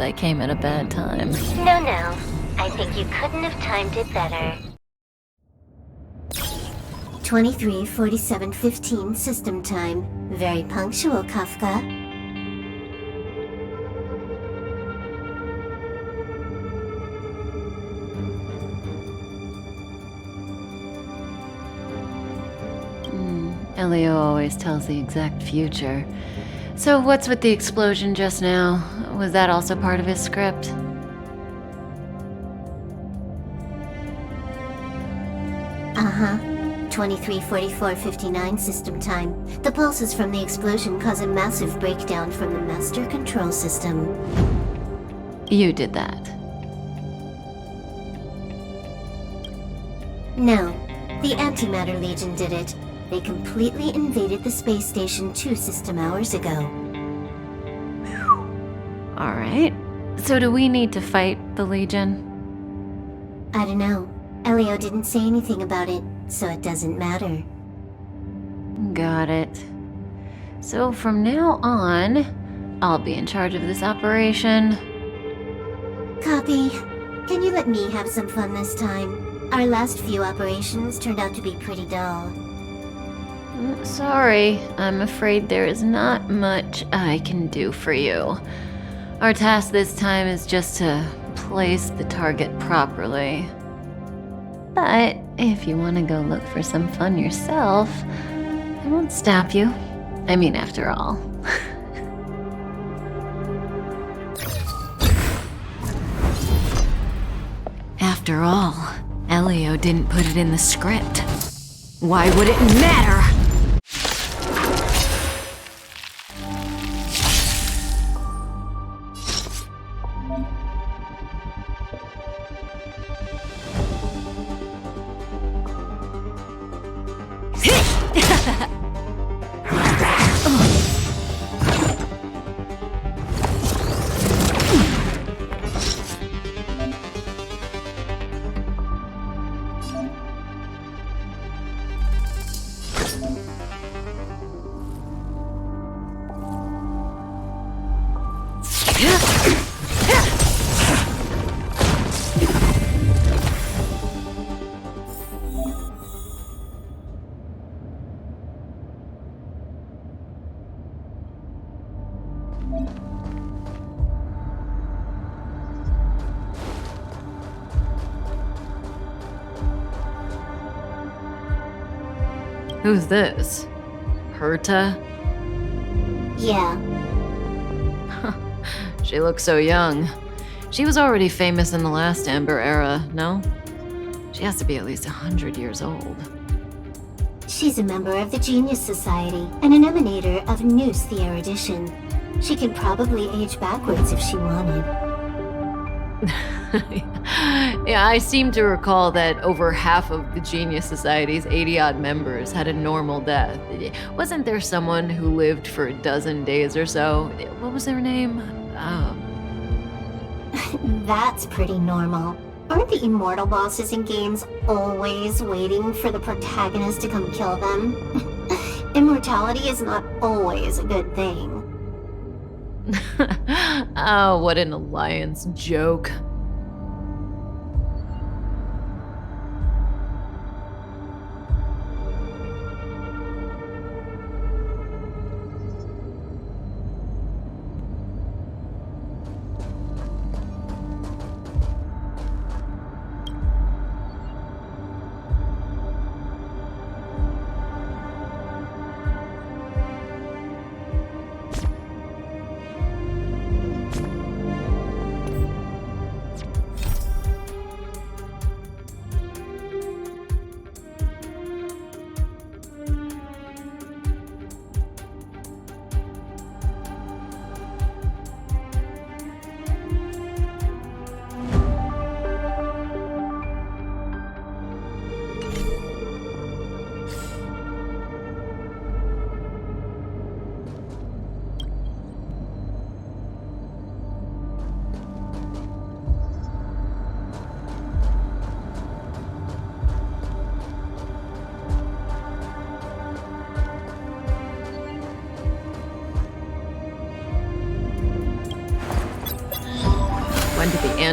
I came at a bad time. No. I think you couldn't have timed it better. 23:47:15 system time. Very punctual, Kafka. Elio always tells the exact future. So what's with the explosion just now? Was that also part of his script? Uh-huh. 23:44:59 system time. The pulses from the explosion cause a massive breakdown from the master control system. You did that. No, the Antimatter Legion did it. They completely invaded the space station 2 system hours ago. Alright. So do we need to fight the Legion? I don't know. Elio didn't say anything about it, so it doesn't matter. Got it. So from now on, I'll be in charge of this operation. Copy. Can you let me have some fun this time? Our last few operations turned out to be pretty dull. Sorry, I'm afraid there is not much I can do for you. Our task this time is just to place the target properly. But if you want to go look for some fun yourself, I won't stop you. I mean, after all. After all, Elio didn't put it in the script. Why would it matter? Who's this? Herta? Yeah. She looks so young. She was already famous in the last Amber era, no? She has to be at least 100 years old. She's a member of the Genius Society and an emanator of Noose the Erudition. She could probably age backwards if she wanted. Yeah, I seem to recall that over half of the Genius Society's 80-odd members had a normal death. Wasn't there someone who lived for a dozen days or so? What was their name? That's pretty normal. Aren't the immortal bosses in games always waiting for the protagonist to come kill them? Immortality is not always a good thing. Oh, what an alliance joke.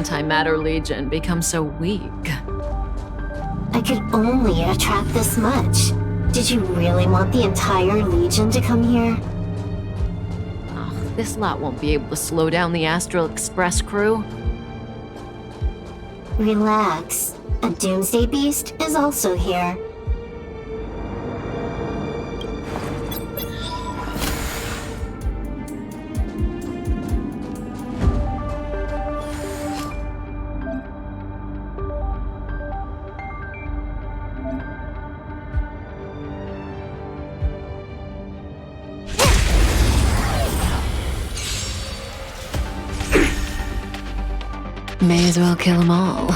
antimatter legion become so weak? I could only attract this much. Did you really want the entire Legion to come here? Ugh, this lot won't be able to slow down the Astral Express crew. Relax. A Doomsday Beast is also here. May as well kill them all.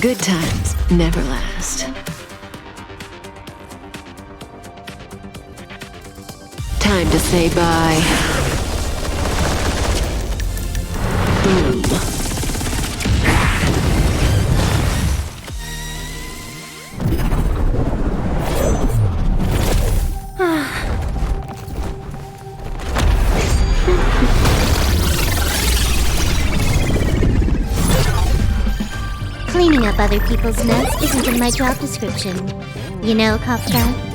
Good times never last. Time to say bye. Boom. Cleaning up other people's mess isn't in my job description. You know, Kafka?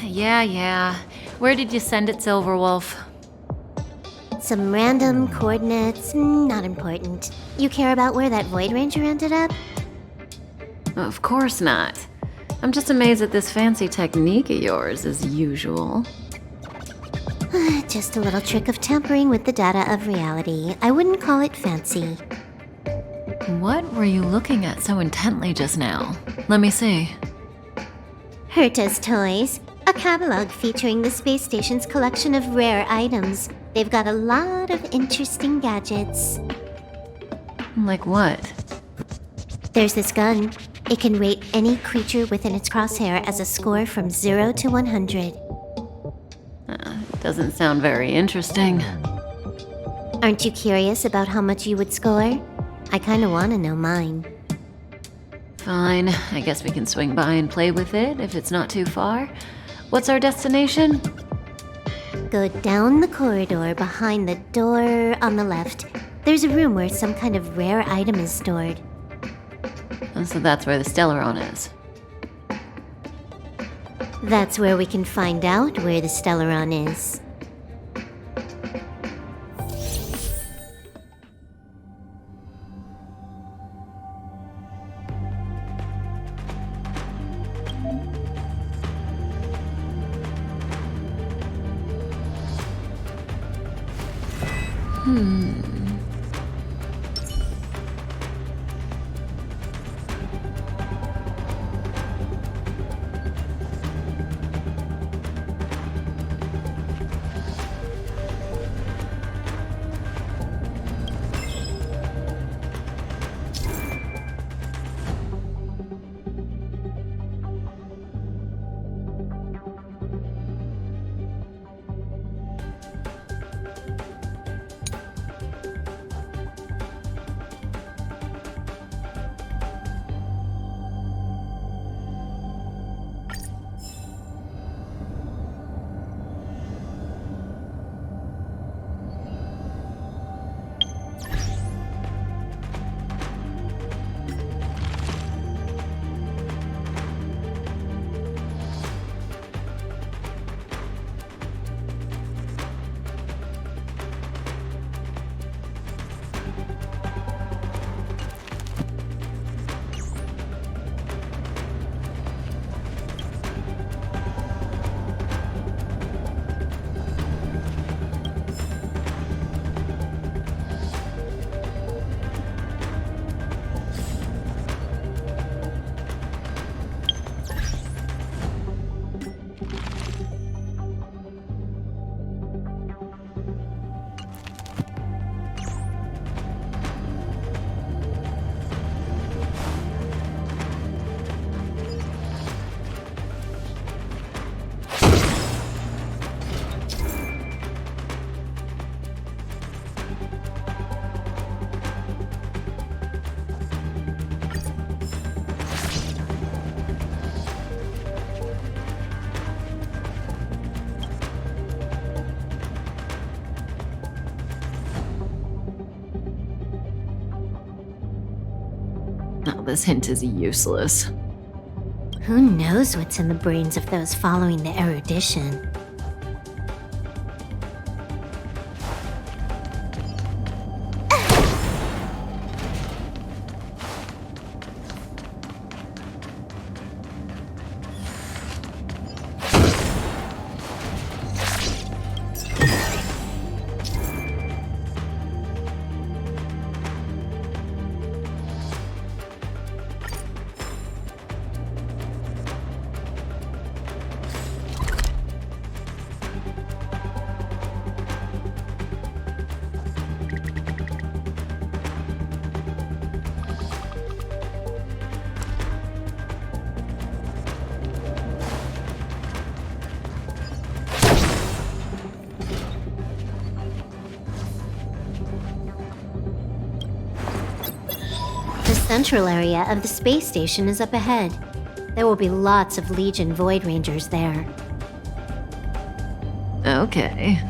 Yeah. Where did you send it, Silverwolf? Some random coordinates, not important. You care about where that Void Ranger ended up? Of course not. I'm just amazed at this fancy technique of yours, as usual. Just a little trick of tampering with the data of reality. I wouldn't call it fancy. What were you looking at so intently just now? Let me see. Herta's Toys, a catalog featuring the space station's collection of rare items. They've got a lot of interesting gadgets. Like what? There's this gun. It can rate any creature within its crosshair as a score from 0 to 100. Doesn't sound very interesting. Aren't you curious about how much you would score? I kinda wanna know mine. Fine, I guess we can swing by and play with it if it's not too far. What's our destination? Go down the corridor behind the door on the left. There's a room where some kind of rare item is stored. Oh, so that's where the Stellaron is. That's where we can find out where the Stellaron is. Oh, this hint is useless. Who knows what's in the brains of those following the erudition? The central area of the space station is up ahead. There will be lots of Legion Void Rangers there. Okay.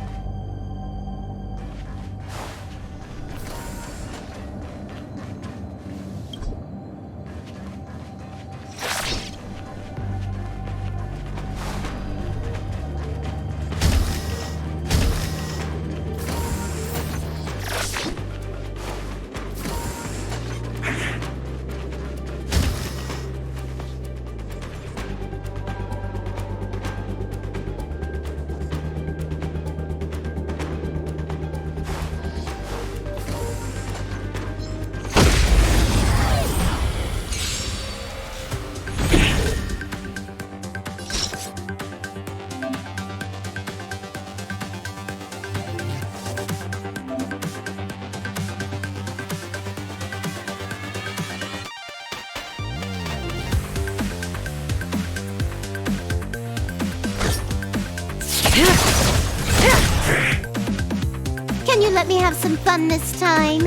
Can you let me have some fun this time?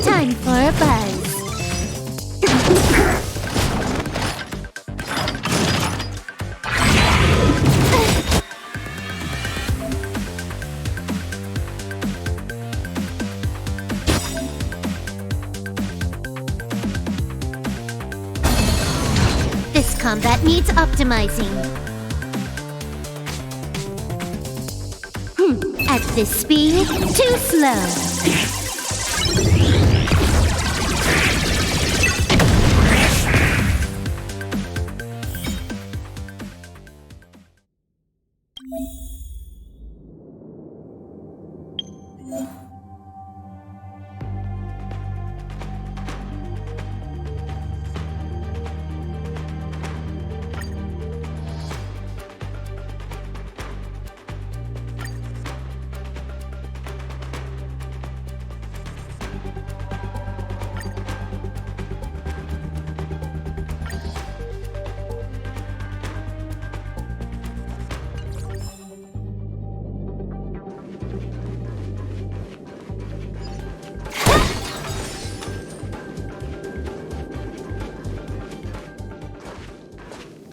Time for a buzz. This combat needs optimizing. At this speed, too slow.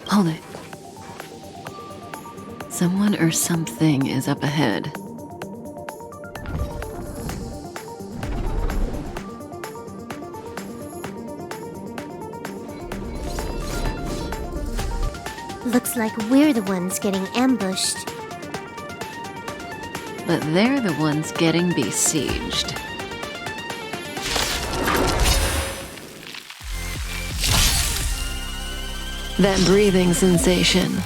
Hold it. Someone or something is up ahead. Looks like we're the ones getting ambushed. But they're the ones getting besieged. That breathing sensation.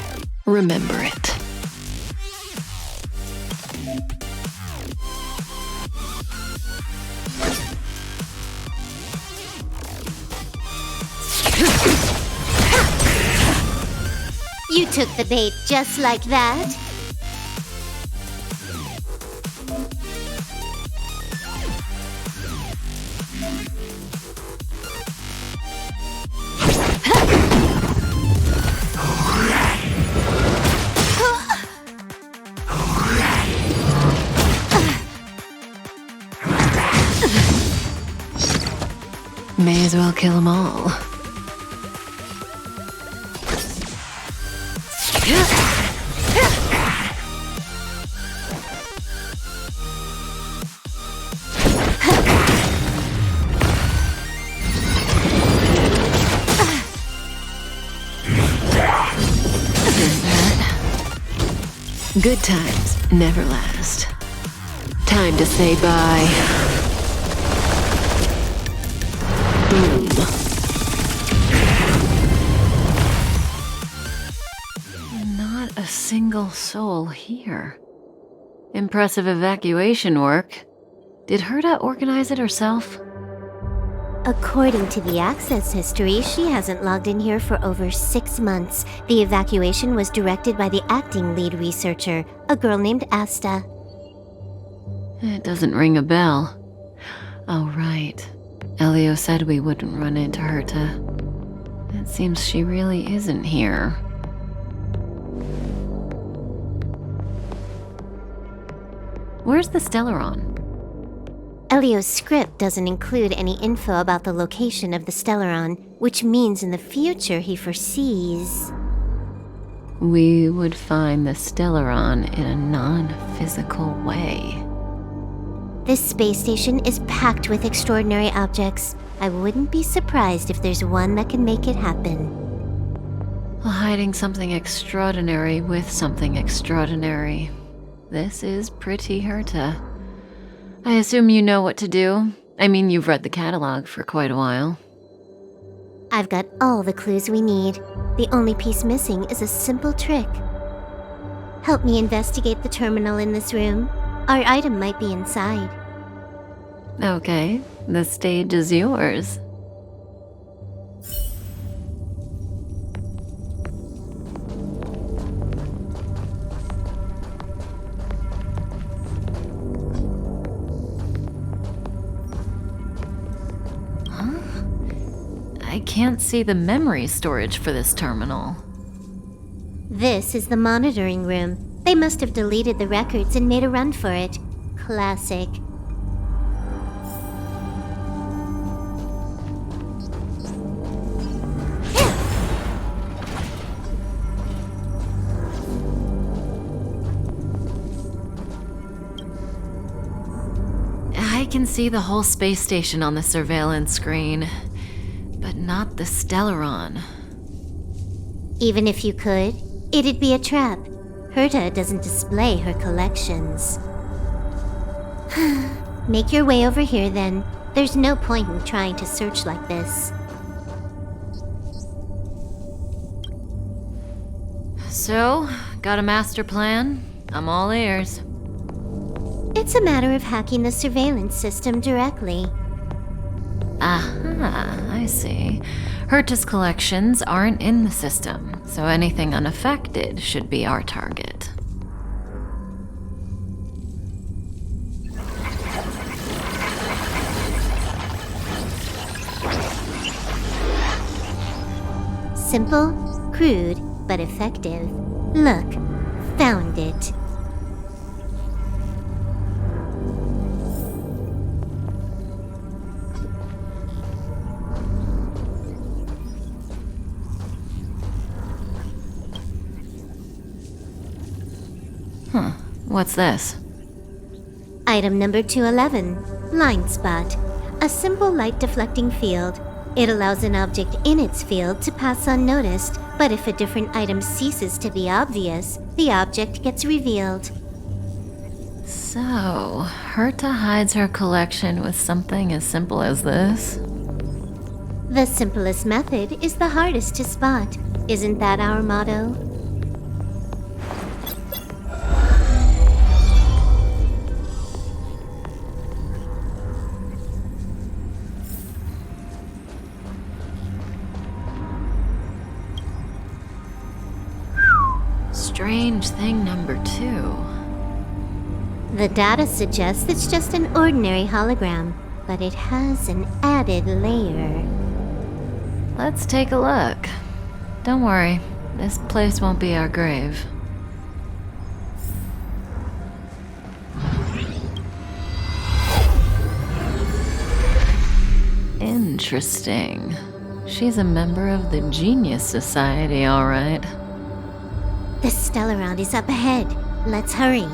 Remember it. You took the bait just like that. May as well kill them all. Good times never last. Time to say bye. Boom. Not a single soul here. Impressive evacuation work. Did Herta organize it herself? According to the access history, she hasn't logged in here for over 6 months. The evacuation was directed by the acting lead researcher, a girl named Asta. It doesn't ring a bell. Oh, right. Elio said we wouldn't run into Herta. It seems she really isn't here. Where's the Stellaron? Elio's script doesn't include any info about the location of the Stellaron, which means in the future he foresees... We would find the Stellaron in a non-physical way. This space station is packed with extraordinary objects. I wouldn't be surprised if there's one that can make it happen. Well, hiding something extraordinary with something extraordinary. This is pretty Herta. I assume you know what to do. I mean, you've read the catalog for quite a while. I've got all the clues we need. The only piece missing is a simple trick. Help me investigate the terminal in this room. Our item might be inside. Okay, the stage is yours. I can't see the memory storage for this terminal. This is the monitoring room. They must have deleted the records and made a run for it. Classic. I can see the whole space station on the surveillance screen. But not the Stellaron. Even if you could, it'd be a trap. Herta doesn't display her collections. Make your way over here then. There's no point in trying to search like this. So, got a master plan? I'm all ears. It's a matter of hacking the surveillance system directly. Aha, I see. Herta's collections aren't in the system, so anything unaffected should be our target. Simple, crude, but effective. Look, found it. What's this? Item number 211, Blind Spot. A simple light deflecting field. It allows an object in its field to pass unnoticed, but if a different item ceases to be obvious, the object gets revealed. So, Herta hides her collection with something as simple as this? The simplest method is the hardest to spot. Isn't that our motto? Strange thing number 2. The data suggests it's just an ordinary hologram, but it has an added layer. Let's take a look. Don't worry, this place won't be our grave. Interesting. She's a member of the Genius Society, all right. The Stellaron is up ahead. Let's hurry.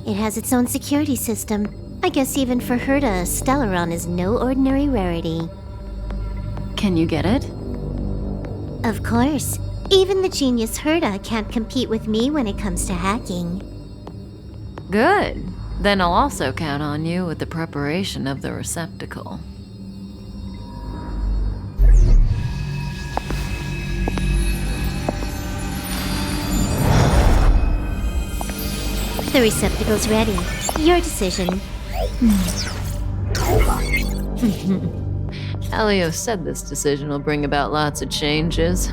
It has its own security system. I guess even for Herta, a Stellaron is no ordinary rarity. Can you get it? Of course. Even the genius Herta can't compete with me when it comes to hacking. Good. Then I'll also count on you with the preparation of the receptacle. The receptacle's ready. Your decision. Elio said this decision will bring about lots of changes.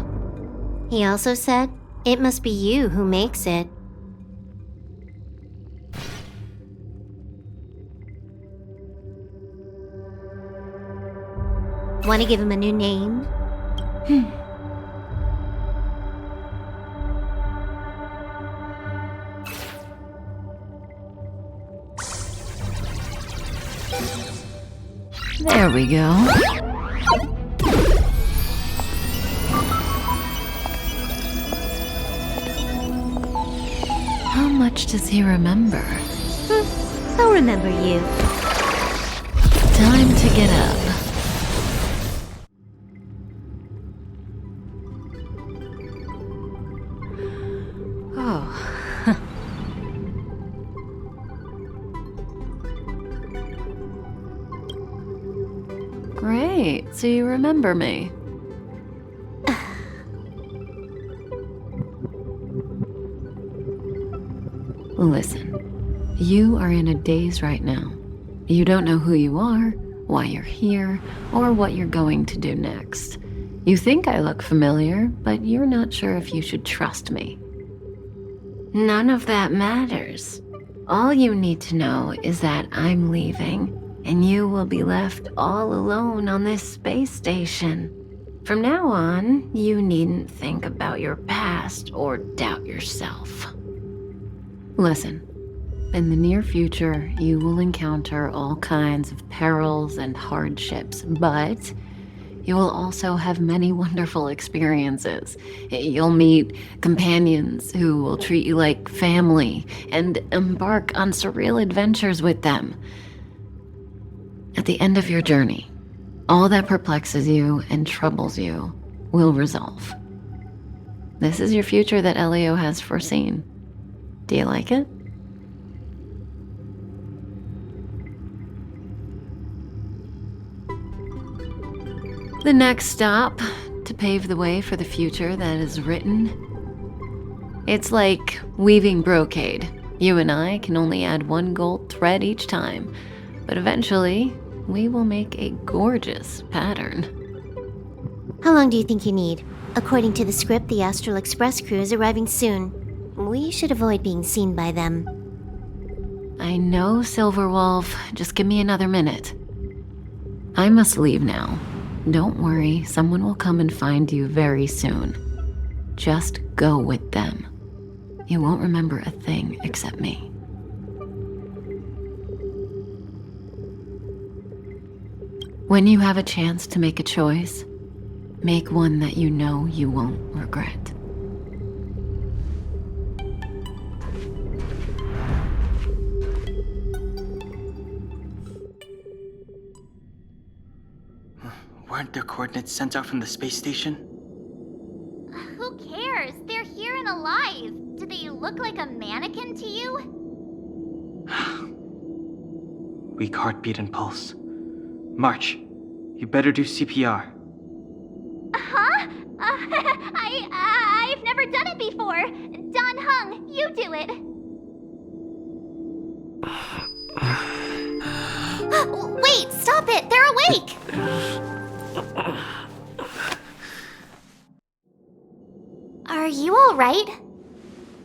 He also said, it must be you who makes it. Want to give him a new name? There we go. How much does he remember? I'll remember you. Time to get up. Oh. Great, so you remember me. Listen, you are in a daze right now. You don't know who you are, why you're here, or what you're going to do next. You think I look familiar, but you're not sure if you should trust me. None of that matters. All you need to know is that I'm leaving, and you will be left all alone on this space station. From now on, you needn't think about your past or doubt yourself. Listen, in the near future, you will encounter all kinds of perils and hardships, but you will also have many wonderful experiences. You'll meet companions who will treat you like family and embark on surreal adventures with them. At the end of your journey, all that perplexes you and troubles you will resolve. This is your future that Elio has foreseen. Do you like it? The next stop, to pave the way for the future that is written. It's like weaving brocade. You and I can only add one gold thread each time, but eventually, we will make a gorgeous pattern. How long do you think you need? According to the script, the Astral Express crew is arriving soon. We should avoid being seen by them. I know, Silverwolf. Just give me another minute. I must leave now. Don't worry, someone will come and find you very soon. Just go with them. You won't remember a thing except me. When you have a chance to make a choice, make one that you know you won't regret. Weren't their coordinates sent out from the space station? Who cares? They're here and alive. Do they look like a mannequin to you? Weak heartbeat and pulse. March, you better do CPR. Huh? I've never done it before. Don Hung, you do it. Wait, stop it! They're awake! Are you alright?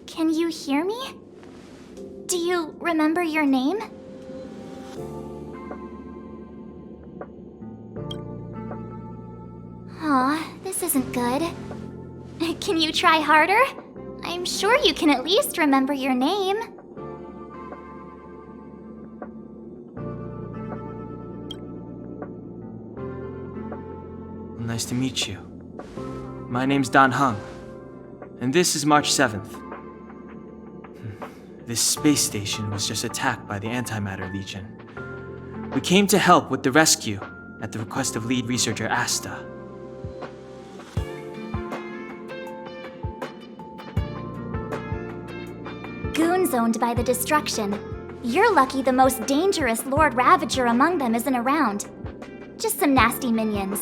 Can you hear me? Do you remember your name? Aw, this isn't good. Can you try harder? I'm sure you can at least remember your name. Nice to meet you. My name's Don Hung, and this is March 7th. This space station was just attacked by the Antimatter Legion. We came to help with the rescue at the request of lead researcher Asta. goons owned by the destruction. You're lucky the most dangerous Lord Ravager among them isn't around. Just some nasty minions.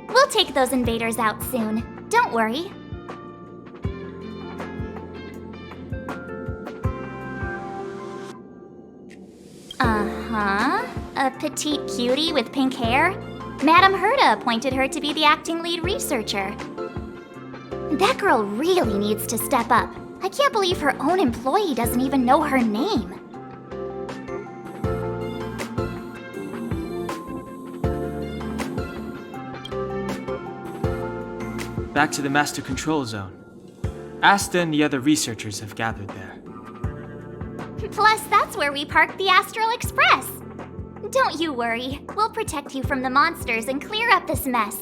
We'll take those invaders out soon. Don't worry. Uh-huh. A petite cutie with pink hair? Madame Herta appointed her to be the acting lead researcher. That girl really needs to step up. I can't believe her own employee doesn't even know her name. Back to the Master Control Zone. Asta and the other researchers have gathered there. Plus, that's where we parked the Astral Express. Don't you worry. We'll protect you from the monsters and clear up this mess.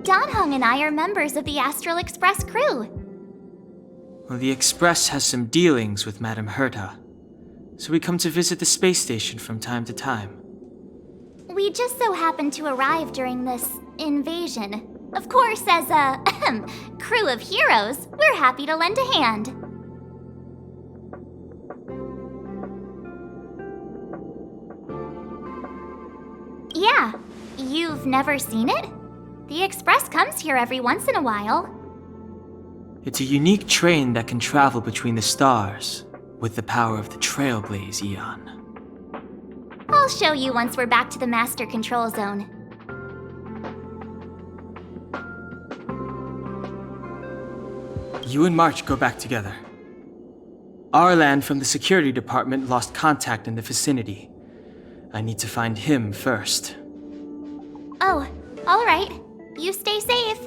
Donhung and I are members of the Astral Express crew. Well, the Express has some dealings with Madame Herta, so we come to visit the space station from time to time. We just so happened to arrive during this invasion. Of course, as a crew of heroes, we're happy to lend a hand. Yeah, you've never seen it? The Express comes here every once in a while. It's a unique train that can travel between the stars with the power of the Trailblaze Eon. I'll show you once we're back to the Master Control Zone. You and March go back together. Arlan from the security department lost contact in the vicinity. I need to find him first. Oh, all right. You stay safe.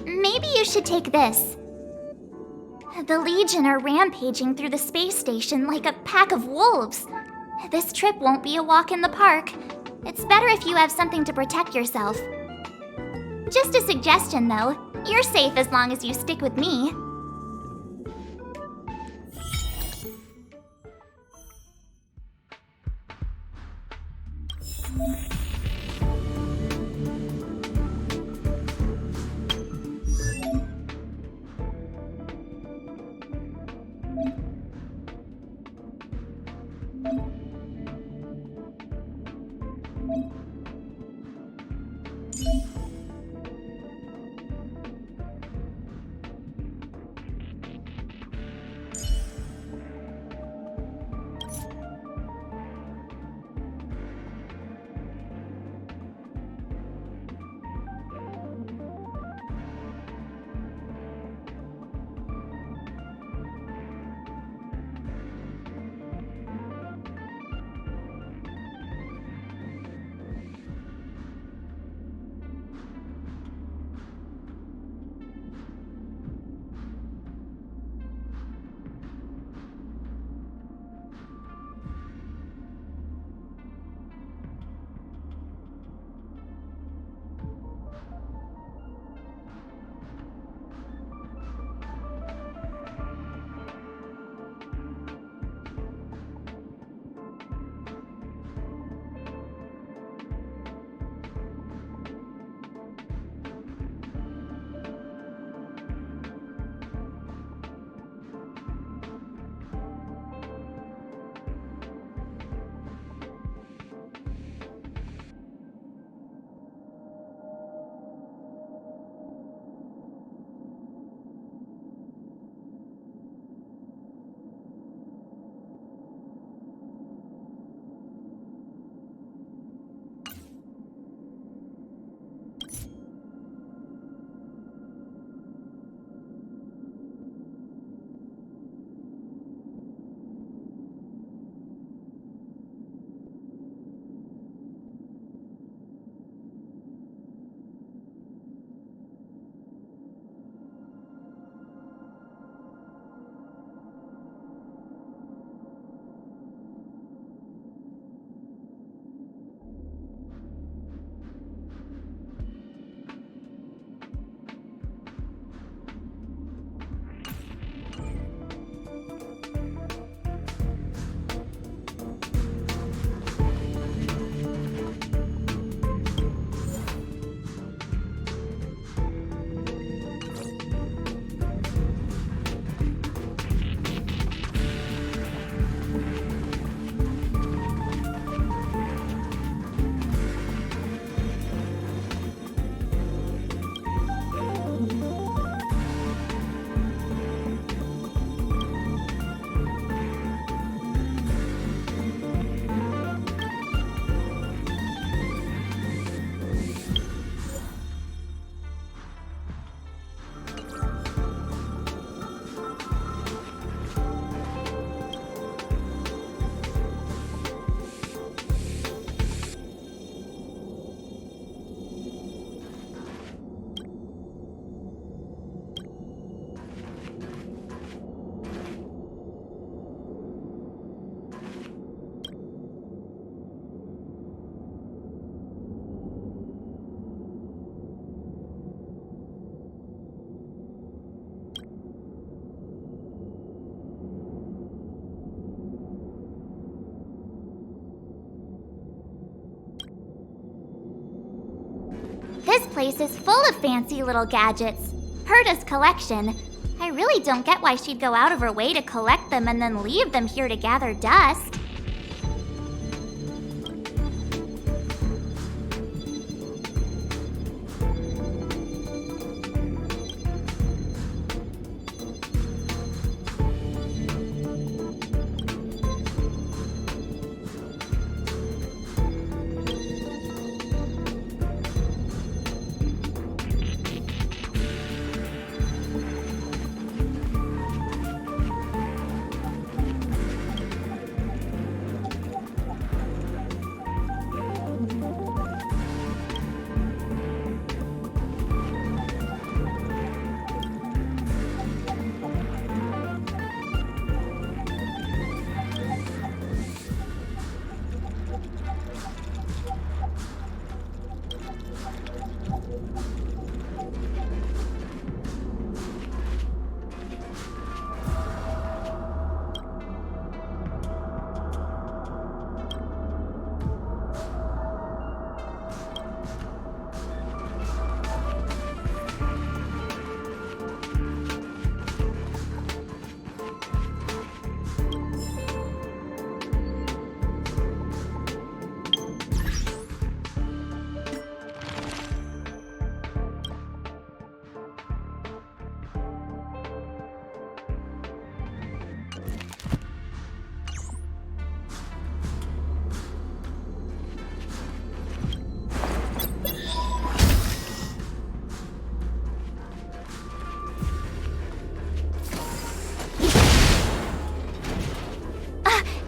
Maybe you should take this. The Legion are rampaging through the space station like a pack of wolves. This trip won't be a walk in the park. It's better if you have something to protect yourself. Just a suggestion, though. You're safe as long as you stick with me. His place is full of fancy little gadgets. Herta's collection. I really don't get why she'd go out of her way to collect them and then leave them here to gather dust.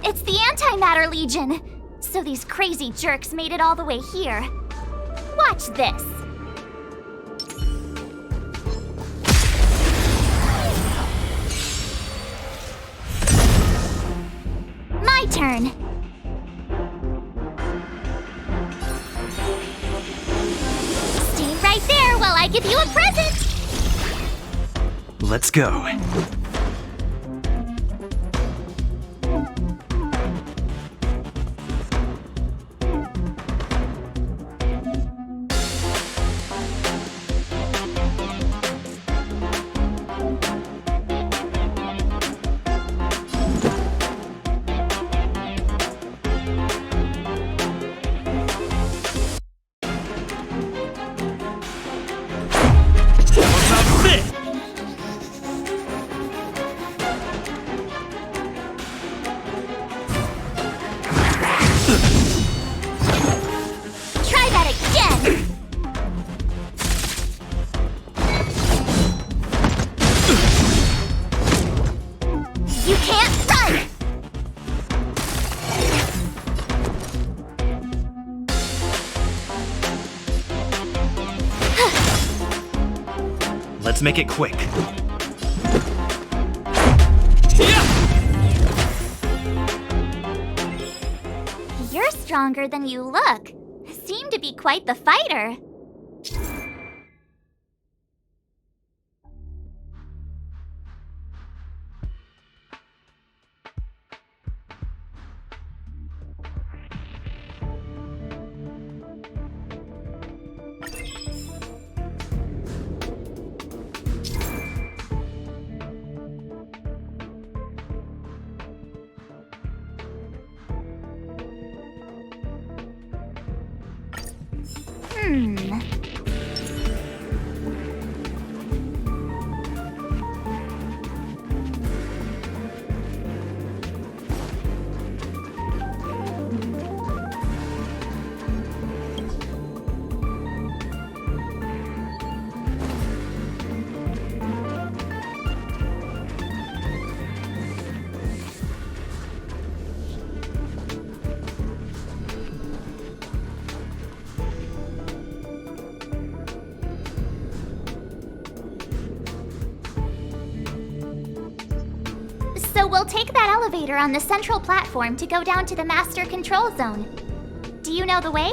It's the Antimatter Legion! So these crazy jerks made it all the way here. Watch this! My turn! Stay right there while I give you a present! Let's go. Let's make it quick. You're stronger than you look. Seem to be quite the fighter. So we'll take that elevator on the central platform to go down to the master control zone. Do you know the way?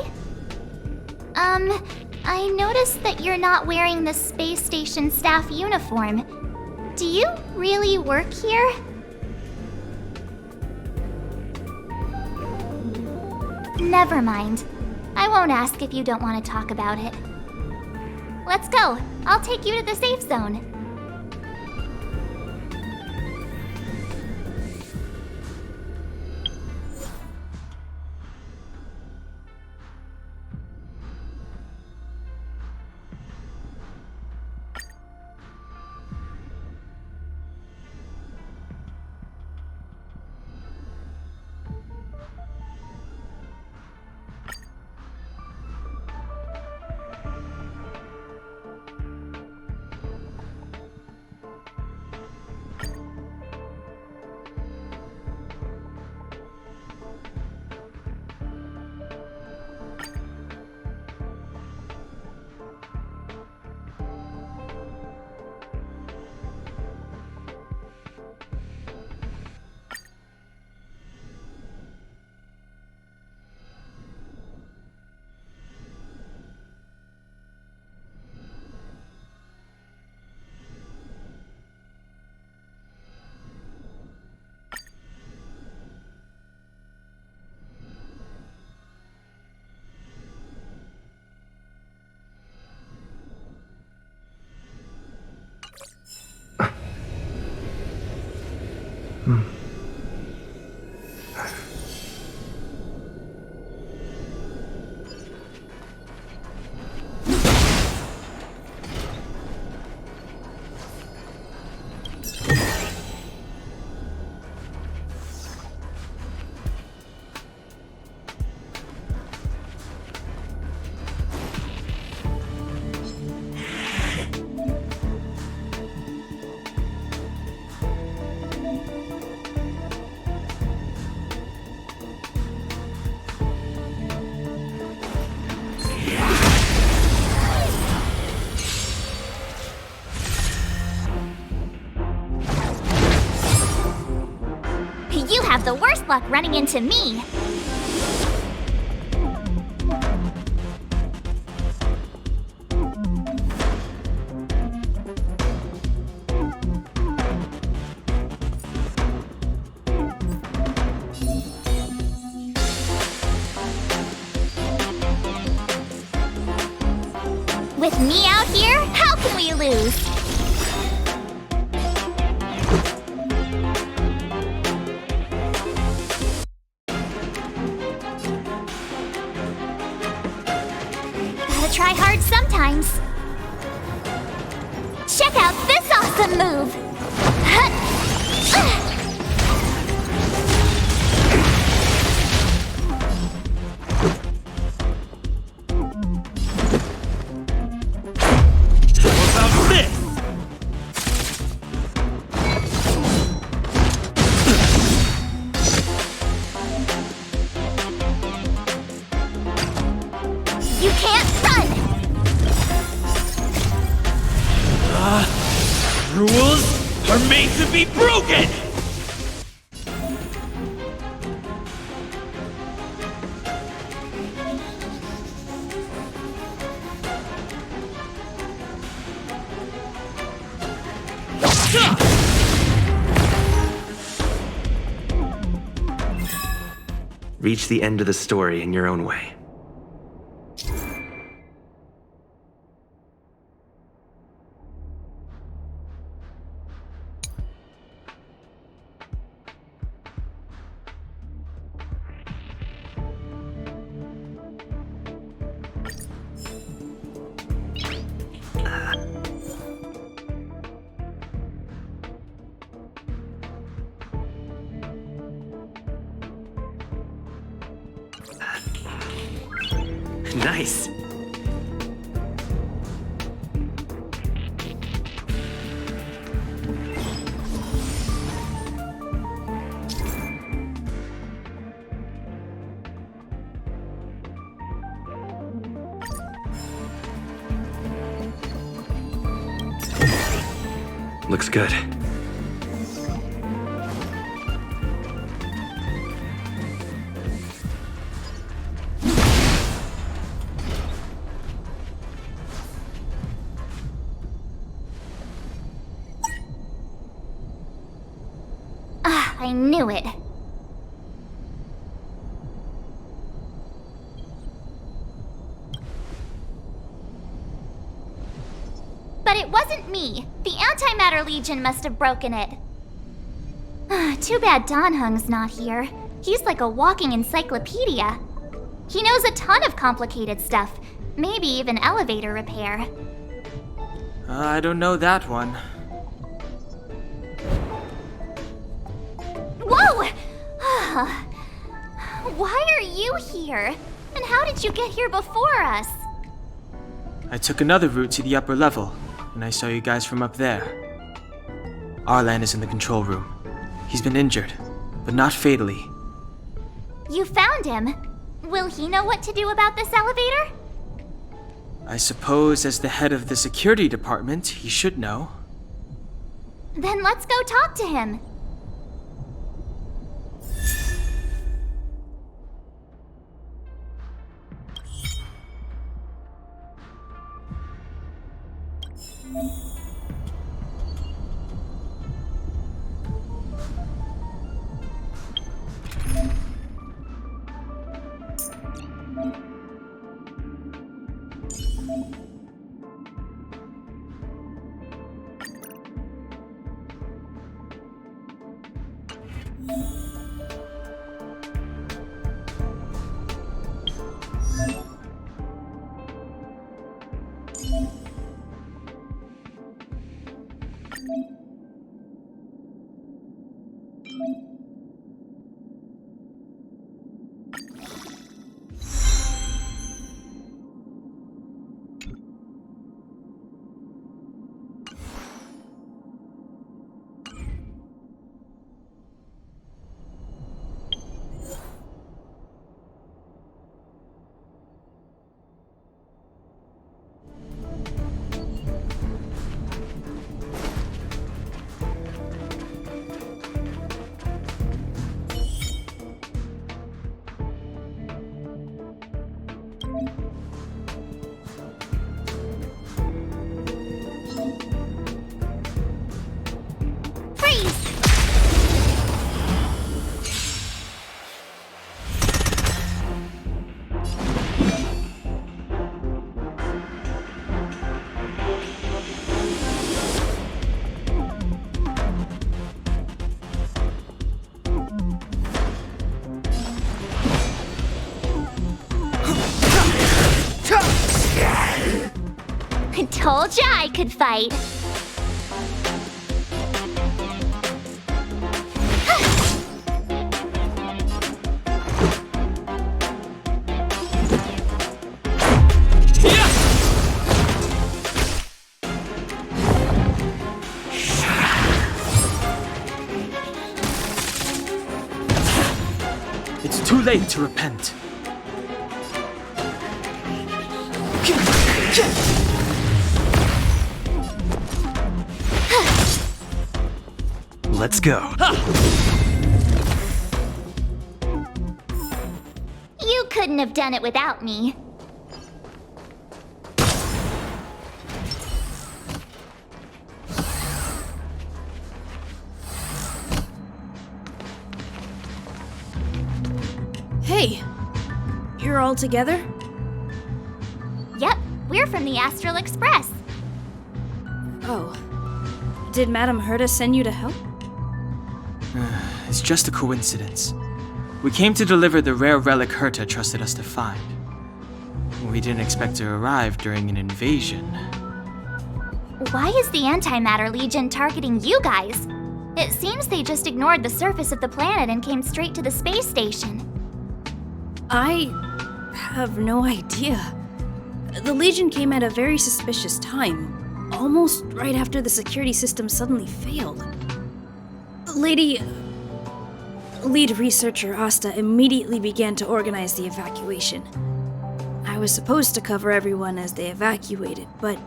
I noticed that you're not wearing the space station staff uniform. Do you really work here? Never mind. I won't ask if you don't want to talk about it. Let's go. I'll take you to the safe zone. You have the worst luck running into me. With me out here, how can we lose? Gotta try hard sometimes. Check out this awesome move! You can't run! Rules are made to be broken! Reach the end of the story in your own way. Nice. Looks good. I knew it. But it wasn't me. The Antimatter Legion must have broken it. Too bad Dan Hung's not here. He's like a walking encyclopedia. He knows a ton of complicated stuff, maybe even elevator repair. I don't know that one. Whoa! Why are you here? And how did you get here before us? I took another route to the upper level, and I saw you guys from up there. Arlan is in the control room. He's been injured, but not fatally. You found him. Will he know what to do about this elevator? I suppose as the head of the security department, he should know. Then let's go talk to him. Told ya I could fight. It's too late to repent. Let's go. You couldn't have done it without me. Hey, you're all together? Yep, we're from the Astral Express. Oh. Did Madame Herta send you to help? It's just a coincidence. We came to deliver the rare relic Herta trusted us to find. We didn't expect to arrive during an invasion. Why is the Antimatter Legion targeting you guys? It seems they just ignored the surface of the planet and came straight to the space station. I have no idea. The Legion came at a very suspicious time, almost right after the security system suddenly failed. Lead researcher Asta immediately began to organize the evacuation. I was supposed to cover everyone as they evacuated, but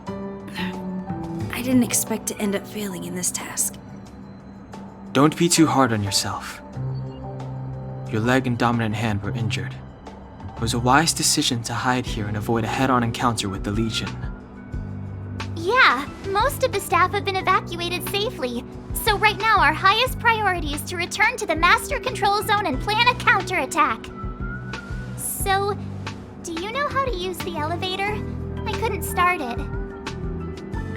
I didn't expect to end up failing in this task. Don't be too hard on yourself. Your leg and dominant hand were injured. It was a wise decision to hide here and avoid a head-on encounter with the Legion. Yeah, most of the staff have been evacuated safely. So right now our highest priority is to return to the Master Control Zone and plan a counterattack. So, do you know how to use the elevator? I couldn't start it.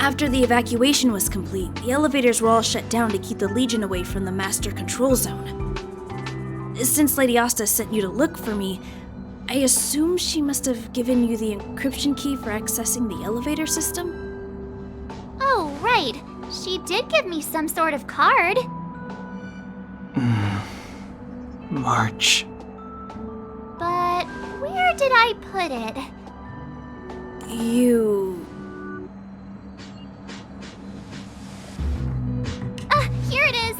After the evacuation was complete, the elevators were all shut down to keep the Legion away from the Master Control Zone. Since Lady Asta sent you to look for me, I assume she must have given you the encryption key for accessing the elevator system? Oh, right. She did give me some sort of card. March. But where did I put it? You... Here it is.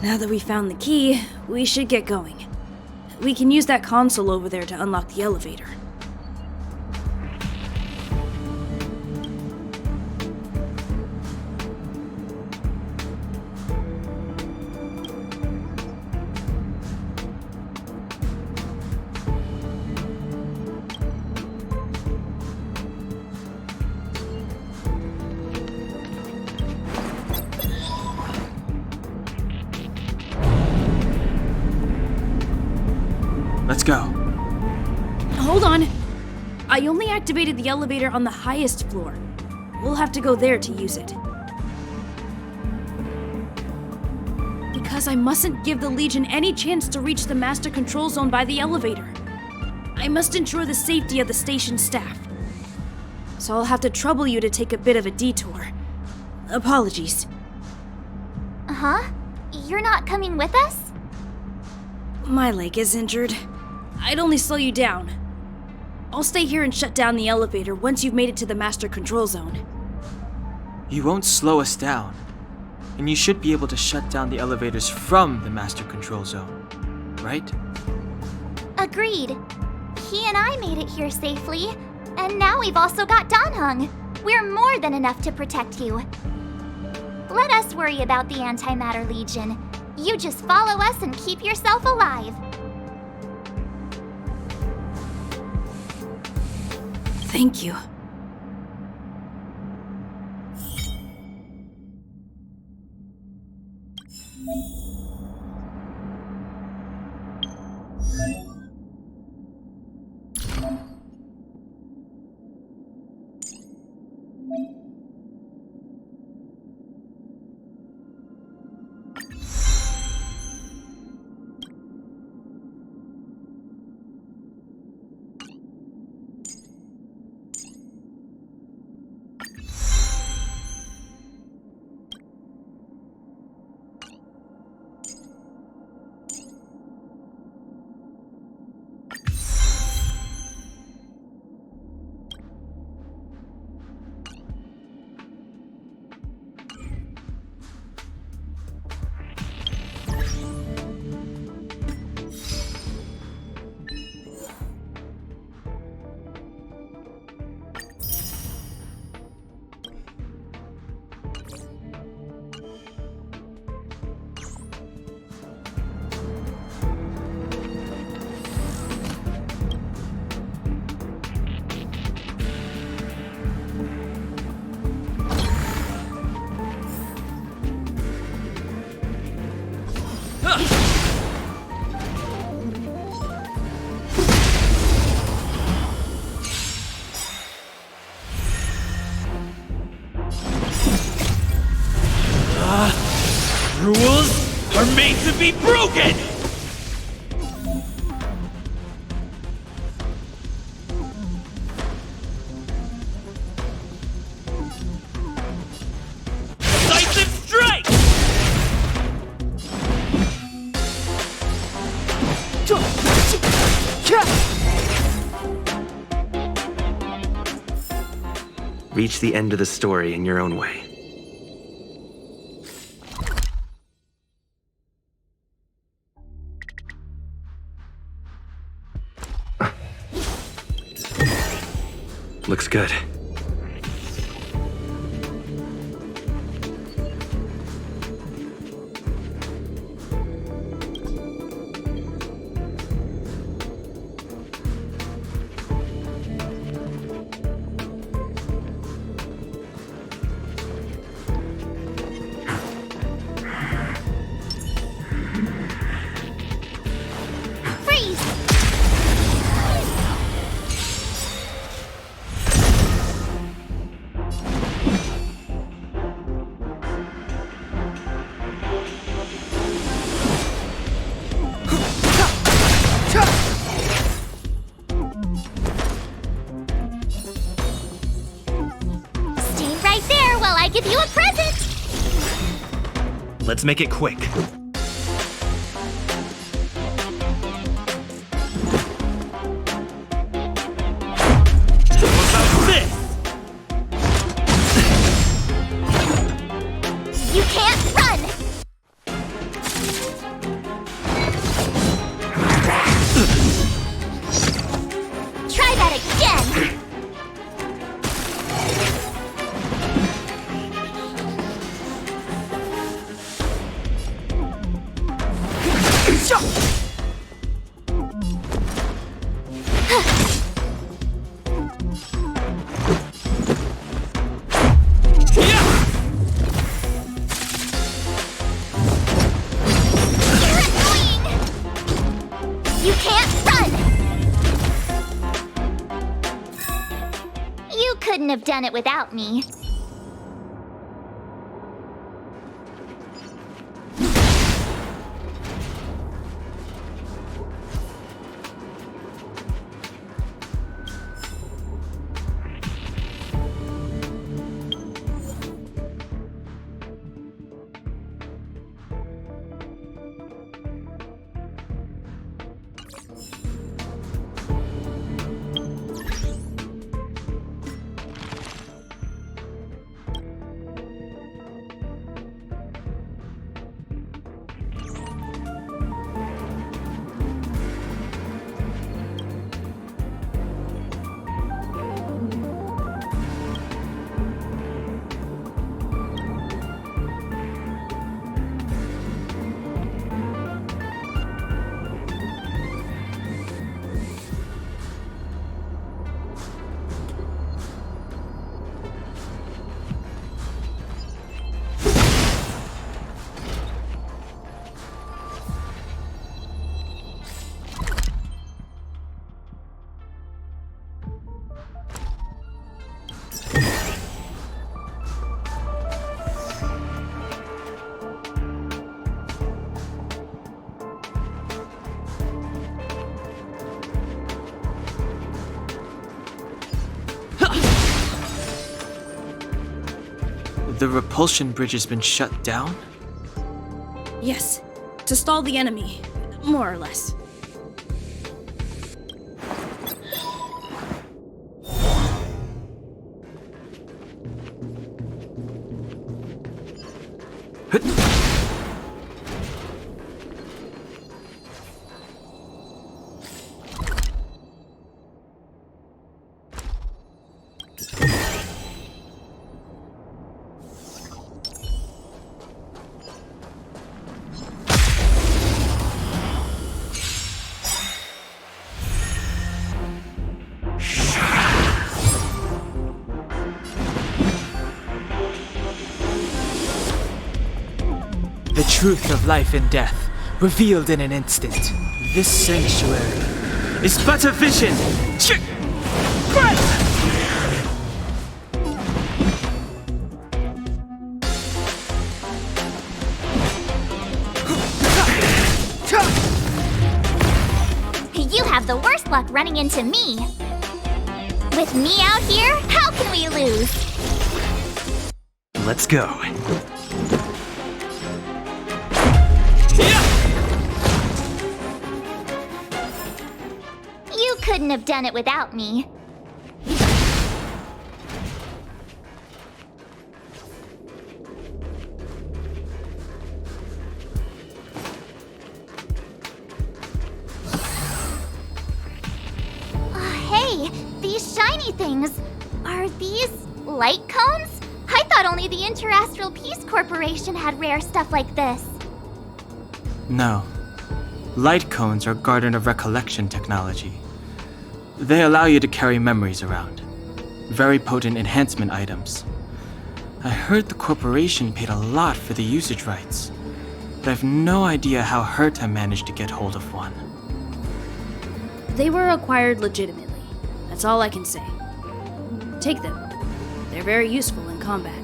Now that we found the key, we should get going. We can use that console over there to unlock the elevator. Let's go. Hold on! I only activated the elevator on the highest floor. We'll have to go there to use it. Because I mustn't give the Legion any chance to reach the Master Control Zone by the elevator. I must ensure the safety of the station staff. So I'll have to trouble you to take a bit of a detour. Apologies. Huh? You're not coming with us? My leg is injured. I'd only slow you down. I'll stay here and shut down the elevator once you've made it to the Master Control Zone. You won't slow us down. And you should be able to shut down the elevators from the Master Control Zone, right? Agreed. He and I made it here safely, and now we've also got Danhung. We're more than enough to protect you. Let us worry about the Antimatter Legion. You just follow us and keep yourself alive. Thank you. Rules are made to be broken! Decisive strike! Reach the end of the story in your own way. Looks good. Freeze! I give you a present? Let's make it quick. What about this? You can't run! Try that again! You can't run! You couldn't have done it without me. The repulsion bridge has been shut down? Yes, to stall the enemy, more or less. The truth of life and death, revealed in an instant. This sanctuary is but a vision! You have the worst luck running into me. With me out here, how can we lose? Let's go. You couldn't have done it without me. Hey, these shiny things. Are these light cones? I thought only the Interastral Peace Corporation had rare stuff like this. No. Light cones are Garden of Recollection technology. They allow you to carry memories around. Very potent enhancement items. I heard the corporation paid a lot for the usage rights, but I've no idea how Herta managed to get hold of one. They were acquired legitimately. That's all I can say. Take them. They're very useful in combat.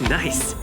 Nice.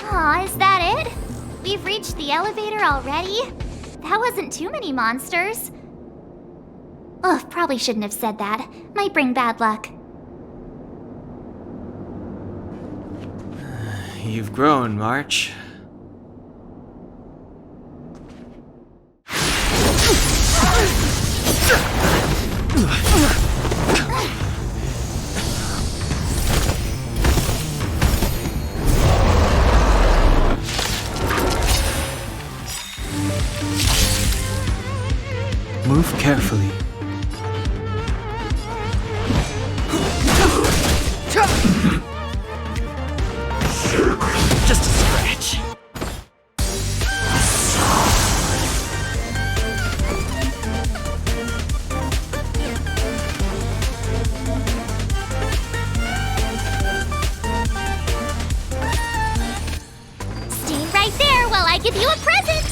Aw, is that it? We've reached the elevator already? That wasn't too many monsters. Ugh, probably shouldn't have said that. Might bring bad luck. You've grown, March. Move carefully. Just a scratch. Stay right there while I give you a present!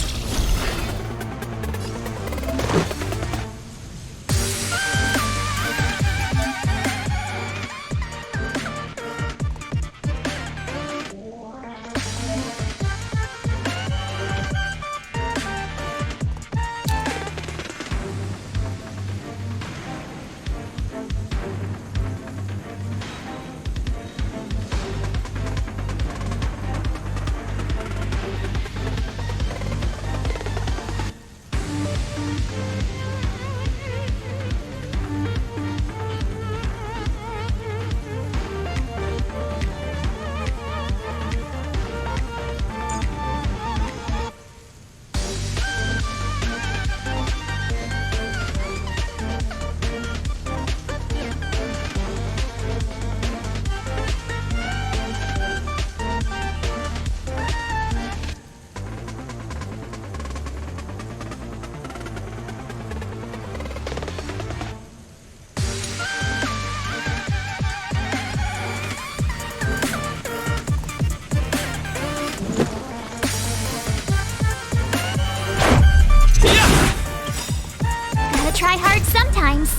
Try hard sometimes.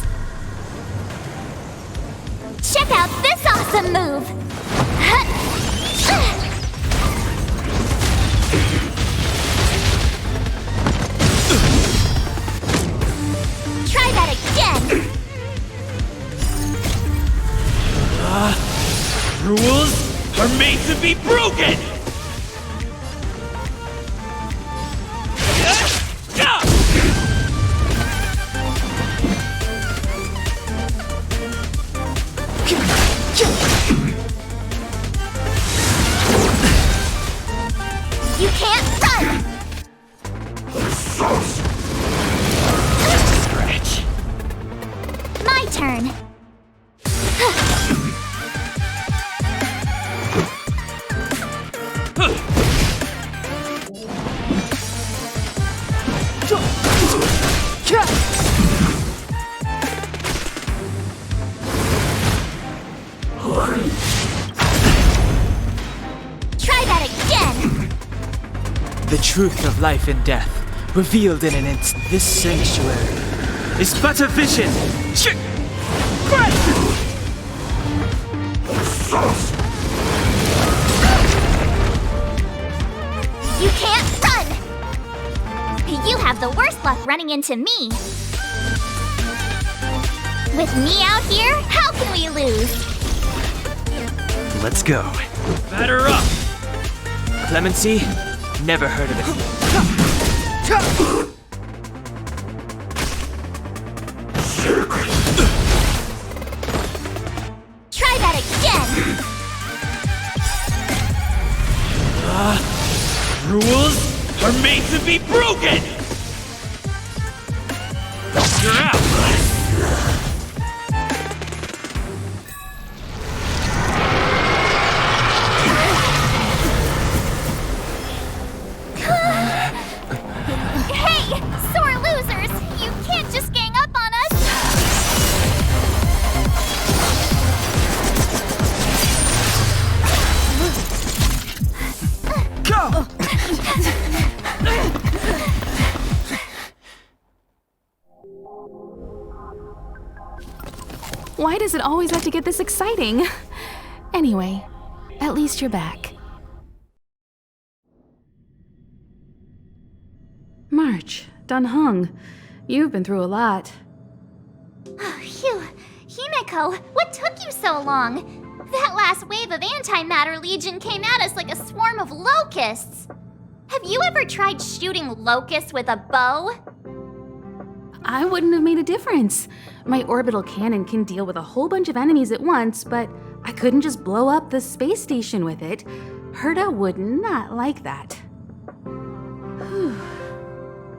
Check out this awesome move! Try that again! Rules are made to be broken! You can't run! Scratch. My turn. Try that again! The truth of life and death, revealed in an instant. This sanctuary is but a vision. You can't run! You have the worst luck running into me. With me out here, how can we lose? Let's go. Batter up! Clemency? Never heard of it. Try that again! Rules are made to be broken! You're out! Hey, sore losers! You can't just gang up on us! Go! Why does it always have to get this exciting? Anyway, at least you're back. March, Dunhung, you've been through a lot. Oh, phew. Himeko, what took you so long? That last wave of antimatter legion came at us like a swarm of locusts. Have you ever tried shooting locusts with a bow? I wouldn't have made a difference. My orbital cannon can deal with a whole bunch of enemies at once, but I couldn't just blow up the space station with it. Herta would not like that. Whew.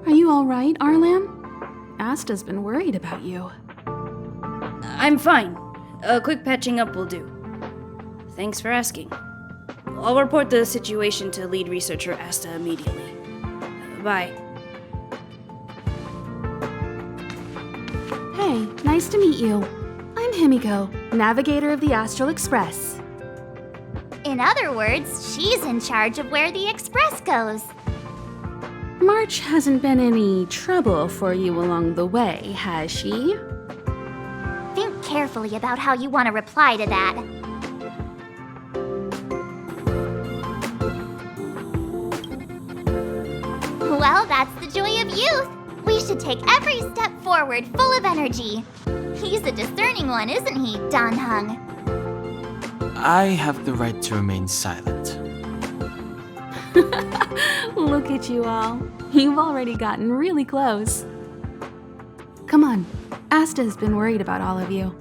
Are you all right, Arlam? Asta's been worried about you. I'm fine. A quick patching up will do. Thanks for asking. I'll report the situation to lead researcher Asta immediately. Bye. Hey, nice to meet you. I'm Himiko, navigator of the Astral Express. In other words, she's in charge of where the express goes. March hasn't been any trouble for you along the way, has she? Think carefully about how you want to reply to that. Well, that's the joy of youth. We should take every step forward full of energy. He's a discerning one, isn't he, Danhung? I have the right to remain silent. Look at you all. You've already gotten really close. Come on, Asta's been worried about all of you.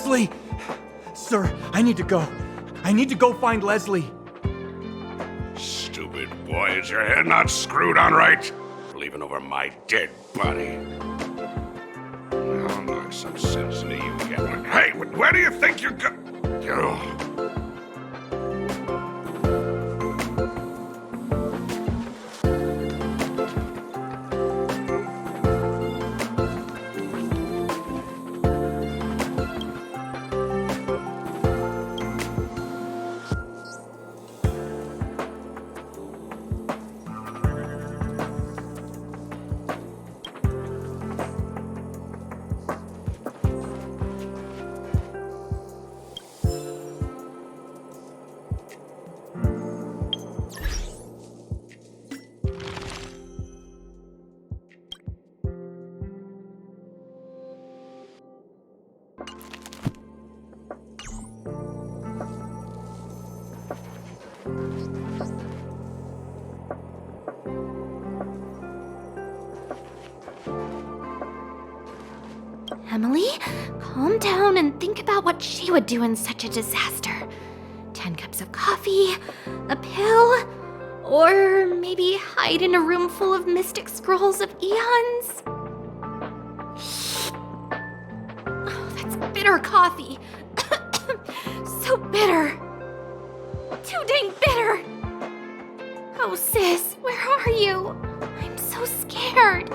Leslie! Sir, I need to go. I need to go find Leslie. Stupid boy, is your head not screwed on right? Leaving over my dead body. I'll knock some sense into you yet. Hey, where do you think you're going? Emily, calm down and think about what she would do in such a disaster. 10 cups of coffee, a pill, or maybe hide in a room full of mystic scrolls of eons? Oh, that's bitter coffee. So bitter. Too dang bitter. Oh, sis, where are you? I'm so scared.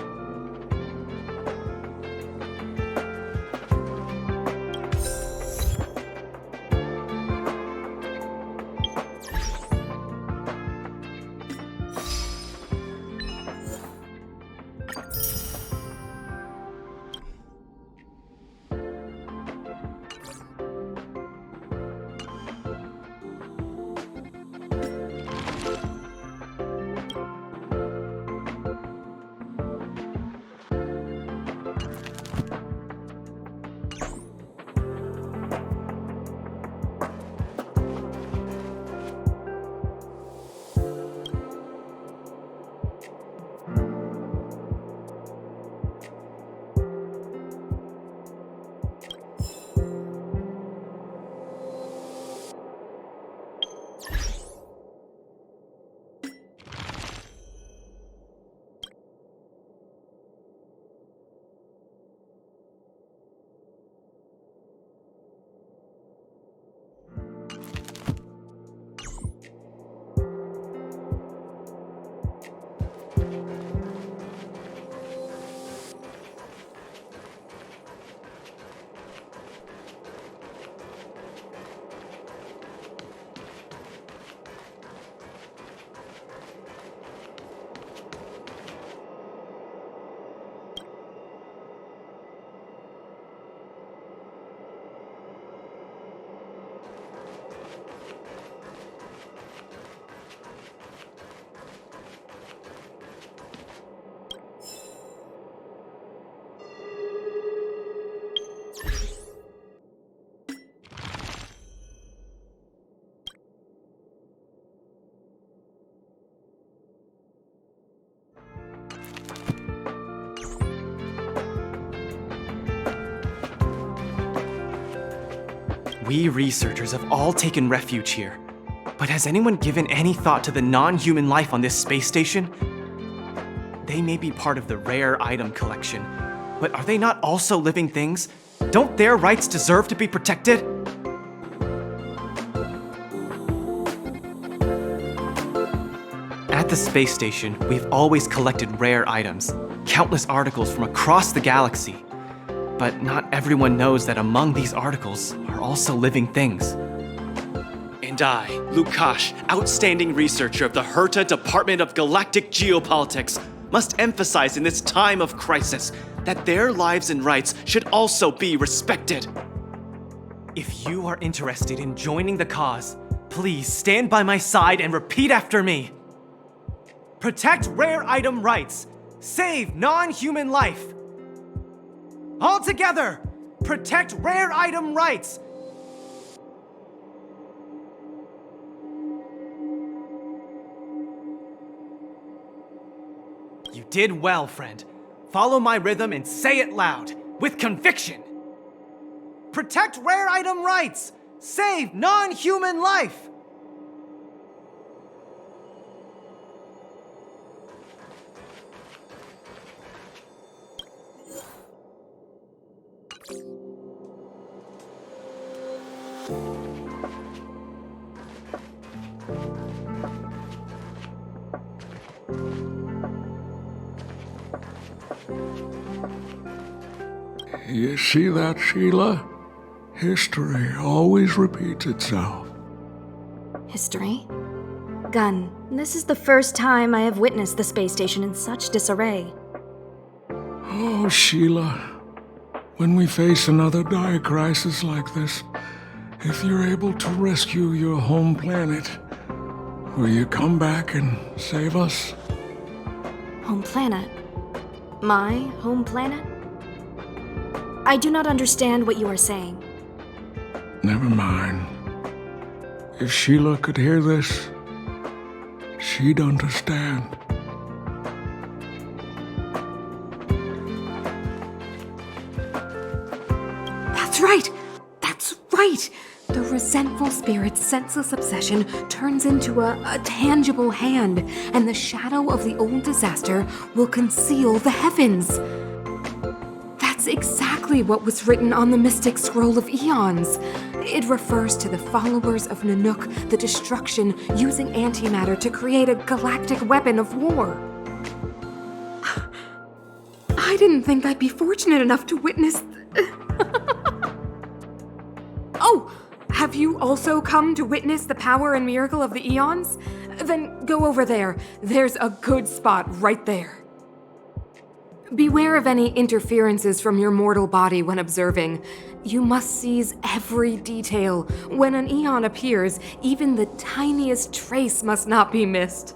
We researchers have all taken refuge here. But has anyone given any thought to the non-human life on this space station? They may be part of the rare item collection, but are they not also living things? Don't their rights deserve to be protected? At the space station, we've always collected rare items, countless articles from across the galaxy. But not everyone knows that among these articles are also living things. And I, Lukash, outstanding researcher of the Herta Department of Galactic Geopolitics, must emphasize in this time of crisis that their lives and rights should also be respected. If you are interested in joining the cause, please stand by my side and repeat after me. Protect rare item rights. Save non-human life. All together, protect rare item rights. You did well, friend. Follow my rhythm and say it loud, with conviction. Protect rare item rights! Save non-human life! You see that, Sheila? History always repeats itself. History? Gun, this is the first time I have witnessed the space station in such disarray. Oh, Sheila. When we face another dire crisis like this, if you're able to rescue your home planet, will you come back and save us? Home planet? My home planet? I do not understand what you are saying. Never mind. If Sheila could hear this, she'd understand. That's right! That's right! The resentful spirit's senseless obsession turns into a tangible hand, and the shadow of the old disaster will conceal the heavens. That's exactly what was written on the Mystic Scroll of Eons. It refers to the followers of Nanook, the destruction using antimatter to create a galactic weapon of war. I didn't think I'd be fortunate enough to witness... Oh! Have you also come to witness the power and miracle of the Eons? Then go over there. There's a good spot right there. Beware of any interferences from your mortal body when observing. You must seize every detail. When an Eon appears, even the tiniest trace must not be missed.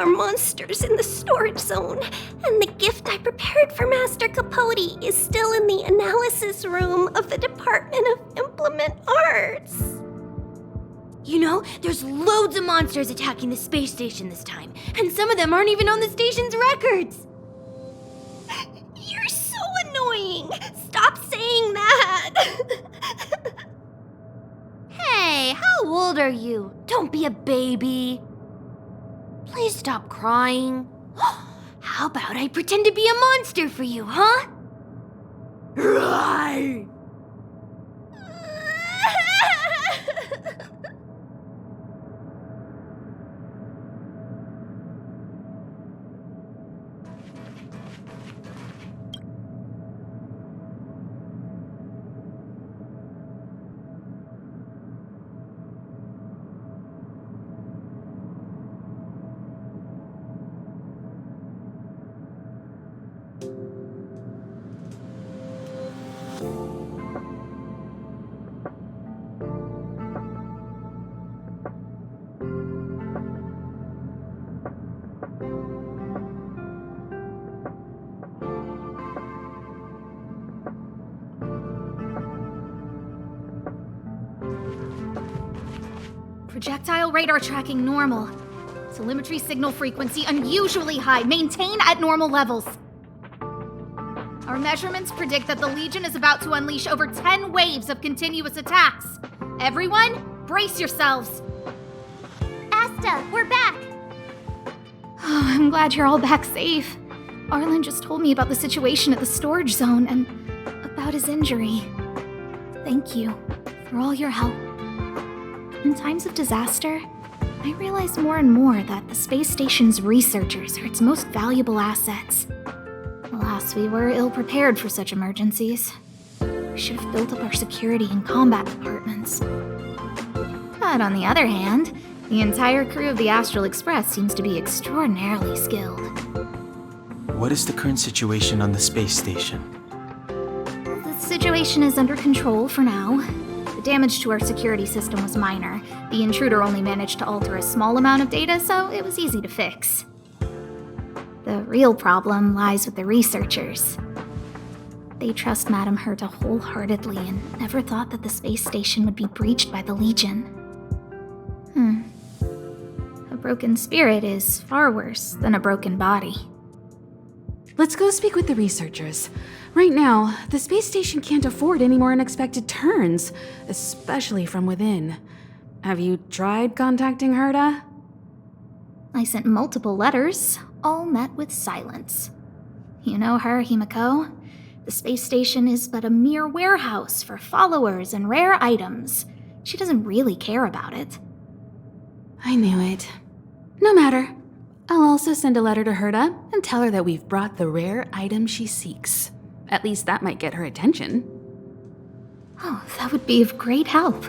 are monsters in the storage zone, and the gift I prepared for Master Capote is still in the analysis room of the Department of Implement Arts. You know, there's loads of monsters attacking the space station this time, and some of them aren't even on the station's records. You're so annoying! Stop saying that! Hey, how old are you? Don't be a baby. Please stop crying. How about I pretend to be a monster for you, huh? Right. Projectile radar tracking normal. Telemetry signal frequency unusually high. Maintain at normal levels. Our measurements predict that the Legion is about to unleash over 10 waves of continuous attacks. Everyone, brace yourselves. Asta, we're back. Oh, I'm glad you're all back safe. Arlen just told me about the situation at the storage zone and about his injury. Thank you for all your help. In times of disaster, I realize more and more that the space station's researchers are its most valuable assets. Alas, we were ill-prepared for such emergencies. We should have built up our security and combat departments. But on the other hand, the entire crew of the Astral Express seems to be extraordinarily skilled. What is the current situation on the space station? The situation is under control for now. The damage to our security system was minor. The intruder only managed to alter a small amount of data, so it was easy to fix. The real problem lies with the researchers. They trust Madame Herta wholeheartedly and never thought that the space station would be breached by the Legion. A broken spirit is far worse than a broken body. Let's go speak with the researchers. Right now, the space station can't afford any more unexpected turns, especially from within. Have you tried contacting Herta? I sent multiple letters, all met with silence. You know her, Himiko. The space station is but a mere warehouse for followers and rare items. She doesn't really care about it. I knew it. No matter. I'll also send a letter to Herta and tell her that we've brought the rare item she seeks. At least that might get her attention. Oh, that would be of great help.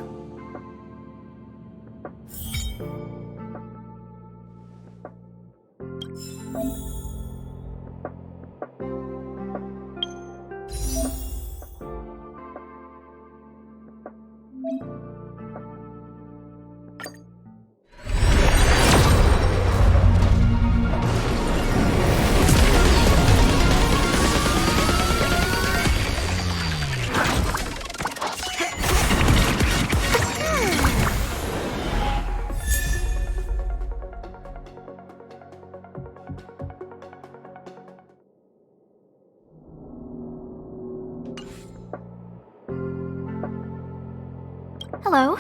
Hello,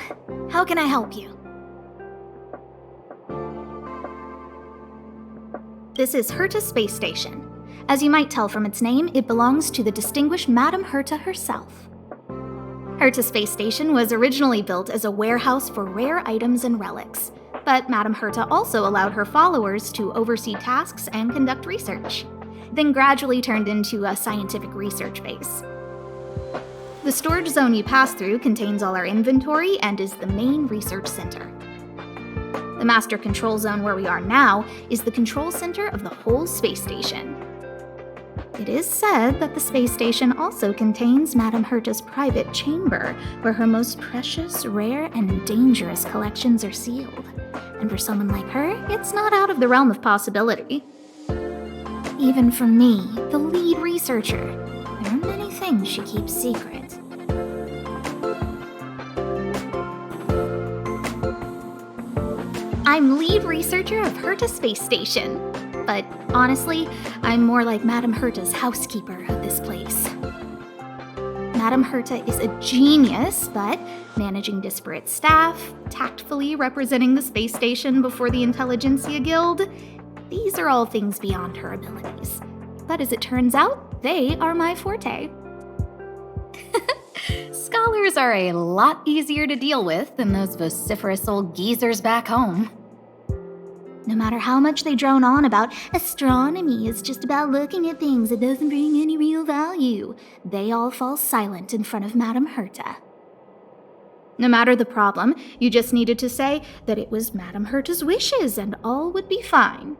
how can I help you? This is Herta Space Station. As you might tell from its name, it belongs to the distinguished Madame Herta herself. Herta Space Station was originally built as a warehouse for rare items and relics, but Madame Herta also allowed her followers to oversee tasks and conduct research, then gradually turned into a scientific research base. The storage zone you pass through contains all our inventory and is the main research center. The master control zone where we are now is the control center of the whole space station. It is said that the space station also contains Madame Herta's private chamber, where her most precious, rare, and dangerous collections are sealed. And for someone like her, it's not out of the realm of possibility. Even for me, the lead researcher, there are many things she keeps secret. I'm lead researcher of Herta Space Station. But honestly, I'm more like Madame Herta's housekeeper of this place. Madame Herta is a genius, but managing disparate staff, tactfully representing the space station before the Intelligentsia Guild, these are all things beyond her abilities. But as it turns out, they are my forte. Scholars are a lot easier to deal with than those vociferous old geezers back home. No matter how much they drone on about astronomy is just about looking at things that doesn't bring any real value, they all fall silent in front of Madame Herta. No matter the problem, you just needed to say that it was Madame Herta's wishes and all would be fine.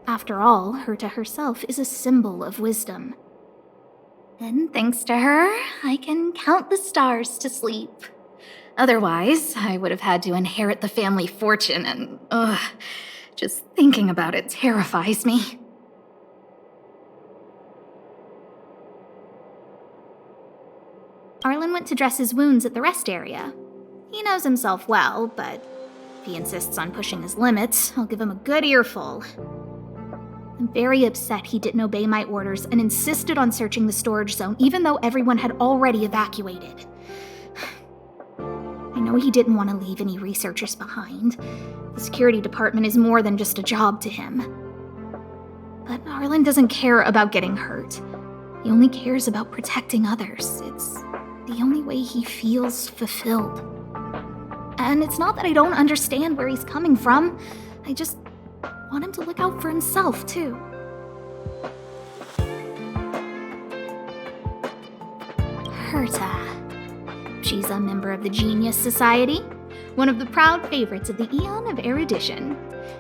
After all, Herta herself is a symbol of wisdom. And thanks to her, I can count the stars to sleep. Otherwise, I would have had to inherit the family fortune and, just thinking about it terrifies me. Arlen went to dress his wounds at the rest area. He knows himself well, but if he insists on pushing his limits, I'll give him a good earful. I'm very upset he didn't obey my orders and insisted on searching the storage zone even though everyone had already evacuated. I know he didn't want to leave any researchers behind. The security department is more than just a job to him. But Arlen doesn't care about getting hurt. He only cares about protecting others. It's the only way he feels fulfilled. And it's not that I don't understand where he's coming from. I just want him to look out for himself, too. Herta. She's a member of the Genius Society, one of the proud favorites of the Eon of Erudition.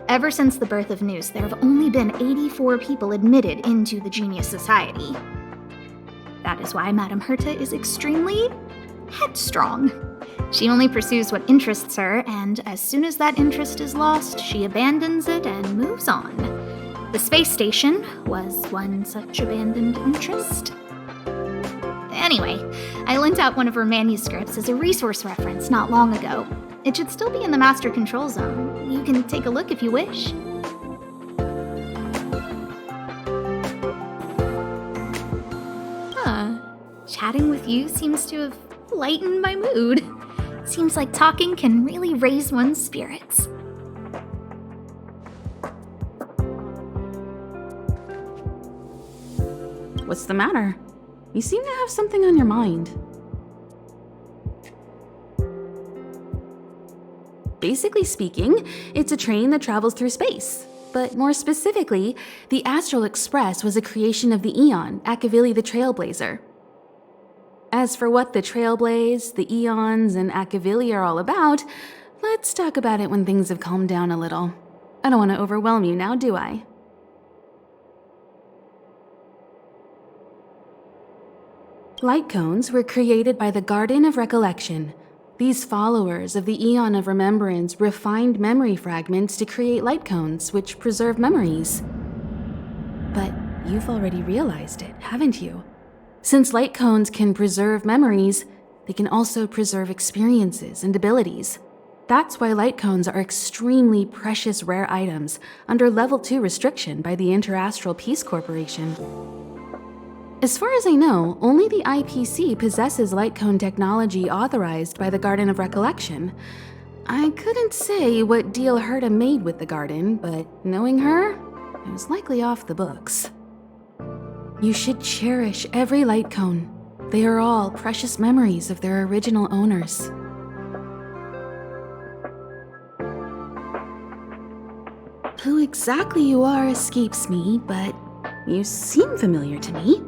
Ever since the birth of Nous, there have only been 84 people admitted into the Genius Society. That is why Madame Herta is extremely headstrong. She only pursues what interests her, and as soon as that interest is lost, she abandons it and moves on. The space station was one such abandoned interest. Anyway, I lent out one of her manuscripts as a resource reference not long ago. It should still be in the Master Control Zone. You can take a look if you wish. Chatting with you seems to have lightened my mood. Seems like talking can really raise one's spirits. What's the matter? You seem to have something on your mind. Basically speaking, it's a train that travels through space. But more specifically, the Astral Express was a creation of the Eon, Akavili the Trailblazer. As for what the Trailblaze, the Eons, and Akavili are all about, let's talk about it when things have calmed down a little. I don't want to overwhelm you now, do I? Light cones were created by the Garden of Recollection. These followers of the Eon of Remembrance refined memory fragments to create light cones, which preserve memories. But you've already realized it, haven't you? Since light cones can preserve memories, they can also preserve experiences and abilities. That's why light cones are extremely precious rare items under Level 2 restriction by the Interastral Peace Corporation. As far as I know, only the IPC possesses light cone technology authorized by the Garden of Recollection. I couldn't say what deal Herta made with the Garden, but knowing her, it was likely off the books. You should cherish every light cone. They are all precious memories of their original owners. Who exactly you are escapes me, but you seem familiar to me.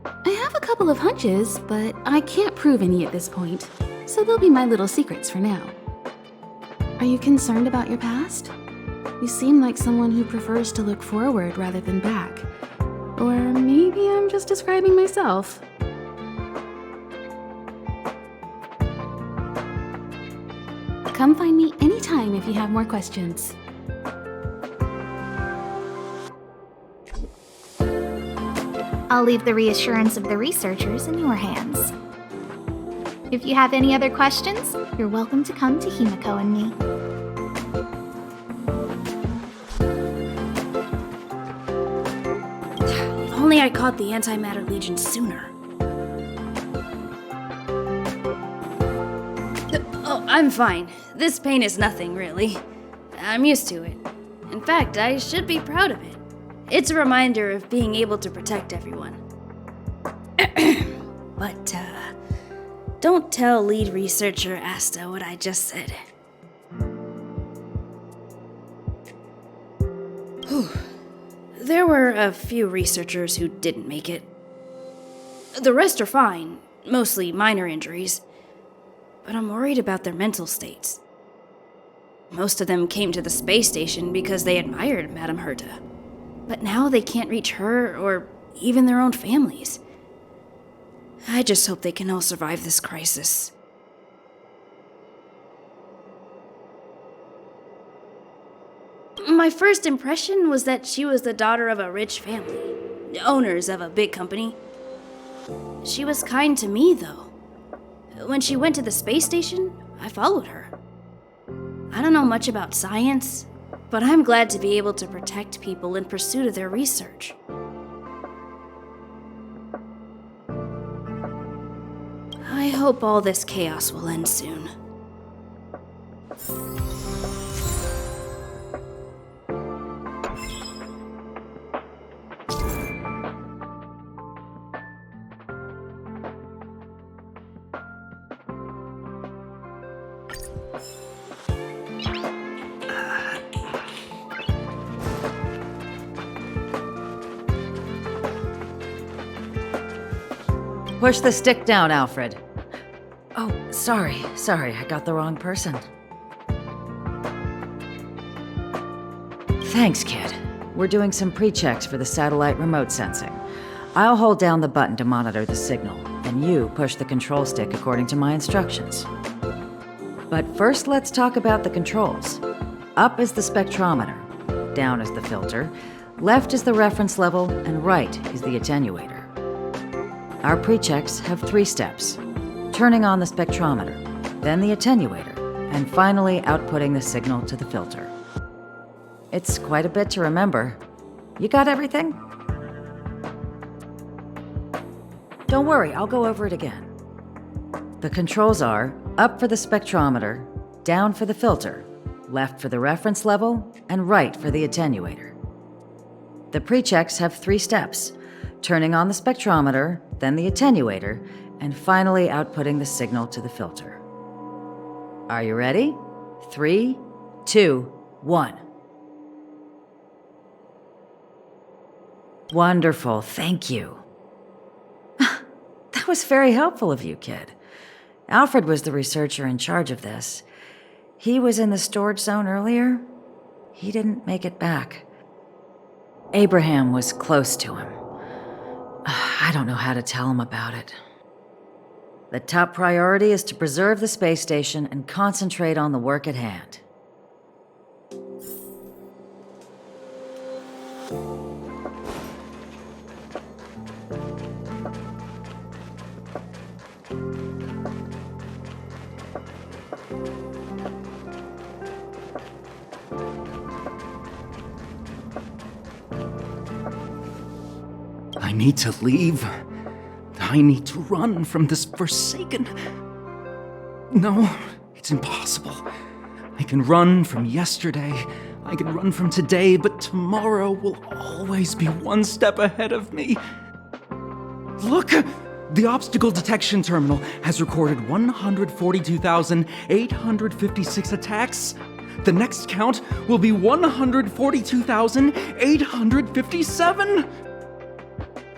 I have a couple of hunches, but I can't prove any at this point, so they'll be my little secrets for now. Are you concerned about your past? You seem like someone who prefers to look forward rather than back. Or maybe I'm just describing myself. Come find me anytime if you have more questions. I'll leave the reassurance of the researchers in your hands. If you have any other questions, you're welcome to come to Himiko and me. If only I caught the Antimatter Legion sooner. Oh, I'm fine. This pain is nothing, really. I'm used to it. In fact, I should be proud of it. It's a reminder of being able to protect everyone. But, don't tell lead researcher Asta what I just said. Whew. There were a few researchers who didn't make it. The rest are fine, mostly minor injuries. But I'm worried about their mental states. Most of them came to the space station because they admired Madame Herta. But now they can't reach her or even their own families. I just hope they can all survive this crisis. My first impression was that she was the daughter of a rich family, owners of a big company. She was kind to me, though. When she went to the space station, I followed her. I don't know much about science, but I'm glad to be able to protect people in pursuit of their research. I hope all this chaos will end soon. Push the stick down, Alfred. Oh, sorry, I got the wrong person. Thanks, kid. We're doing some pre-checks for the satellite remote sensing. I'll hold down the button to monitor the signal, and you push the control stick according to my instructions. But first, let's talk about the controls. Up is the spectrometer, down is the filter, left is the reference level, and right is the attenuator. Our pre-checks have 3 steps. Turning on the spectrometer, then the attenuator, and finally outputting the signal to the filter. It's quite a bit to remember. You got everything? Don't worry, I'll go over it again. The controls are up for the spectrometer, down for the filter, left for the reference level, and right for the attenuator. The pre-checks have 3 steps. Turning on the spectrometer, then the attenuator, and finally outputting the signal to the filter. Are you ready? 3, 2, 1. Wonderful, thank you. That was very helpful of you, kid. Alfred was the researcher in charge of this. He was in the storage zone earlier. He didn't make it back. Abraham was close to him. I don't know how to tell him about it. The top priority is to preserve the space station and concentrate on the work at hand. I need to leave. I need to run from this forsaken... No, it's impossible. I can run from yesterday, I can run from today, but tomorrow will always be one step ahead of me. Look! The obstacle detection terminal has recorded 142,856 attacks. The next count will be 142,857.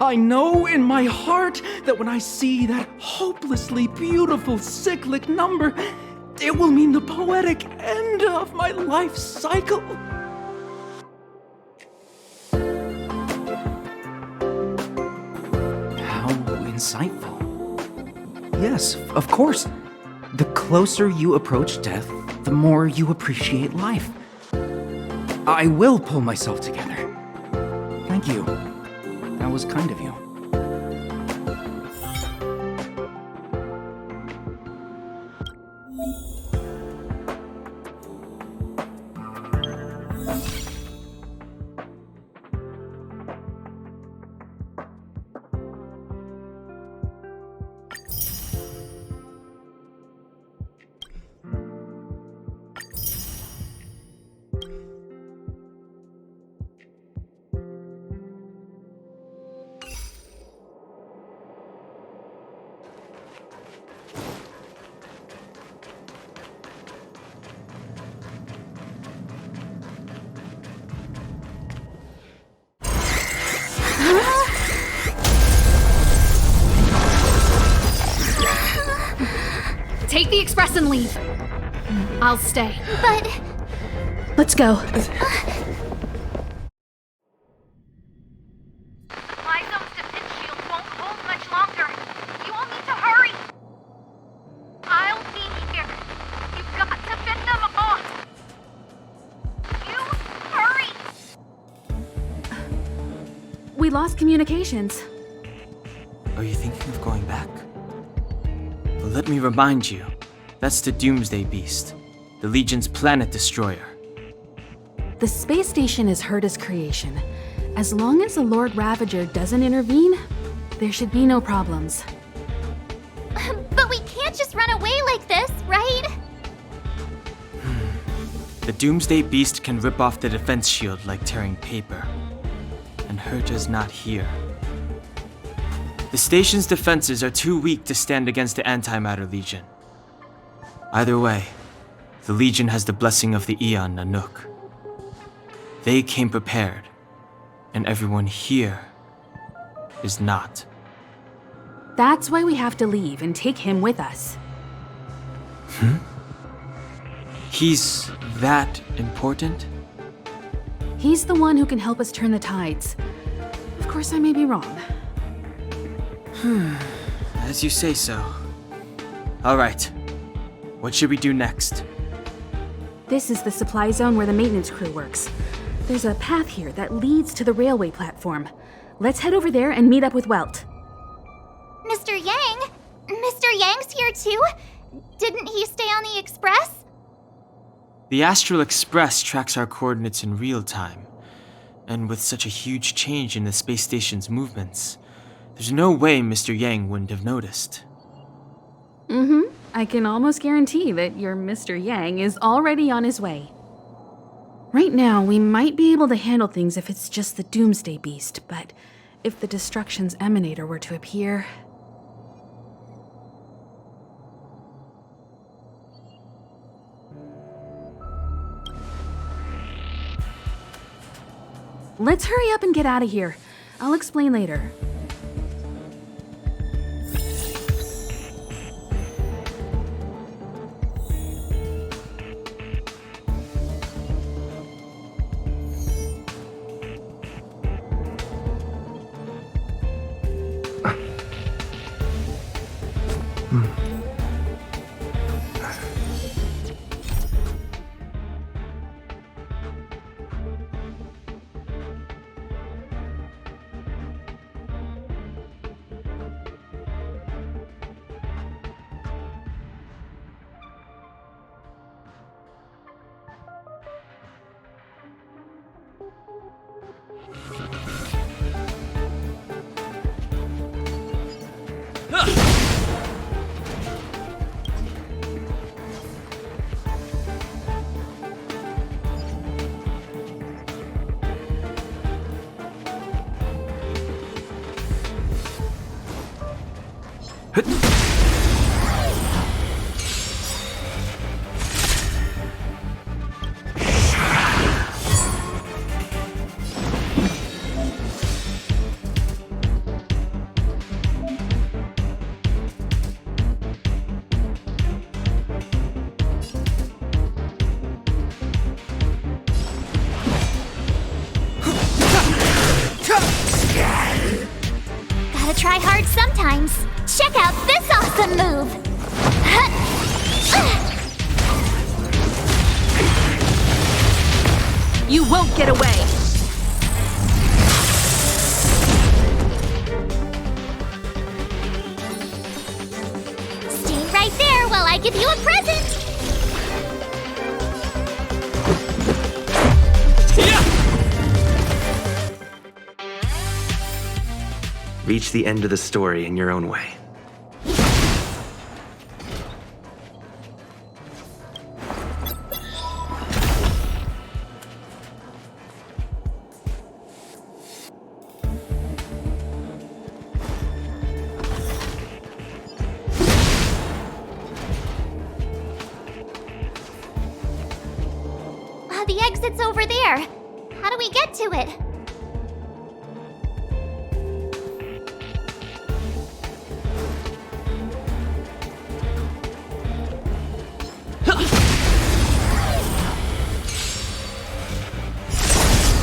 I know in my heart that when I see that hopelessly beautiful cyclic number, it will mean the poetic end of my life cycle. insightful. Yes, of course. The closer you approach death, the more you appreciate life. I will pull myself together. Thank you. That was kind of you. Take the express and leave. I'll stay. But... Let's go. Supply zone's defense shield won't hold much longer. You all need to hurry. I'll be here. You've got to fend them off. You hurry. We lost communications. Are you thinking of going back? Well, let me remind you, that's the Doomsday Beast, the Legion's planet destroyer. The space station is Herta's creation. As long as the Lord Ravager doesn't intervene, there should be no problems. But we can't just run away like this, right? The Doomsday Beast can rip off the defense shield like tearing paper. And Herta's not here. The station's defenses are too weak to stand against the Antimatter Legion. Either way, the Legion has the blessing of the Aeon Nanook. They came prepared, and everyone here is not. That's why we have to leave and take him with us. He's that important? He's the one who can help us turn the tides. Of course, I may be wrong. As you say so. All right. What should we do next? This is the supply zone where the maintenance crew works. There's a path here that leads to the railway platform. Let's head over there and meet up with Welt. Mr. Yang? Mr. Yang's here too? Didn't he stay on the Express? The Astral Express tracks our coordinates in real time. And with such a huge change in the space station's movements, there's no way Mr. Yang wouldn't have noticed. I can almost guarantee that your Mr. Yang is already on his way. Right now, we might be able to handle things if it's just the Doomsday Beast, but if the Destruction's Emanator were to appear... Let's hurry up and get out of here. I'll explain later. Gotta try hard sometimes. Check out this awesome move! You won't get away! Stay right there while I give you a present! Reach the end of the story in your own way. The exit's over there. How do we get to it?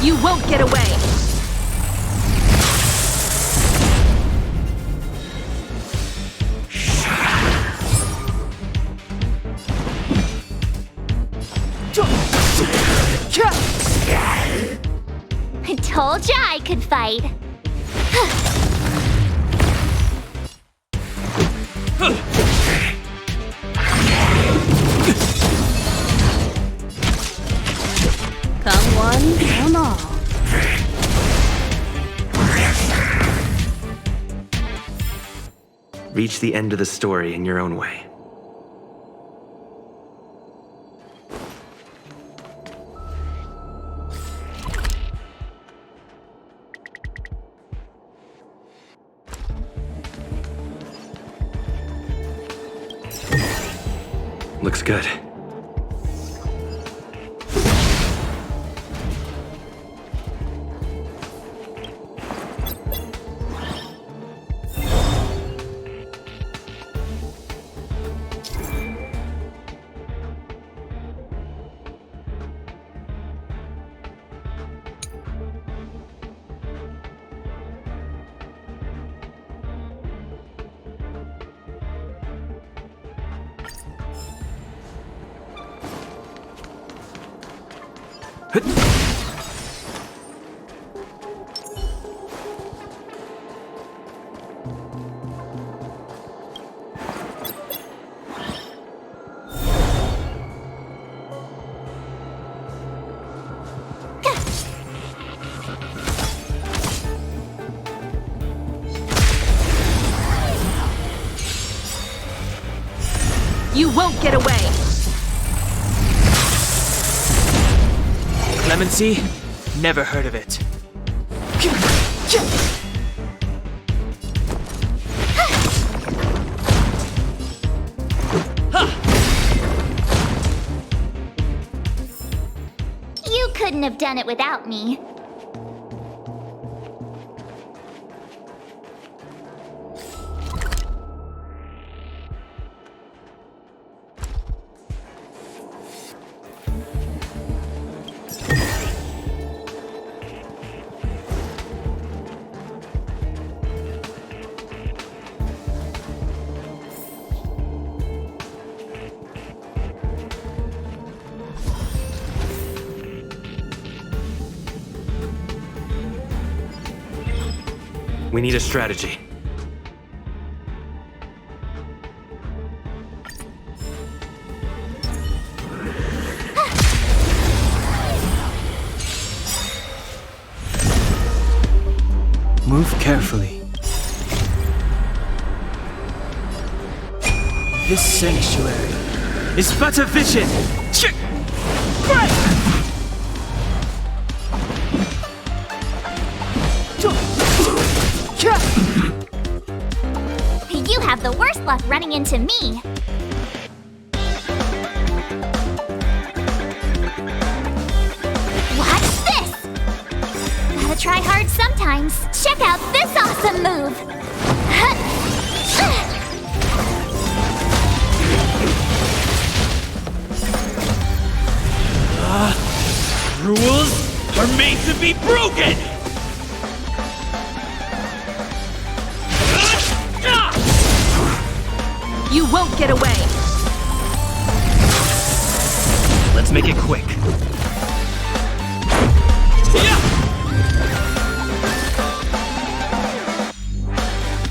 You won't get away! I told ya I could fight. Come one, come all. Reach the end of the story in your own way. Looks good. You won't get away! Clemency? Never heard of it. You couldn't have done it without me. We need a strategy. Move carefully. This sanctuary is but a vision! You have the worst luck running into me. Watch this! Gotta try hard sometimes. Check out this awesome move! Rules are made to be broken! You won't get away! Let's make it quick.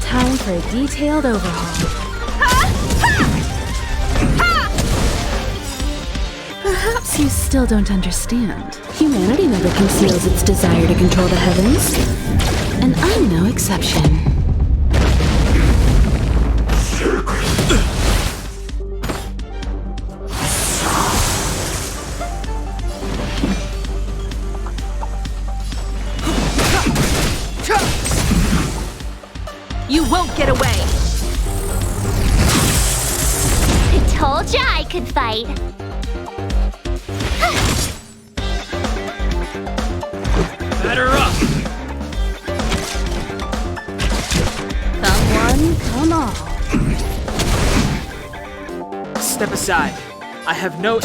Time for a detailed overhaul. Perhaps you still don't understand. Humanity never conceals its desire to control the heavens. And I'm no exception. You won't get away! I told ya I could fight. Batter up! Come one, come all. Step aside. I have no...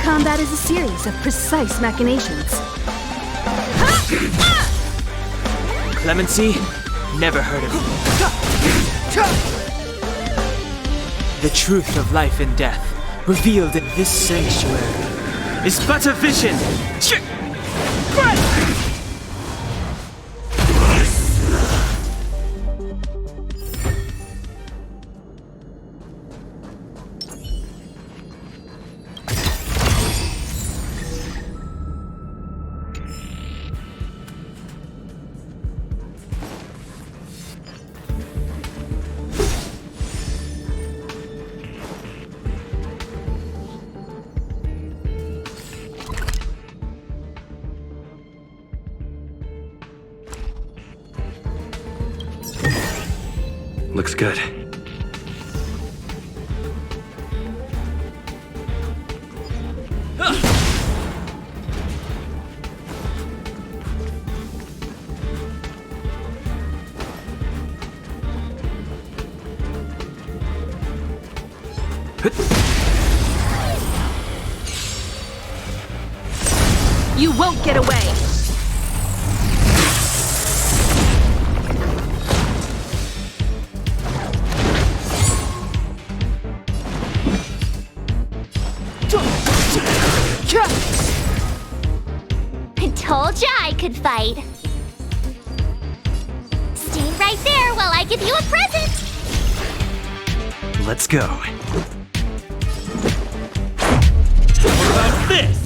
Combat is a series of precise machinations. Clemency? Never heard of it. The truth of life and death, revealed in this sanctuary, is but a vision! Looks good. You won't get away! I told ya I could fight. Stay right there while I give you a present. Let's go. What about this?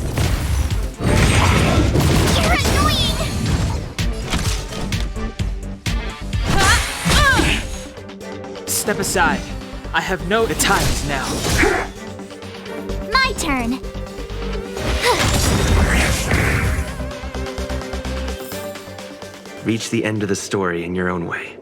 You're annoying. Step aside. I have no... The time is now. My turn. Reach the end of the story in your own way.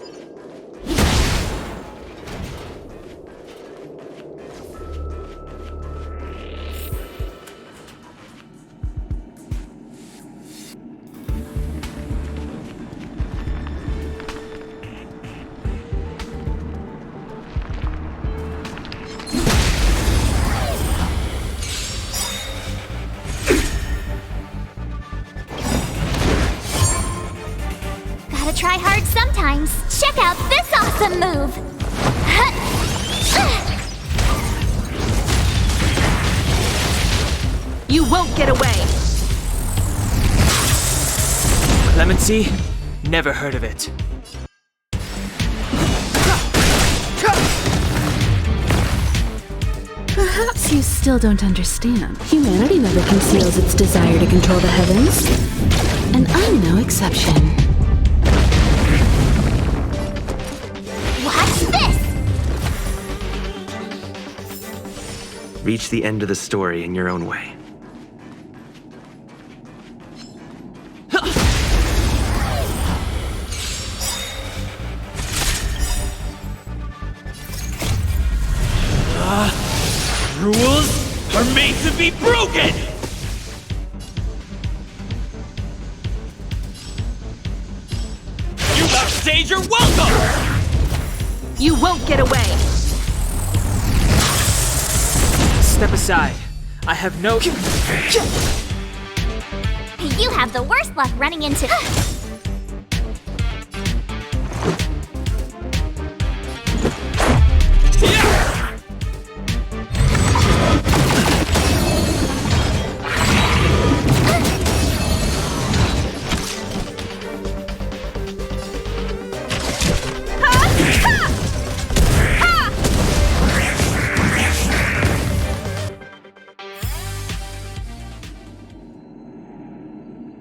Gotta try hard sometimes. Check out this awesome move. You won't get away! Clemency? Never heard of it. Perhaps you still don't understand. Humanity never conceals its desire to control the heavens. And I'm no exception. Watch this! Reach the end of the story in your own way. Rules are made to be broken! stage, you're welcome! You won't get away! Step aside. I have no... You have the worst luck running into...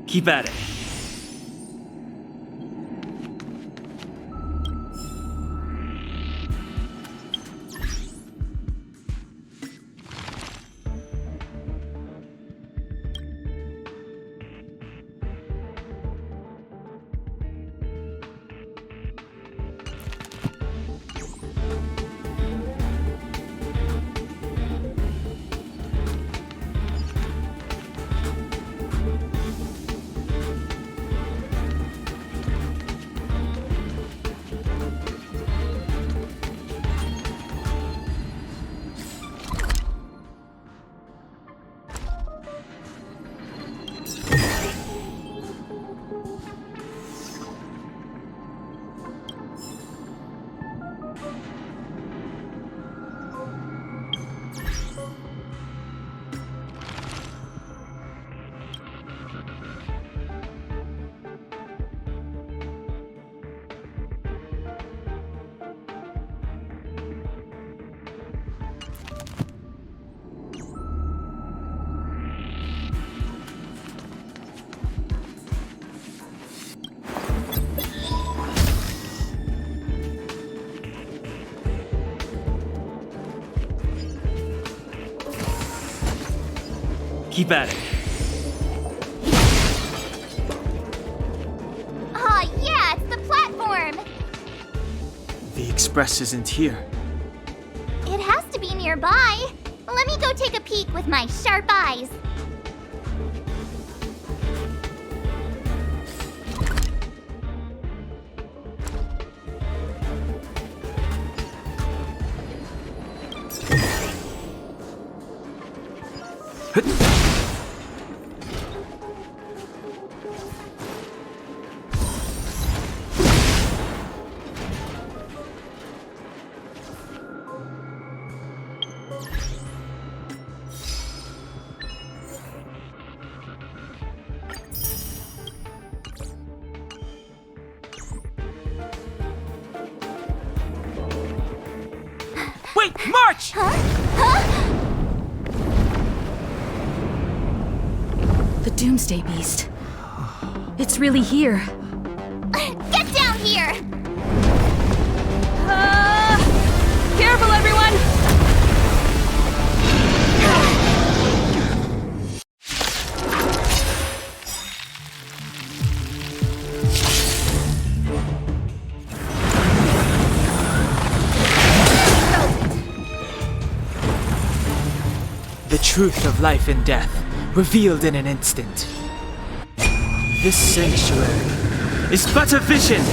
Keep at it. Keep at it. Aw, yeah, it's the platform! The express isn't here. It has to be nearby. Let me go take a peek with my sharp eyes. Wait, march! The Doomsday Beast. It's really here. Get down here! Careful, everyone! The truth of life and death, revealed in an instant. This sanctuary is but a vision.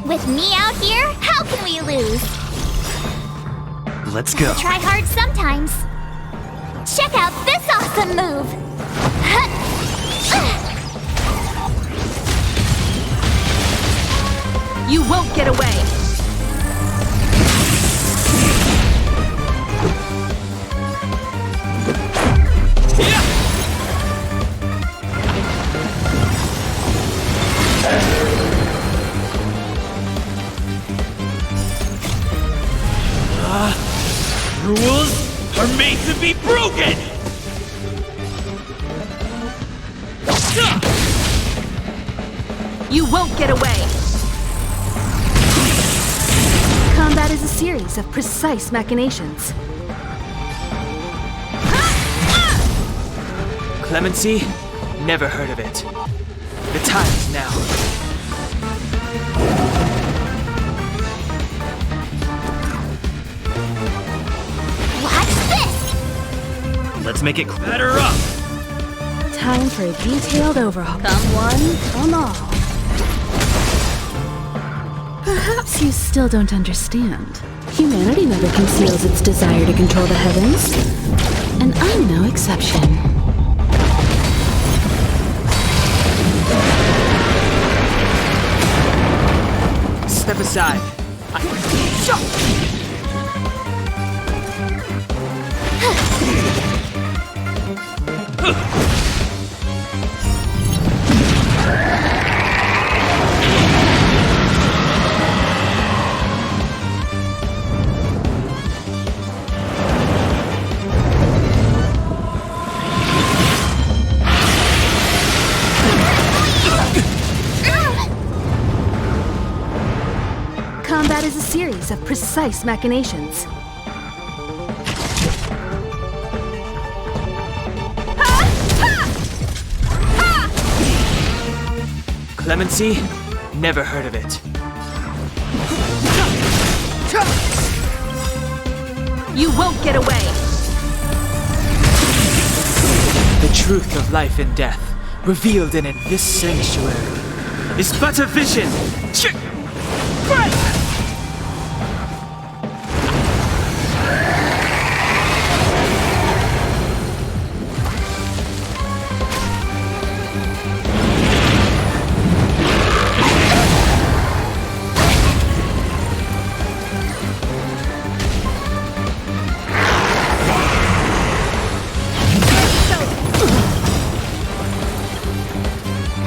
With me out here, how can we lose? Let's go. Try hard sometimes. Check out this awesome move! You won't get away! Rules are made to be broken! You won't get away! Combat Combat is a series of precise machinations. Clemency? Never heard of it. The time is now. Watch this! Let's make it Batter up! Time for a detailed overhaul. Come one, come all. Perhaps you still don't understand. Humanity never conceals its desire to control the heavens, and I'm no exception. Step aside. Combat is a series of precise machinations. Clemency? Never heard of it. You won't get away! The truth of life and death, revealed in this sanctuary, is but a vision.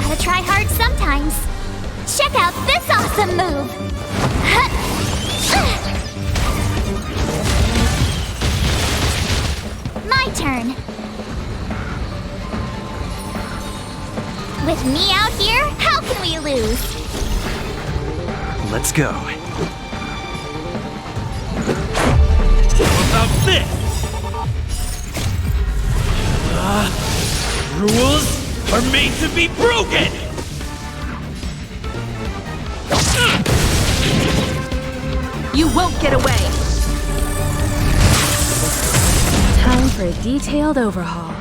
Gotta try hard sometimes. Check out this awesome move! My turn. With me out here, how can we lose? Let's go. How about this? Rules are made to be broken! You won't get away! Time for a detailed overhaul.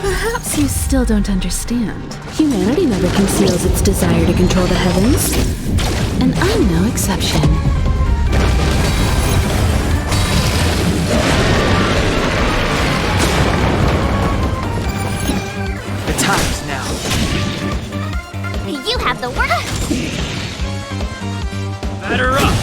Perhaps you still don't understand. Humanity never conceals its desire to control the heavens, and I'm no exception. The time is now. You have the word. Batter up!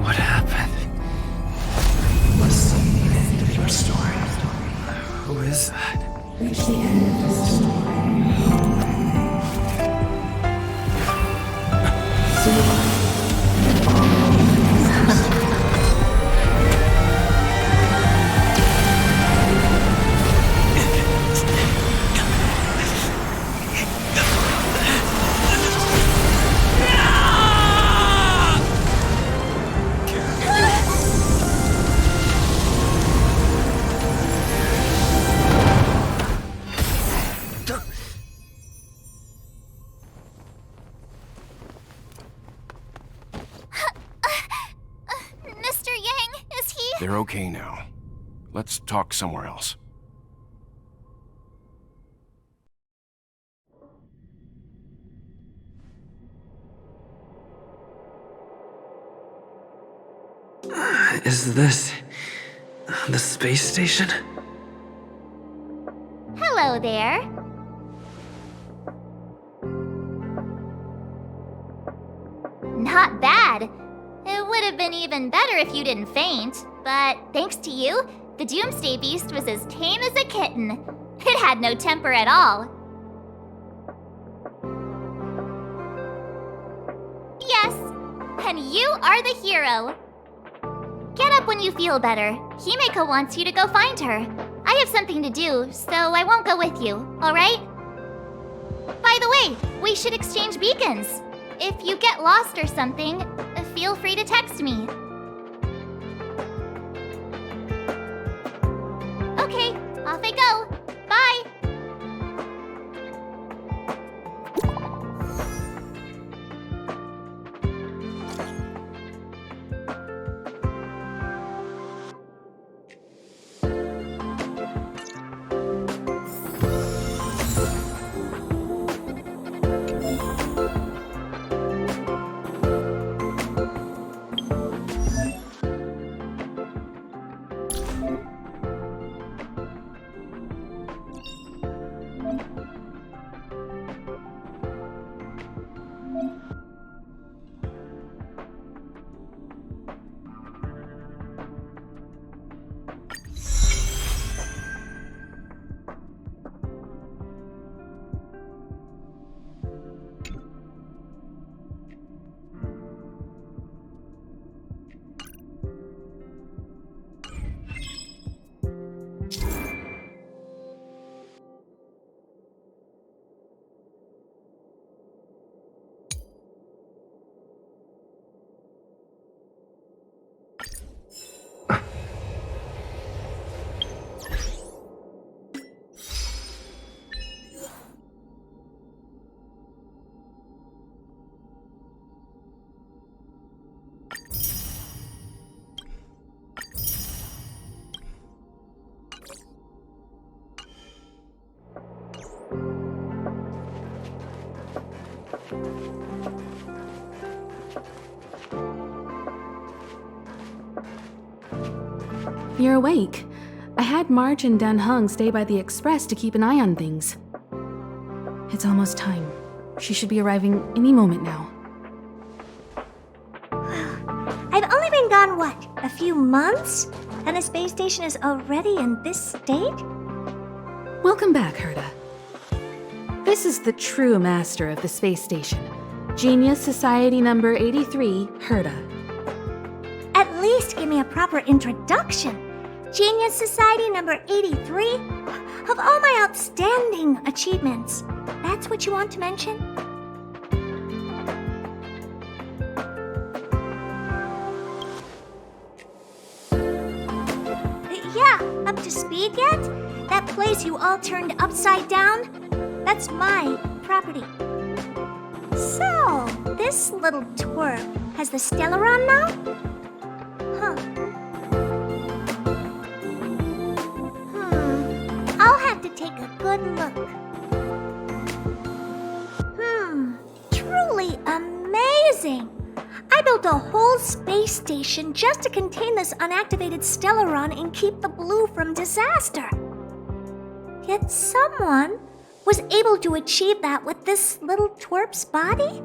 What happened? Who is that? Reach the end of the Mr. Yang, is he? They're okay now. Let's talk somewhere else. Is this the space station? Hello there. Not bad. It would have been even better if you didn't faint, but thanks to you, the Doomsday Beast was as tame as a kitten. It had no temper at all. Yes, and you are the hero. Get up when you feel better. Himeko wants you to go find her. I have something to do, so I won't go with you, alright? By the way, we should exchange beacons. If you get lost or something, feel free to text me. Okay, off I go. Bye! You're awake. I had March and Dan Hung stay by the express to keep an eye on things. It's almost time. She should be arriving any moment now. I've only been gone, what, a few months? And the space station is already in this state? Welcome back, Herta. This is the true master of the space station. Genius Society number 83, Herta. At least give me a proper introduction. Genius Society number 83? Of all my outstanding achievements, that's what you want to mention? Yeah, up to speed yet? That place you all turned upside down? That's my property. So, this little twerp has the Stellaron now? Huh. I'll have to take a good look. Truly amazing! I built a whole space station just to contain this unactivated Stellaron and keep the blue from disaster. Yet someone was able to achieve that with this little twerp's body?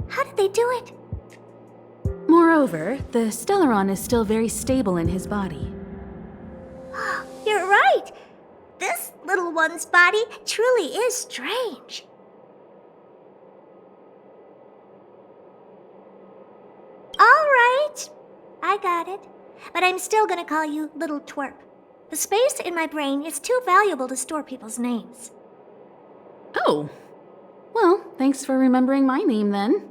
How did they do it? Moreover, the Stellaron is still very stable in his body. You're right! This little one's body truly is strange. All right, I got it. But I'm still gonna call you Little Twerp. The space in my brain is too valuable to store people's names. Oh. Well, thanks for remembering my name then.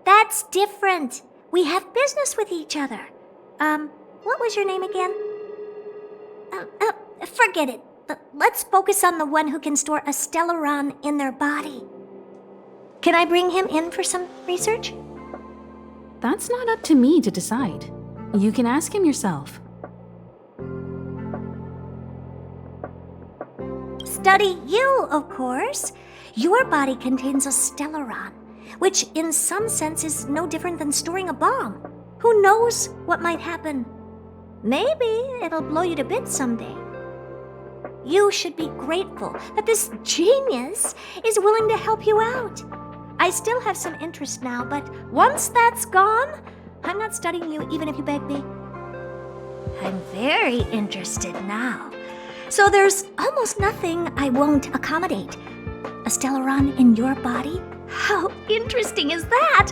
That's different. We have business with each other. What was your name again? Forget it. Let's focus on the one who can store a Stellaron in their body. Can I bring him in for some research? That's not up to me to decide. You can ask him yourself. Study you, of course. Your body contains a Stellaron, which in some sense is no different than storing a bomb. Who knows what might happen? Maybe it'll blow you to bits someday. You should be grateful that this genius is willing to help you out. I still have some interest now, but once that's gone, I'm not studying you even if you beg me. I'm very interested now. So there's almost nothing I won't accommodate. A Stellaron in your body? How interesting is that?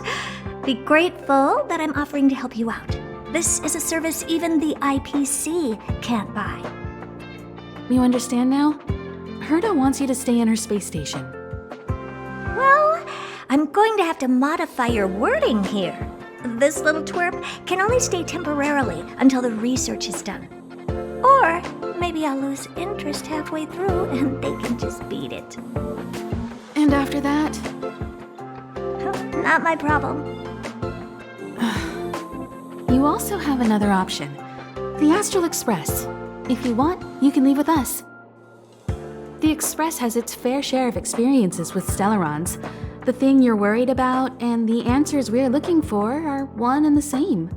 Be grateful that I'm offering to help you out. This is a service even the IPC can't buy. You understand now? Herta wants you to stay in her space station. Well, I'm going to have to modify your wording here. This little twerp can only stay temporarily until the research is done. Or maybe I'll lose interest halfway through and they can just beat it. And after that? Not my problem. You also have another option. The Astral Express. If you want, you can leave with us. The Express has its fair share of experiences with Stellarons. The thing you're worried about and the answers we're looking for are one and the same.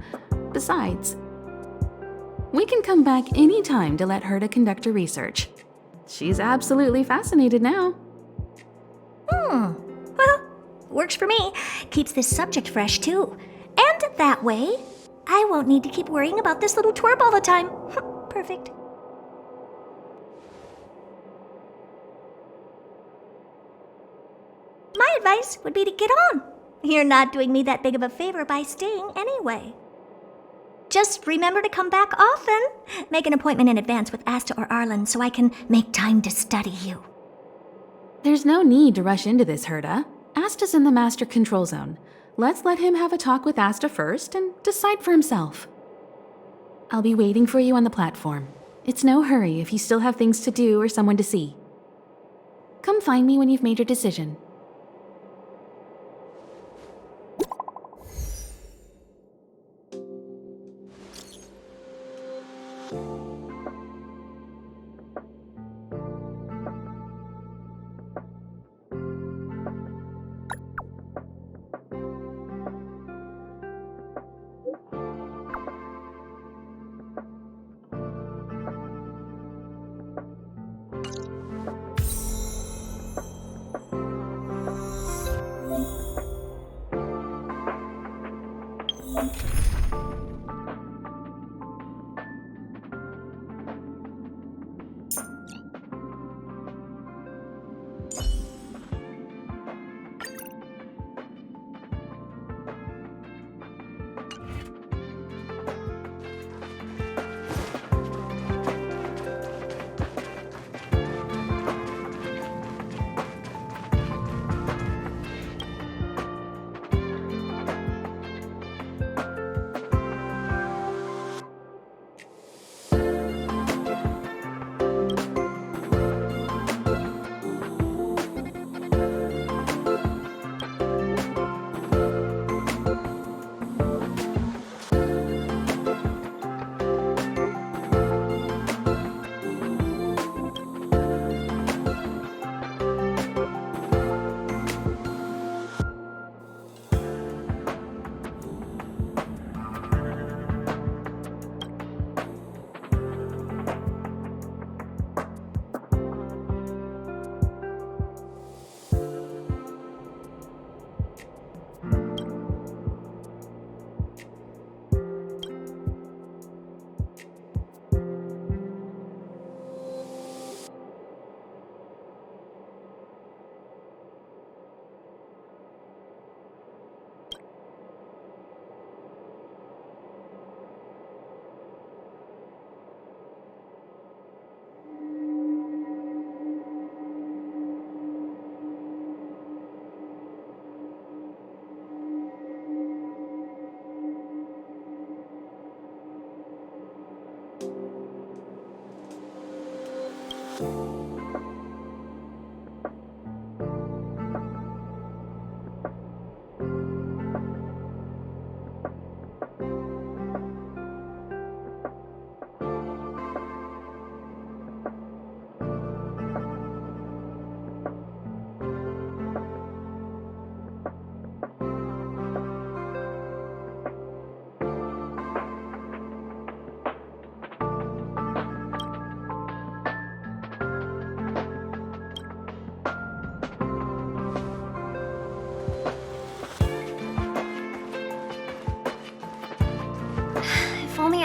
Besides, we can come back any time to let Herta conduct her research. She's absolutely fascinated now. Well, works for me. Keeps this subject fresh, too. And that way, I won't need to keep worrying about this little twerp all the time. Perfect. My advice would be to get on. You're not doing me that big of a favor by staying anyway. Just remember to come back often. Make an appointment in advance with Asta or Arlen so I can make time to study you. There's no need to rush into this, Herta. Asta's in the Master Control Zone. Let's let him have a talk with Asta first and decide for himself. I'll be waiting for you on the platform. It's no hurry if you still have things to do or someone to see. Come find me when you've made your decision.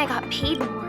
I got paid more.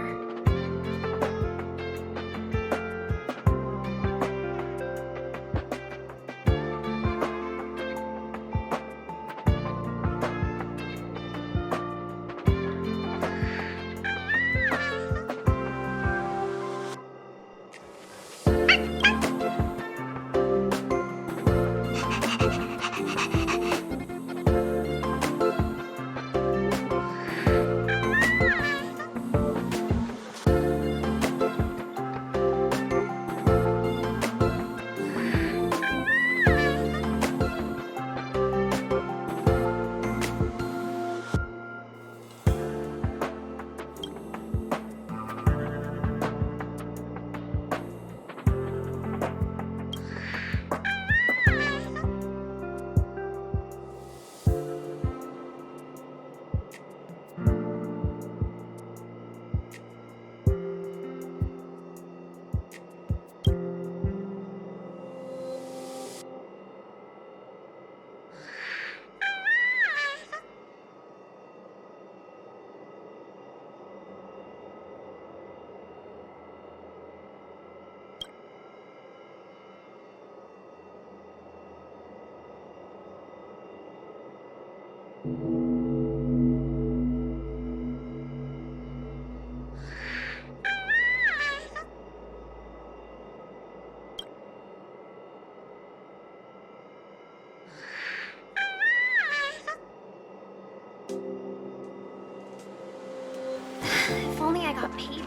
If only I got paid.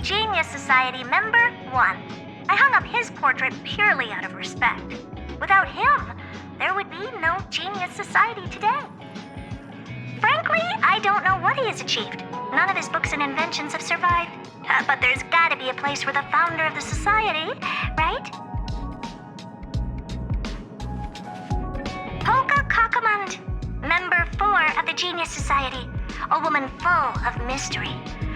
Genius Society Member 1. I hung up his portrait purely out of respect. Without him, there would be no Genius Society today. Frankly, I don't know what he has achieved. None of his books and inventions have survived. But there's gotta be a place for the founder of the society, right? Polka Kakamund, Member 4 of the Genius Society. A woman full of mystery.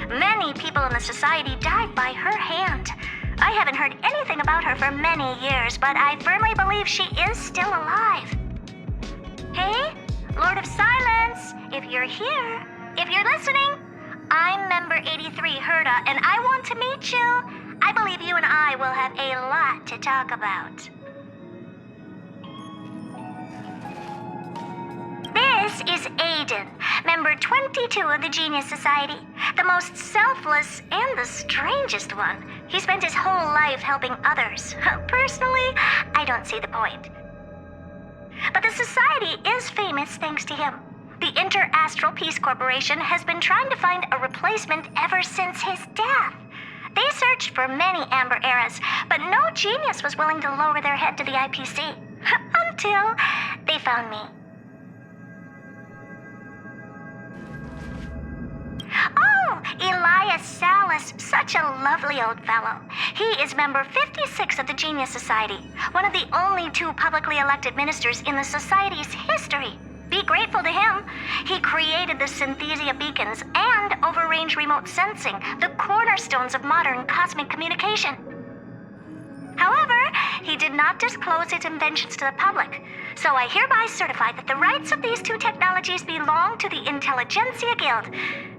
Many people in the society died by her hand. I haven't heard anything about her for many years, but I firmly believe she is still alive. Hey, Lord of Silence, if you're here, if you're listening, I'm Member 83, Herta, and I want to meet you. I believe you and I will have a lot to talk about. This is Aiden, Member 22 of the Genius Society, the most selfless and the strangest one. He spent his whole life helping others. Personally, I don't see the point. But the society is famous thanks to him. The Inter-Astral Peace Corporation has been trying to find a replacement ever since his death. They searched for many Amber Eras, but no genius was willing to lower their head to the IPC. Until they found me. Oh, Elias Salas, such a lovely old fellow. He is member 56 of the Genius Society, one of the only 2 publicly elected ministers in the Society's history. Be grateful to him. He created the synthesia beacons and overrange remote sensing, the cornerstones of modern cosmic communication. However, he did not disclose his inventions to the public, so I hereby certify that the rights of these 2 technologies belong to the Intelligentsia Guild.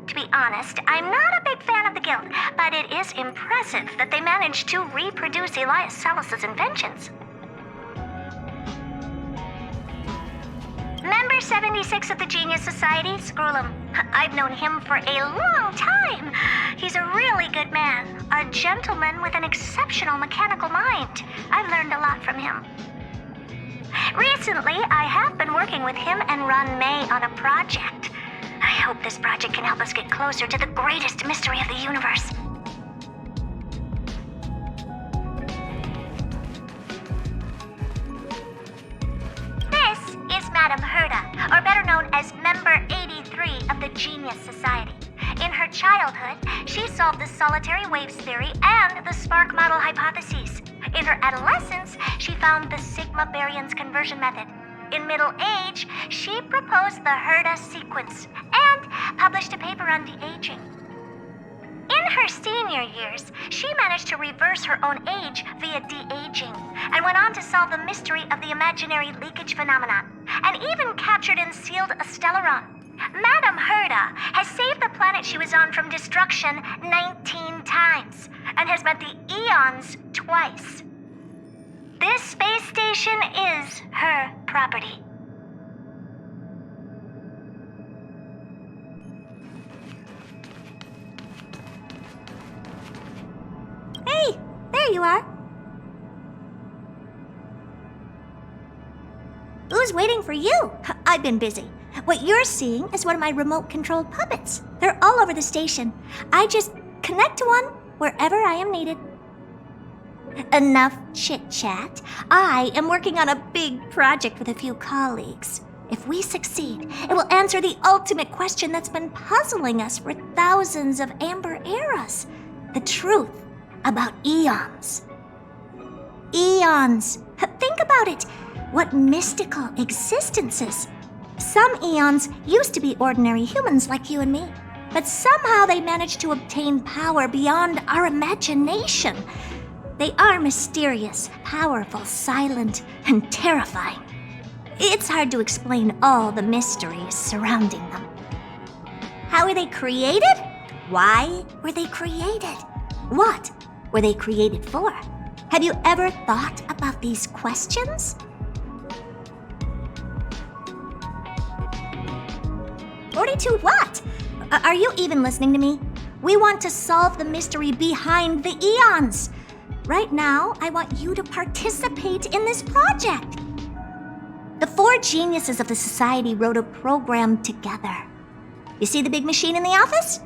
To be honest, I'm not a big fan of the Guild, but it is impressive that they managed to reproduce Elias Salas's inventions. Member 76 of the Genius Society, screw him. I've known him for a long time. He's a really good man, a gentleman with an exceptional mechanical mind. I've learned a lot from him. Recently, I have been working with him and Ron May on a project. I hope this project can help us get closer to the greatest mystery of the universe. Madam Herta, or better known as Member 83 of the Genius Society. In her childhood, she solved the solitary waves theory and the spark model hypotheses. In her adolescence, she found the sigma baryons conversion method. In middle age, she proposed the Herta sequence and published a paper on de-aging. In her senior years, she managed to reverse her own age via de-aging and went on to solve the mystery of the imaginary leakage phenomenon, and even captured and sealed a stellaron. Madam Herta has saved the planet she was on from destruction 19 times and has met the Eons twice. This space station is her property. Hey, there you are. Who's waiting for you? I've been busy. What you're seeing is one of my remote-controlled puppets. They're all over the station. I just connect to one wherever I am needed. Enough chit-chat. I am working on a big project with a few colleagues. If we succeed, it will answer the ultimate question that's been puzzling us for thousands of amber eras. The truth about eons. Eons. Think about it. What mystical existences. Some eons used to be ordinary humans like you and me, but somehow they managed to obtain power beyond our imagination. They are mysterious, powerful, silent, and terrifying. It's hard to explain all the mysteries surrounding them. How were they created? Why were they created? What were they created for? Have you ever thought about these questions? 42 what? Are you even listening to me? We want to solve the mystery behind the eons. Right now, I want you to participate in this project. The 4 geniuses of the Society wrote a program together. You see the big machine in the office?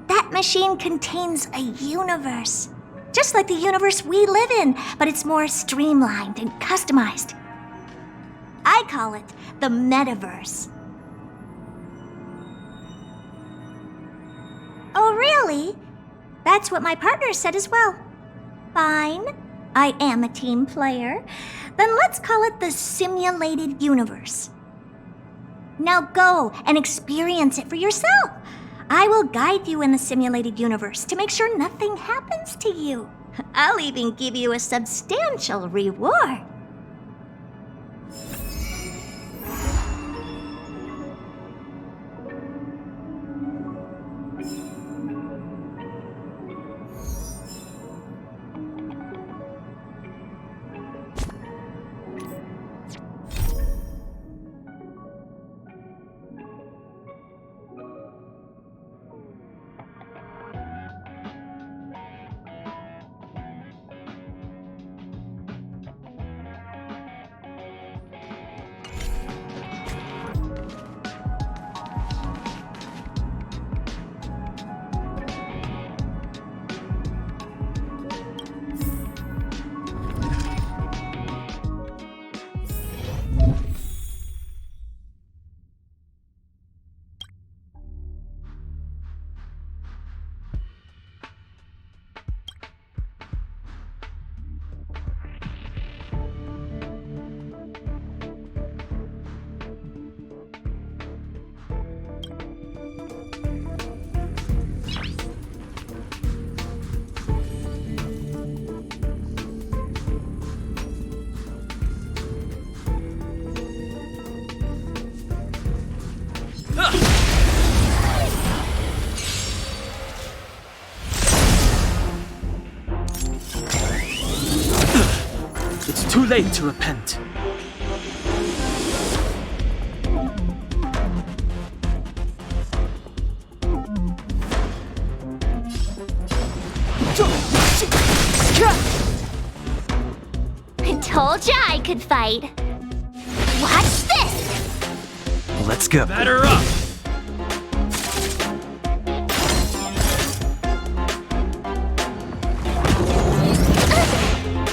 That machine contains a universe. Just like the universe we live in, but it's more streamlined and customized. I call it the metaverse. Oh, really? That's what my partner said as well. Fine, I am a team player. Then let's call it the simulated universe. Now go and experience it for yourself. I will guide you in the simulated universe to make sure nothing happens to you. I'll even give you a substantial reward. Too late to repent. I told ya I could fight. Watch this! Let's go. Batter up!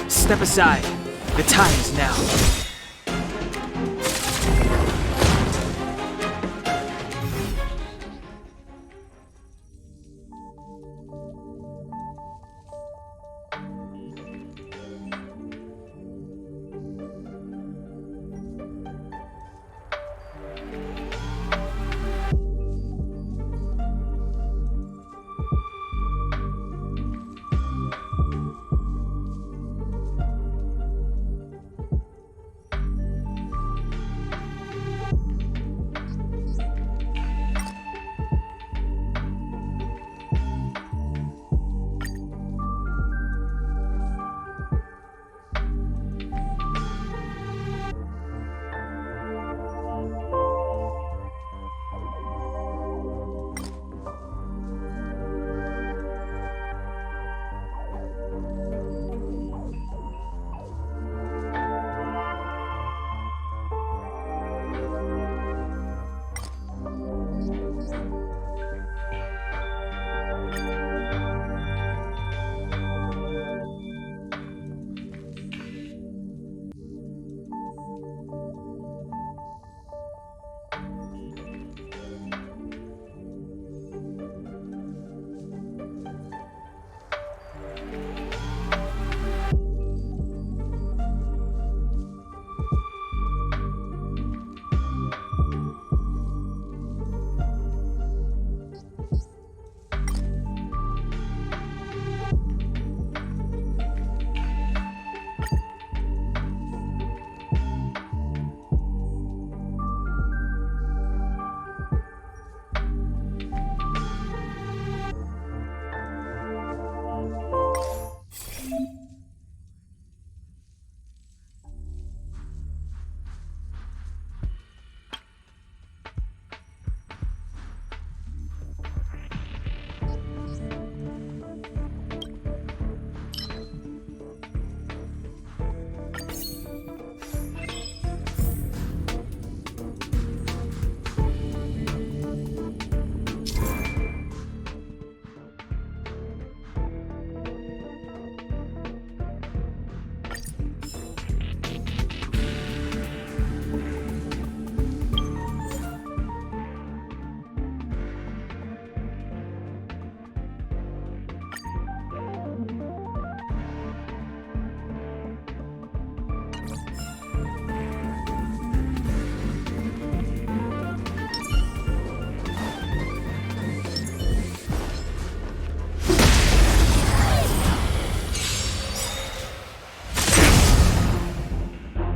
Step aside. The time is now.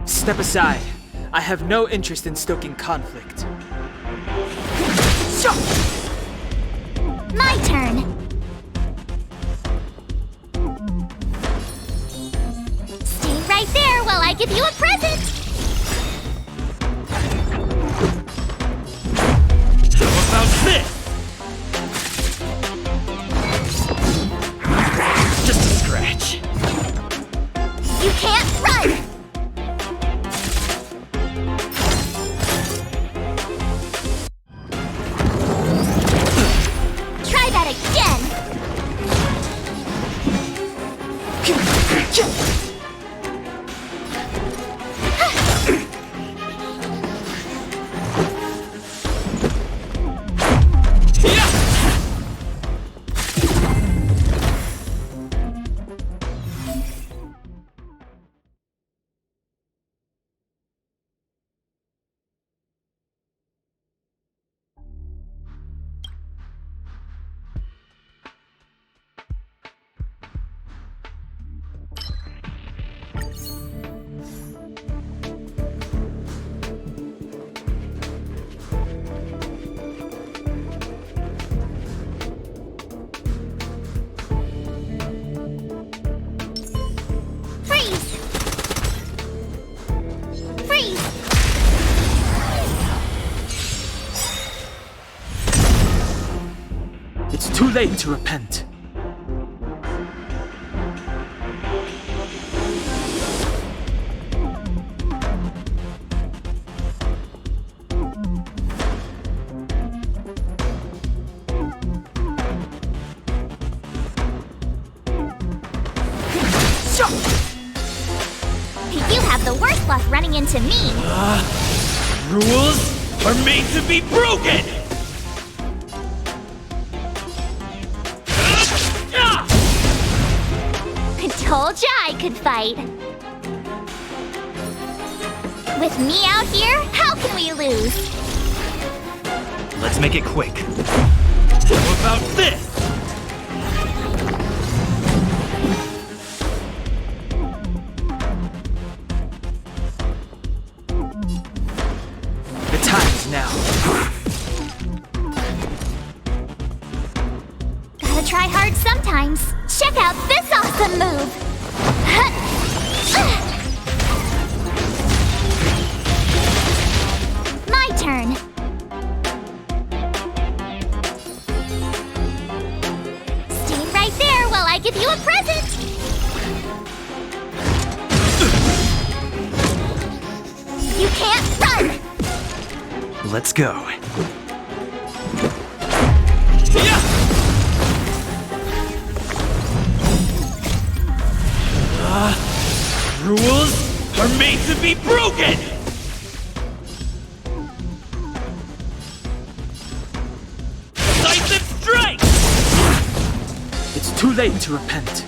Step aside. I have no interest in stoking conflict. My turn! Stay right there while I give you a present! How about this? Just a scratch. You can't run! Try that again! late to repent. You have the worst luck running into me. Rules are made to be broken! Told ya I could fight. With me out here, how can we lose? Let's make it quick. How about this? The time is now. Gotta try hard sometimes. Check out this awesome move! My turn. Stay right there while I give you a present. You can't run! Let's go. Rules are made to be broken! Decisive strike! It's too late to repent.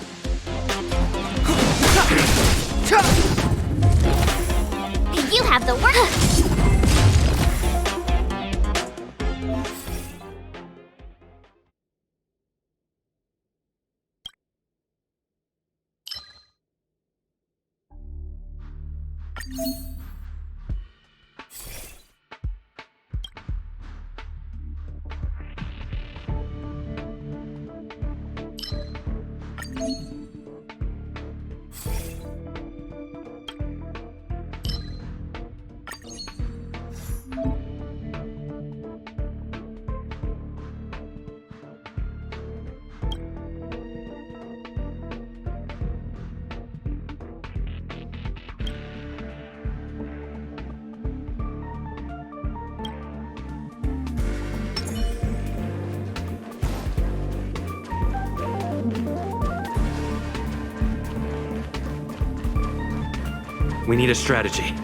You have the worst. We need a strategy.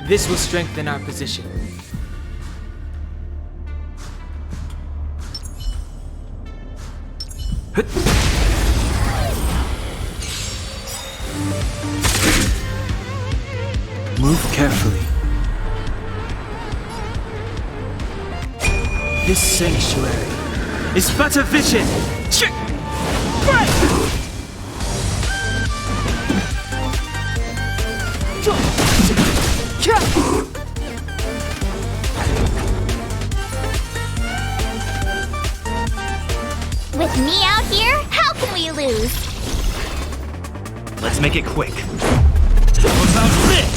This will strengthen our position. Move carefully. This sanctuary is but a vision. With me out here, how can we lose? Let's make it quick. How about this?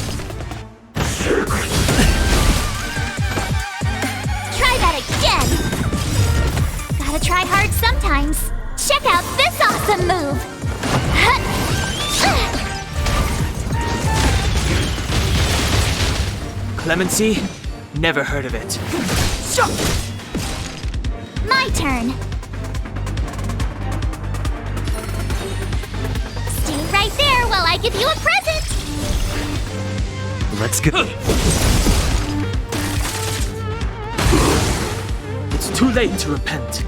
Try that again! Gotta try hard sometimes. Check out this awesome move! Clemency? Never heard of it. My turn. Stay right there while I give you a present! Let's go. It's too late to repent.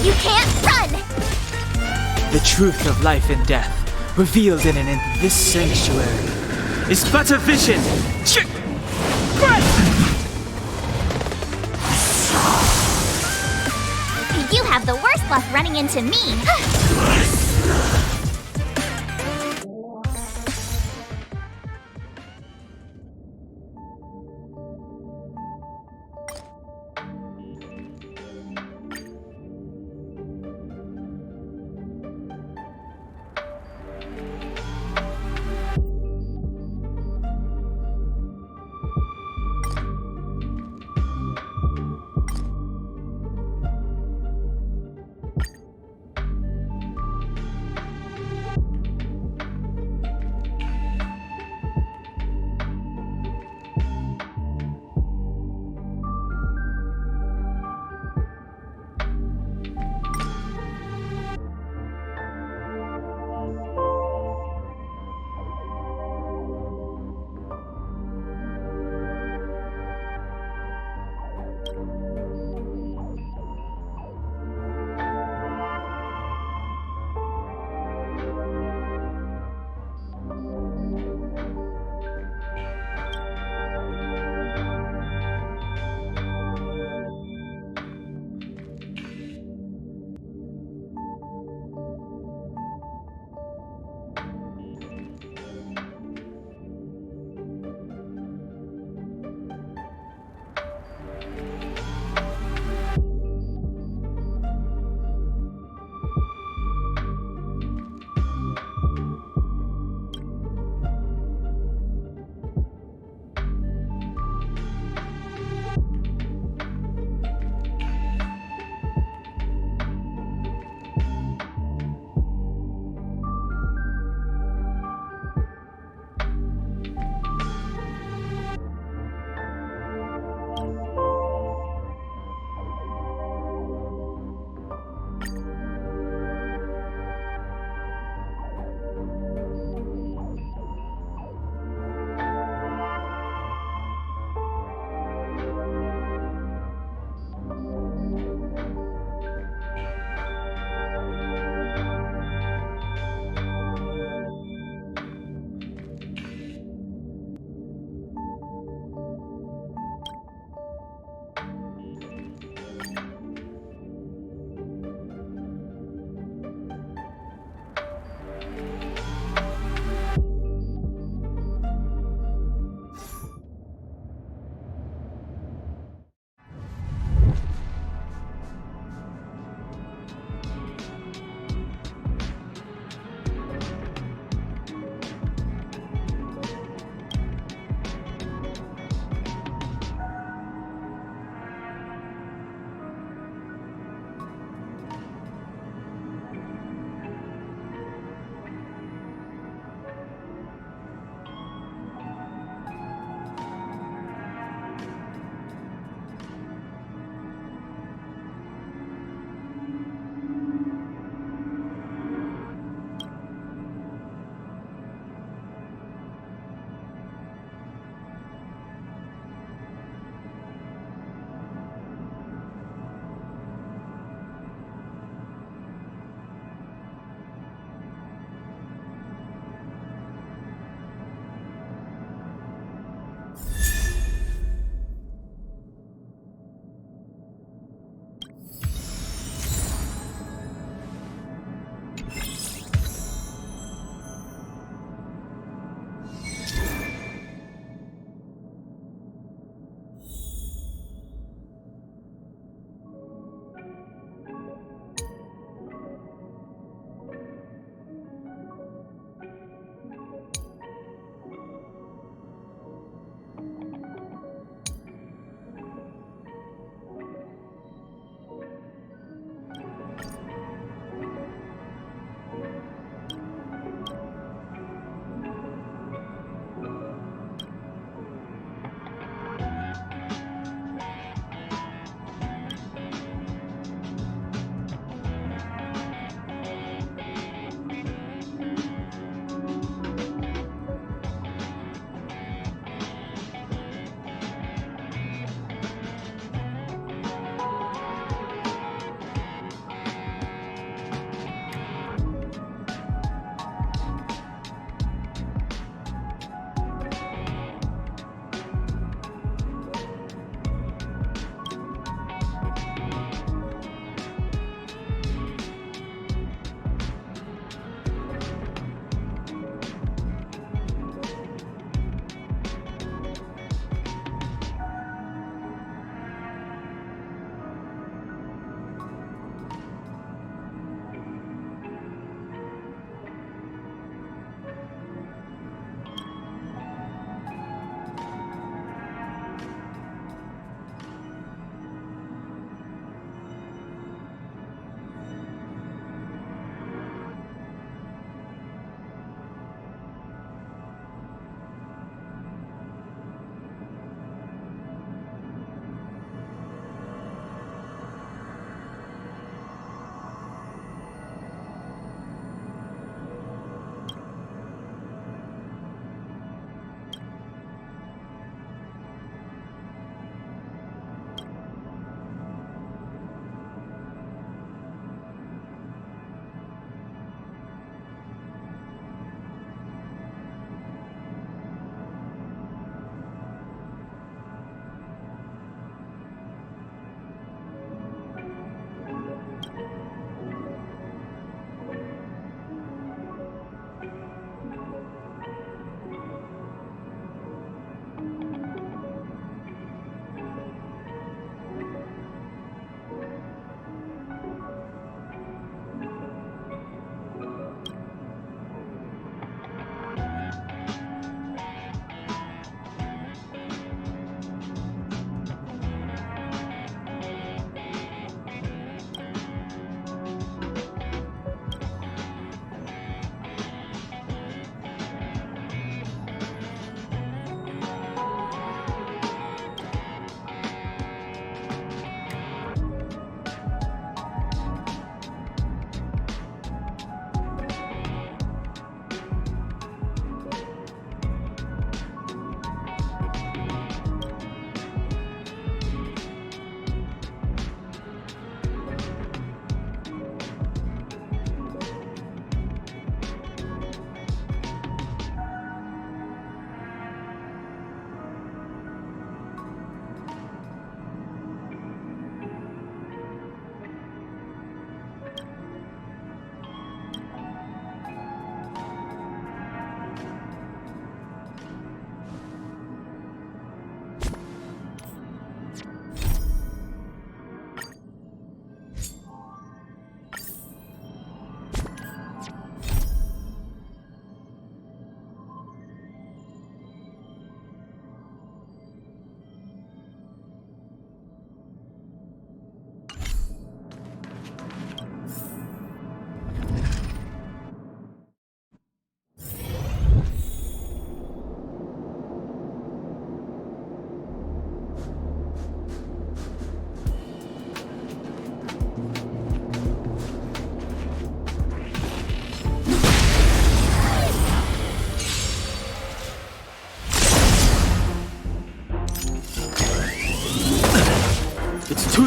You can't run! The truth of life and death, revealed in this sanctuary, is but a vision. You have the worst luck running into me.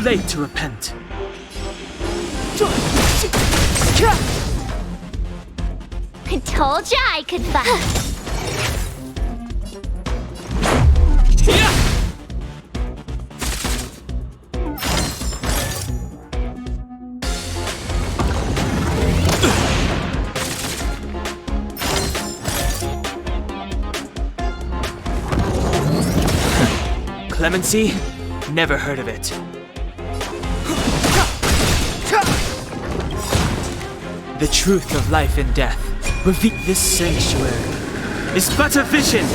late to repent. I told ya I could fight. Clemency? Never heard of it. The truth of life and death. Reveal this sanctuary is but a vision.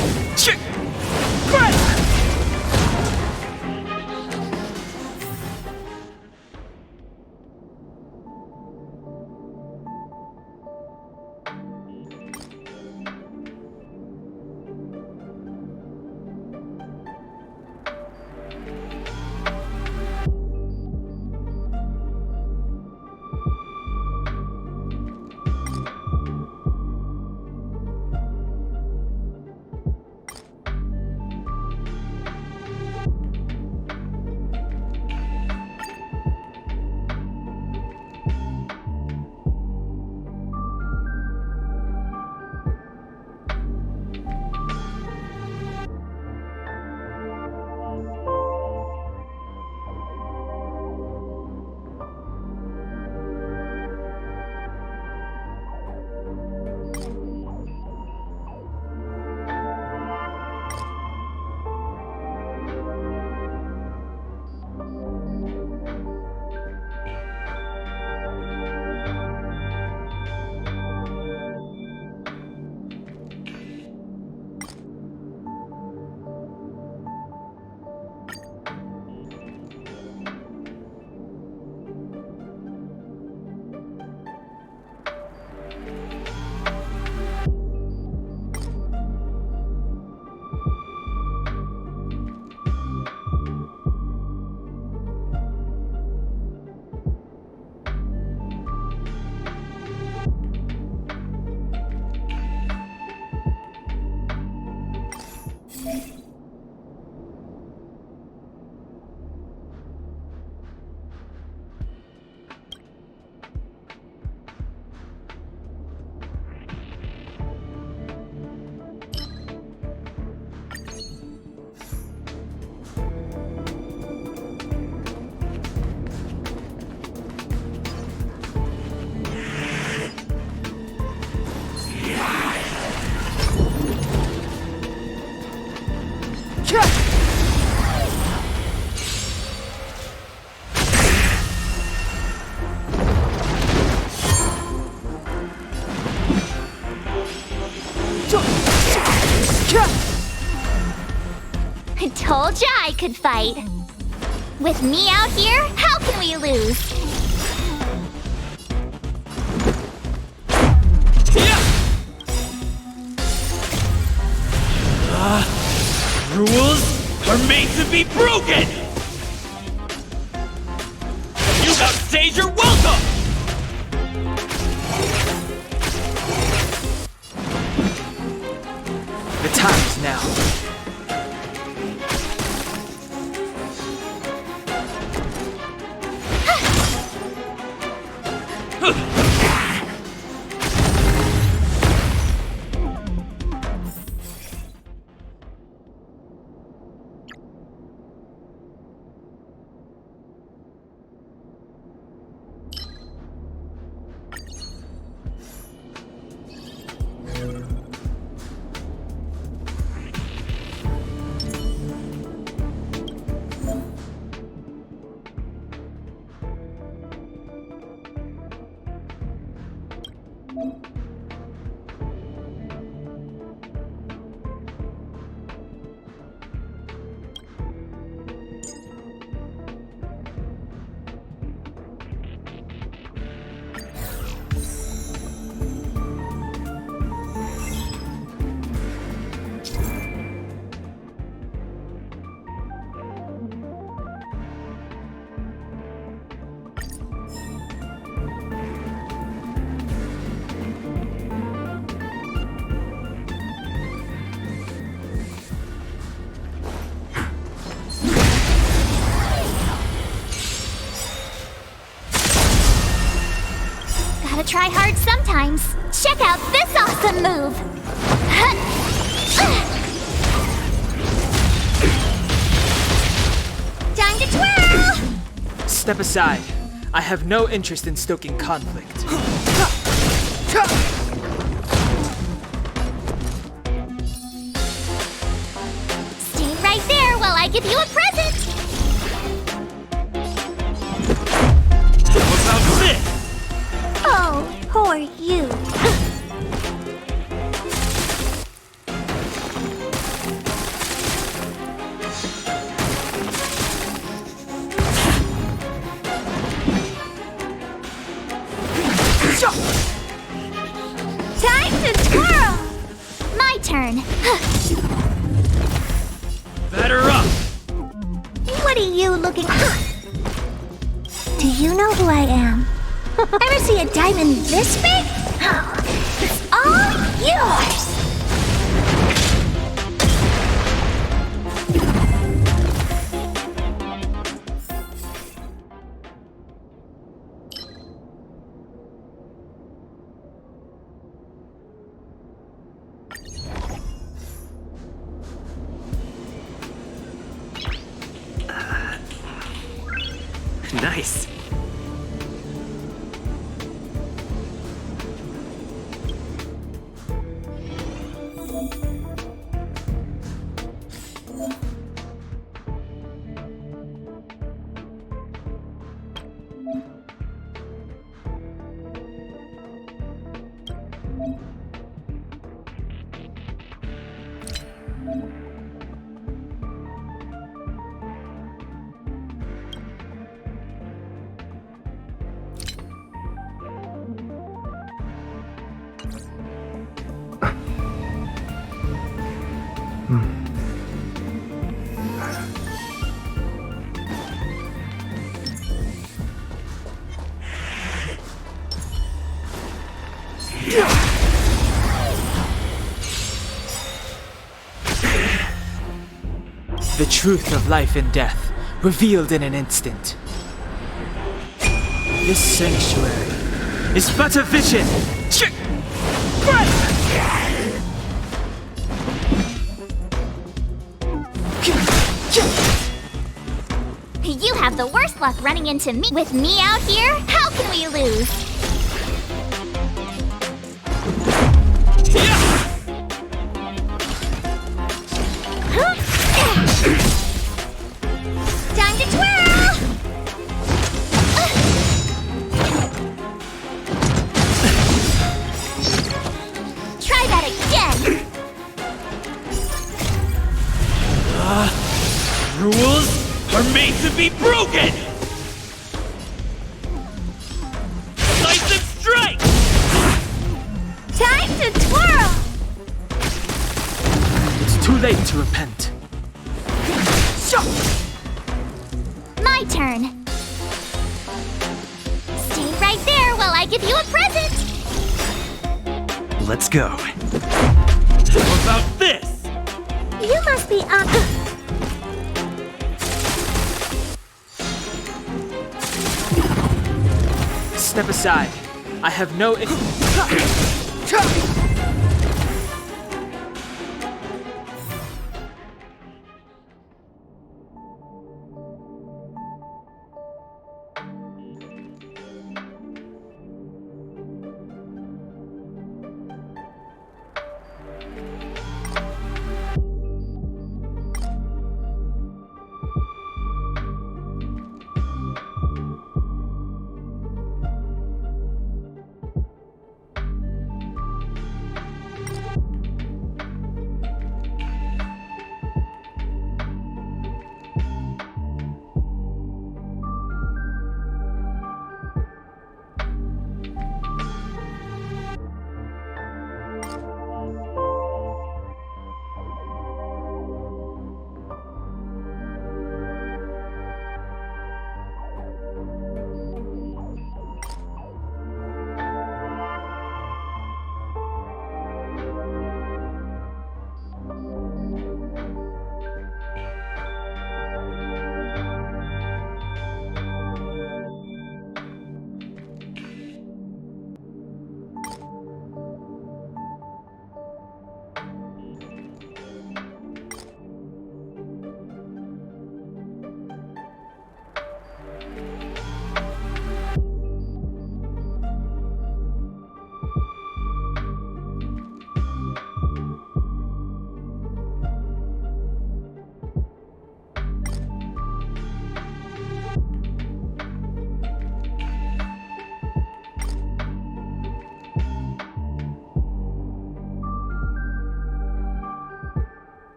I told ya I could fight. With me out here, how can we lose? Rules are made to be broken! You outstayed your welcome! The time is now. times. Check out this awesome move. Time to twirl! Step aside. I have no interest in stoking conflict. Stay right there while I give you a present. What about this? Oh, poor you. Time to twirl! My turn. Batter up! What are you looking for? Do you know who I am? Ever see a diamond this big? It's all yours! Nice. The truth of life and death, revealed in an instant. This sanctuary is but a vision! You have the worst luck running into me. With me out here, how can we lose? Time to twirl! Try that again! Rules are made to be broken! Slice and strike! Time to twirl! It's too late to repent. My turn. Stay right there while I give you a present. Let's go. What about this? You must be Step aside. I have no...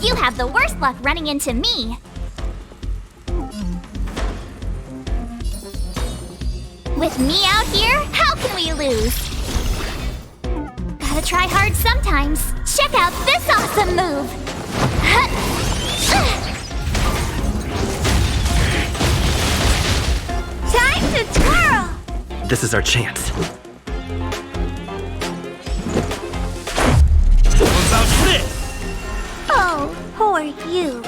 You have the worst luck running into me. With me out here, how can we lose? Gotta try hard sometimes. Check out this awesome move. Time to twirl! This is our chance. What about this? Oh, poor you.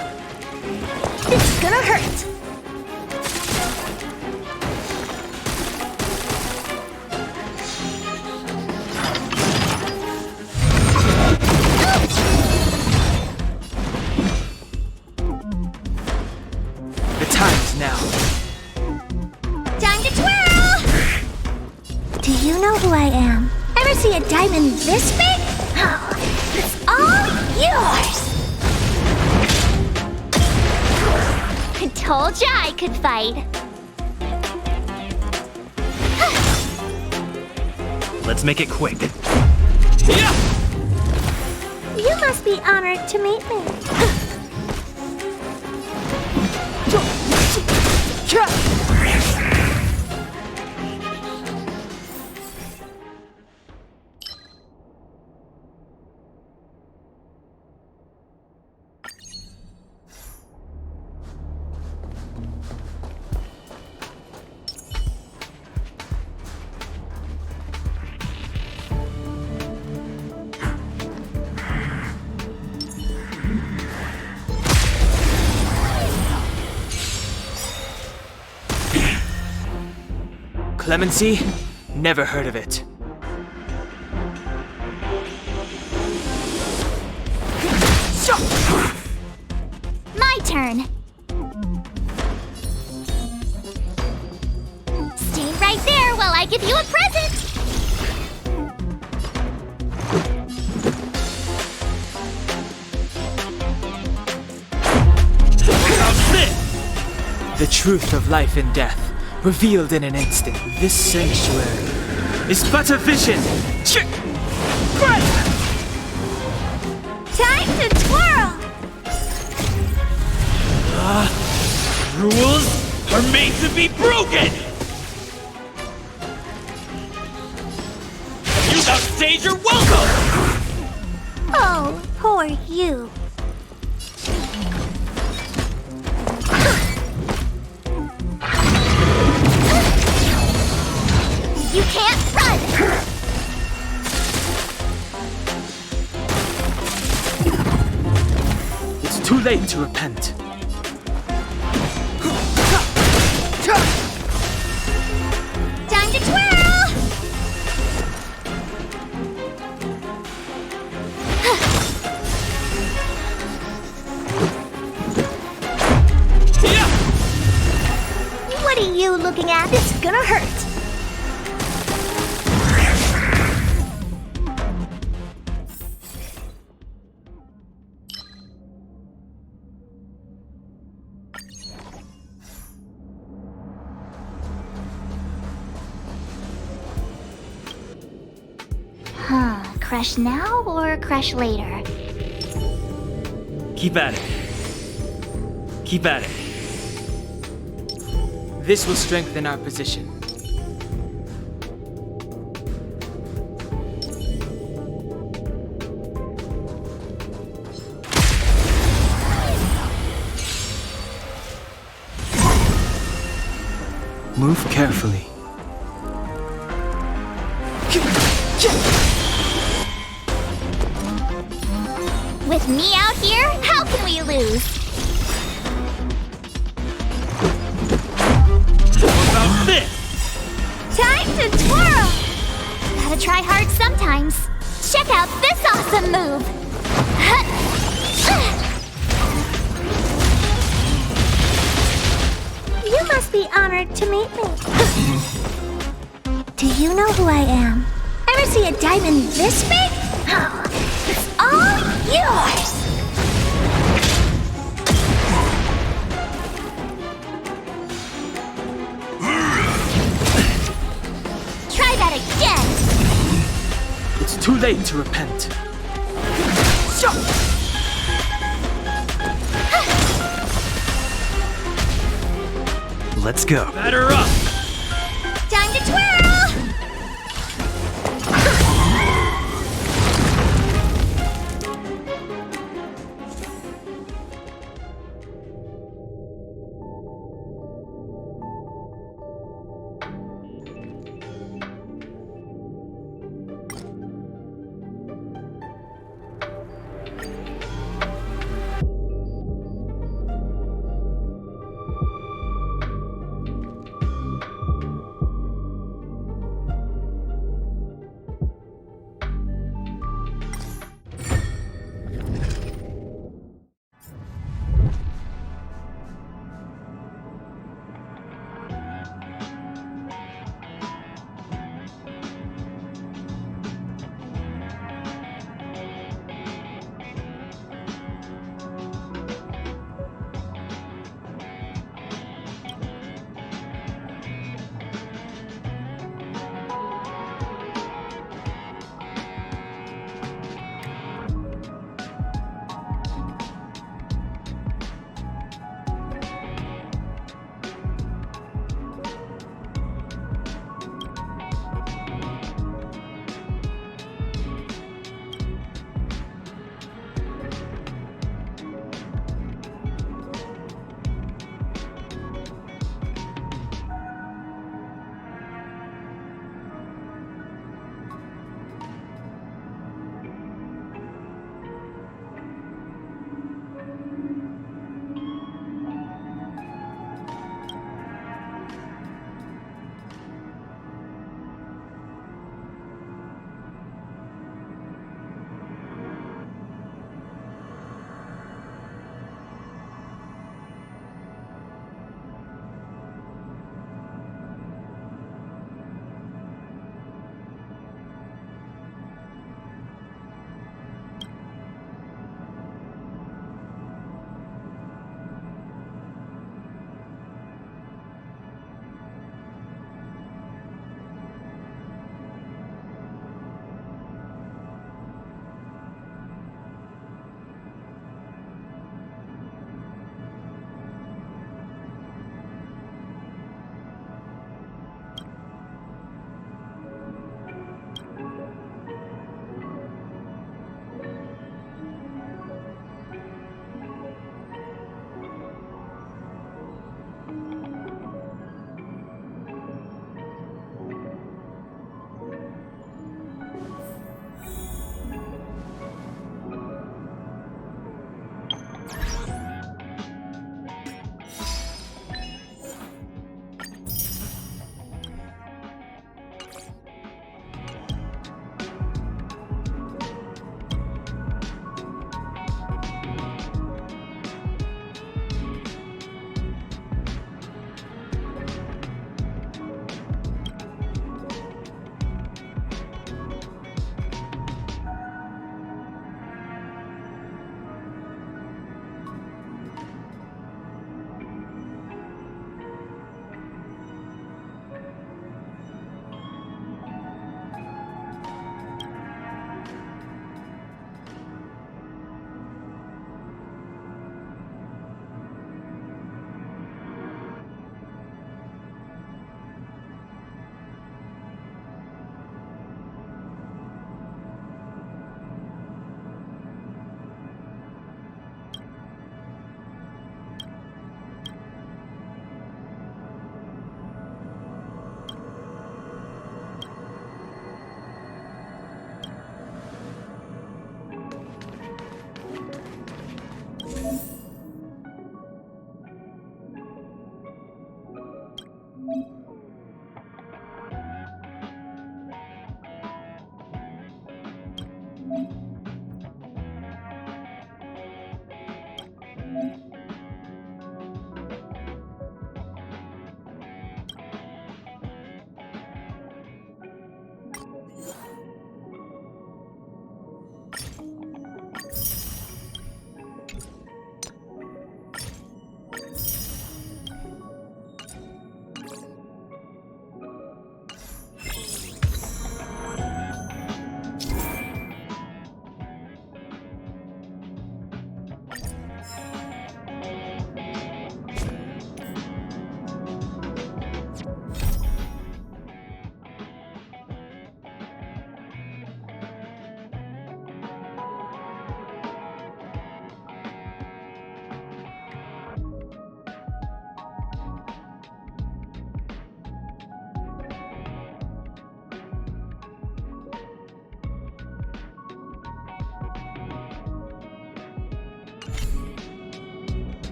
It's gonna hurt. The time is now. Time to twirl! Do you know who I am? Ever see a diamond this big? Oh, it's all yours! I told ya I could fight. Let's make it quick. You must be honored to meet me. Clemency? Never heard of it. My turn. Stay right there while I give you a present. The truth of life and death, revealed in an instant. This sanctuary is but a vision. Time to twirl! Rules are made to be broken! You outstage your welcome! Oh, poor you. You can't run! It's too late to repent. Time to twirl! What are you looking at? It's gonna hurt. Crush now or crush later? Keep at it. Keep at it. This will strengthen our position. Move carefully. With me out here, how can we lose? What about this? Time to twirl! Gotta try hard sometimes. Check out this awesome move! You must be honored to meet me. Do you know who I am? Ever see a diamond this big? Oh, it's all yours! Try that again! It's too late to repent. Let's go. Batter up! Time to twirl!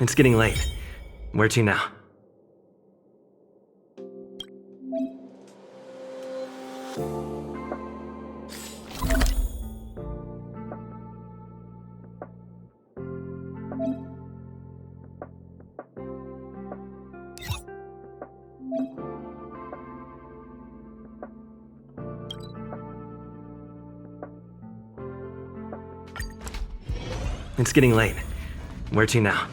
It's getting late. Where to now? It's getting late. Where to now?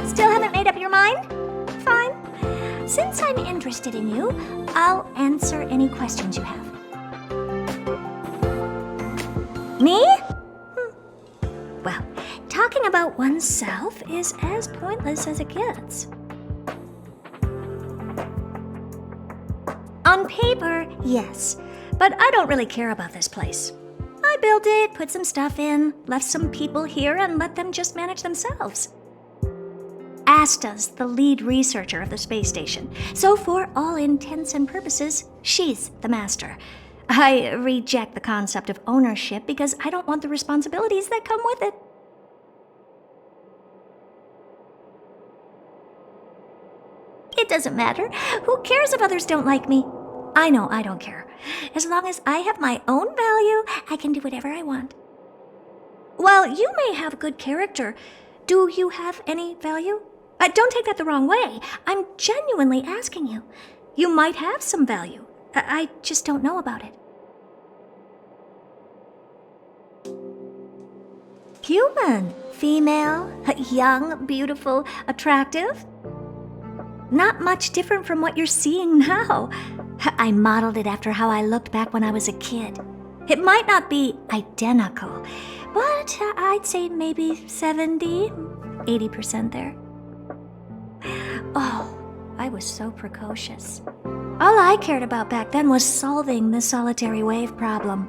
Still haven't made up your mind? Fine. Since I'm interested in you, I'll answer any questions you have. Me? Well, talking about oneself is as pointless as it gets. On paper, yes. But I don't really care about this place. I built it, put some stuff in, left some people here, and let them just manage themselves. Asta's the lead researcher of the space station, so for all intents and purposes, she's the master. I reject the concept of ownership because I don't want the responsibilities that come with it. It doesn't matter. Who cares if others don't like me? I know I don't care. As long as I have my own value, I can do whatever I want. While you may have good character, do you have any value? Don't take that the wrong way. I'm genuinely asking you. You might have some value. I just don't know about it. Human, female, young, beautiful, attractive. Not much different from what you're seeing now. I modeled it after how I looked back when I was a kid. It might not be identical, but I'd say maybe 70, 80% there. Oh, I was so precocious. All I cared about back then was solving the solitary wave problem.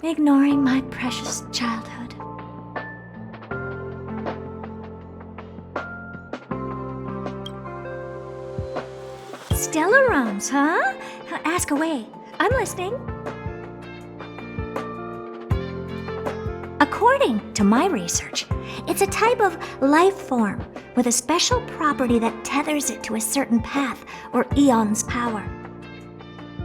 Ignoring my precious childhood. Stellarons, huh? Ask away. I'm listening. According to my research, it's a type of life form with a special property that tethers it to a certain path or eon's power.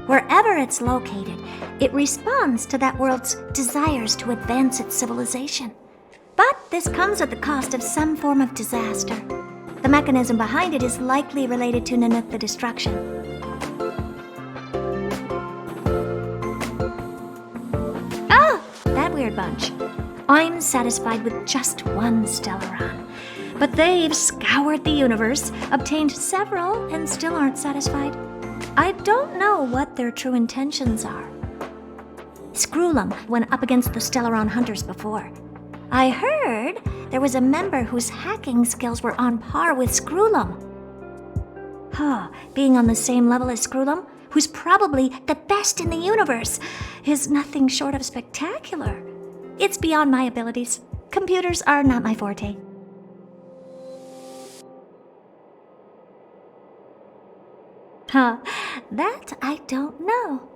Wherever it's located, it responds to that world's desires to advance its civilization. But this comes at the cost of some form of disaster. The mechanism behind it is likely related to Nanook the Destruction. Oh, that weird bunch. I'm satisfied with just one Stellaron. But they've scoured the universe, obtained several, and still aren't satisfied. I don't know what their true intentions are. Screwlum went up against the Stellaron hunters before. I heard there was a member whose hacking skills were on par with Screwlum. Being on the same level as Screwlum, who's probably the best in the universe, is nothing short of spectacular. It's beyond my abilities. Computers are not my forte. That I don't know.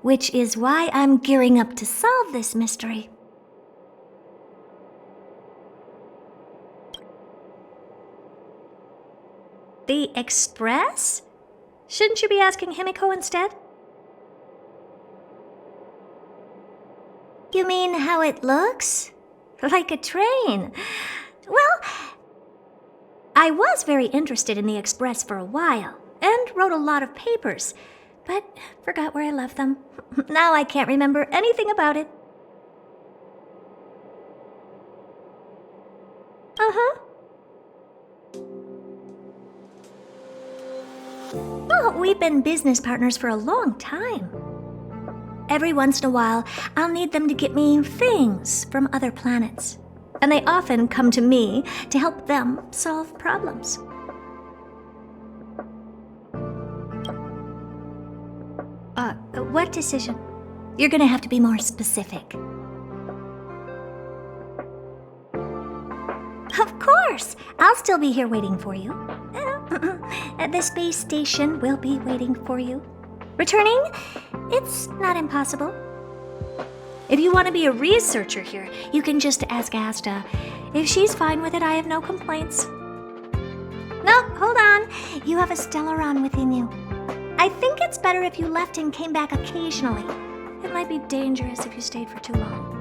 Which is why I'm gearing up to solve this mystery. The Express? Shouldn't you be asking Himiko instead? You mean how it looks? Like a train. Well, I was very interested in the Express for a while, and wrote a lot of papers, but forgot where I left them. Now I can't remember anything about it. Well, we've been business partners for a long time. Every once in a while, I'll need them to get me things from other planets. And they often come to me to help them solve problems. What decision? You're gonna have to be more specific. Of course! I'll still be here waiting for you. The space station will be waiting for you. Returning? It's not impossible. If you want to be a researcher here, you can just ask Asta. If she's fine with it, I have no complaints. No, hold on. You have a Stellaron within you. I think it's better if you left and came back occasionally. It might be dangerous if you stayed for too long.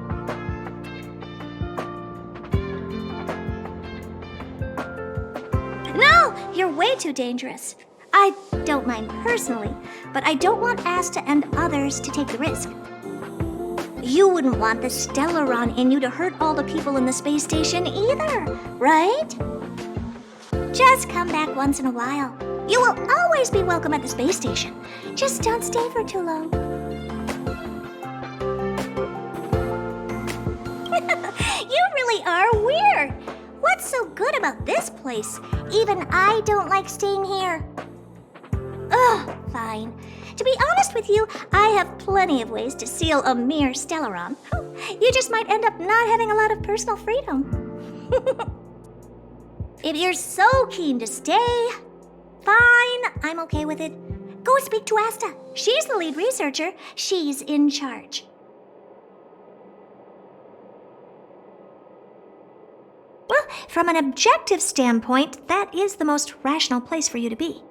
No! You're way too dangerous. I don't mind personally, but I don't want Asta and others to take the risk. You wouldn't want the Stellaron in you to hurt all the people in the space station either, right? Just come back once in a while. You will always be welcome at the space station. Just don't stay for too long. You really are weird. What's so good about this place? Even I don't like staying here. Ugh, fine. To be honest with you, I have plenty of ways to seal a mere Stellaron. You just might end up not having a lot of personal freedom. If you're so keen to stay, fine, I'm okay with it. Go speak to Asta. She's the lead researcher. She's in charge. Well, from an objective standpoint, that is the most rational place for you to be.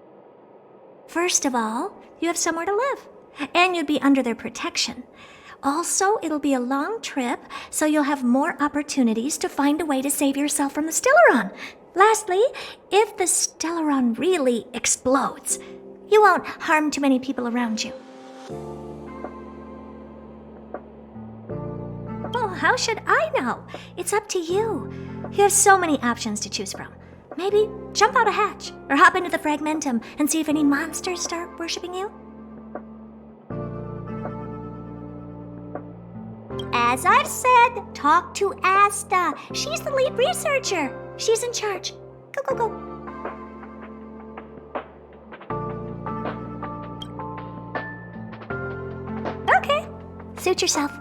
First of all, you have somewhere to live, and you'd be under their protection. Also, it'll be a long trip, so you'll have more opportunities to find a way to save yourself from the Stellaron. Lastly, if the Stellaron really explodes, you won't harm too many people around you. Well, how should I know? It's up to you. You have so many options to choose from. Maybe jump out a hatch, or hop into the Fragmentum and see if any monsters start worshipping you. As I've said, talk to Asta. She's the lead researcher. She's in charge. Go, go, go. Okay. Suit yourself.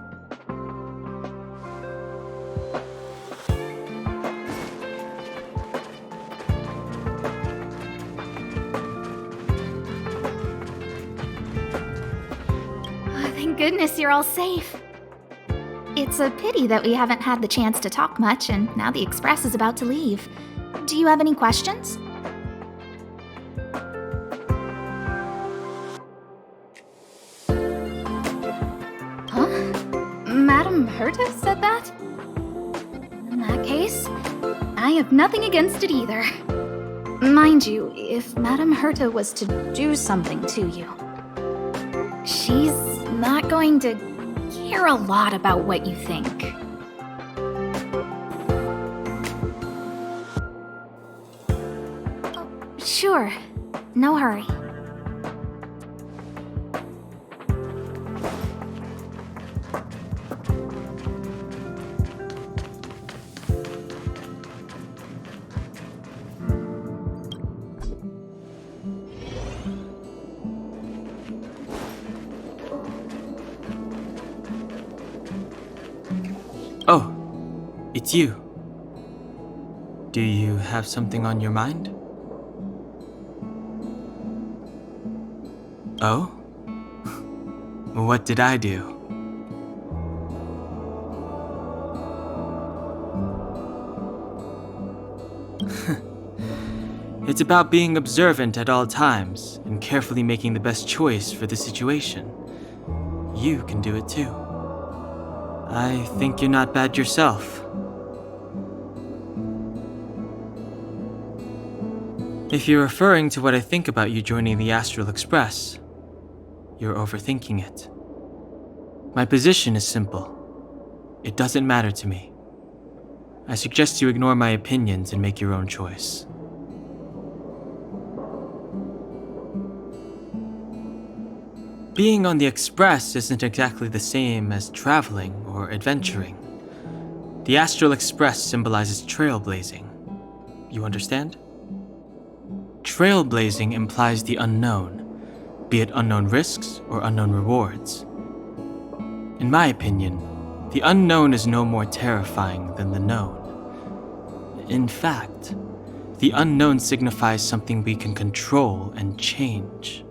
Thank goodness you're all safe. It's a pity that we haven't had the chance to talk much, and now the Express is about to leave. Do you have any questions? Huh? Madame Herta said that? In that case, I have nothing against it either. Mind you, if Madame Herta was to do something to you, she's not going to care a lot about what you think. Sure, no hurry. Oh, it's you. Do you have something on your mind? Oh? What did I do? It's about being observant at all times and carefully making the best choice for the situation. You can do it too. I think you're not bad yourself. If you're referring to what I think about you joining the Astral Express, you're overthinking it. My position is simple. It doesn't matter to me. I suggest you ignore my opinions and make your own choice. Being on the Express isn't exactly the same as traveling or adventuring. The Astral Express symbolizes trailblazing. You understand? Trailblazing implies the unknown, be it unknown risks or unknown rewards. In my opinion, the unknown is no more terrifying than the known. In fact, the unknown signifies something we can control and change.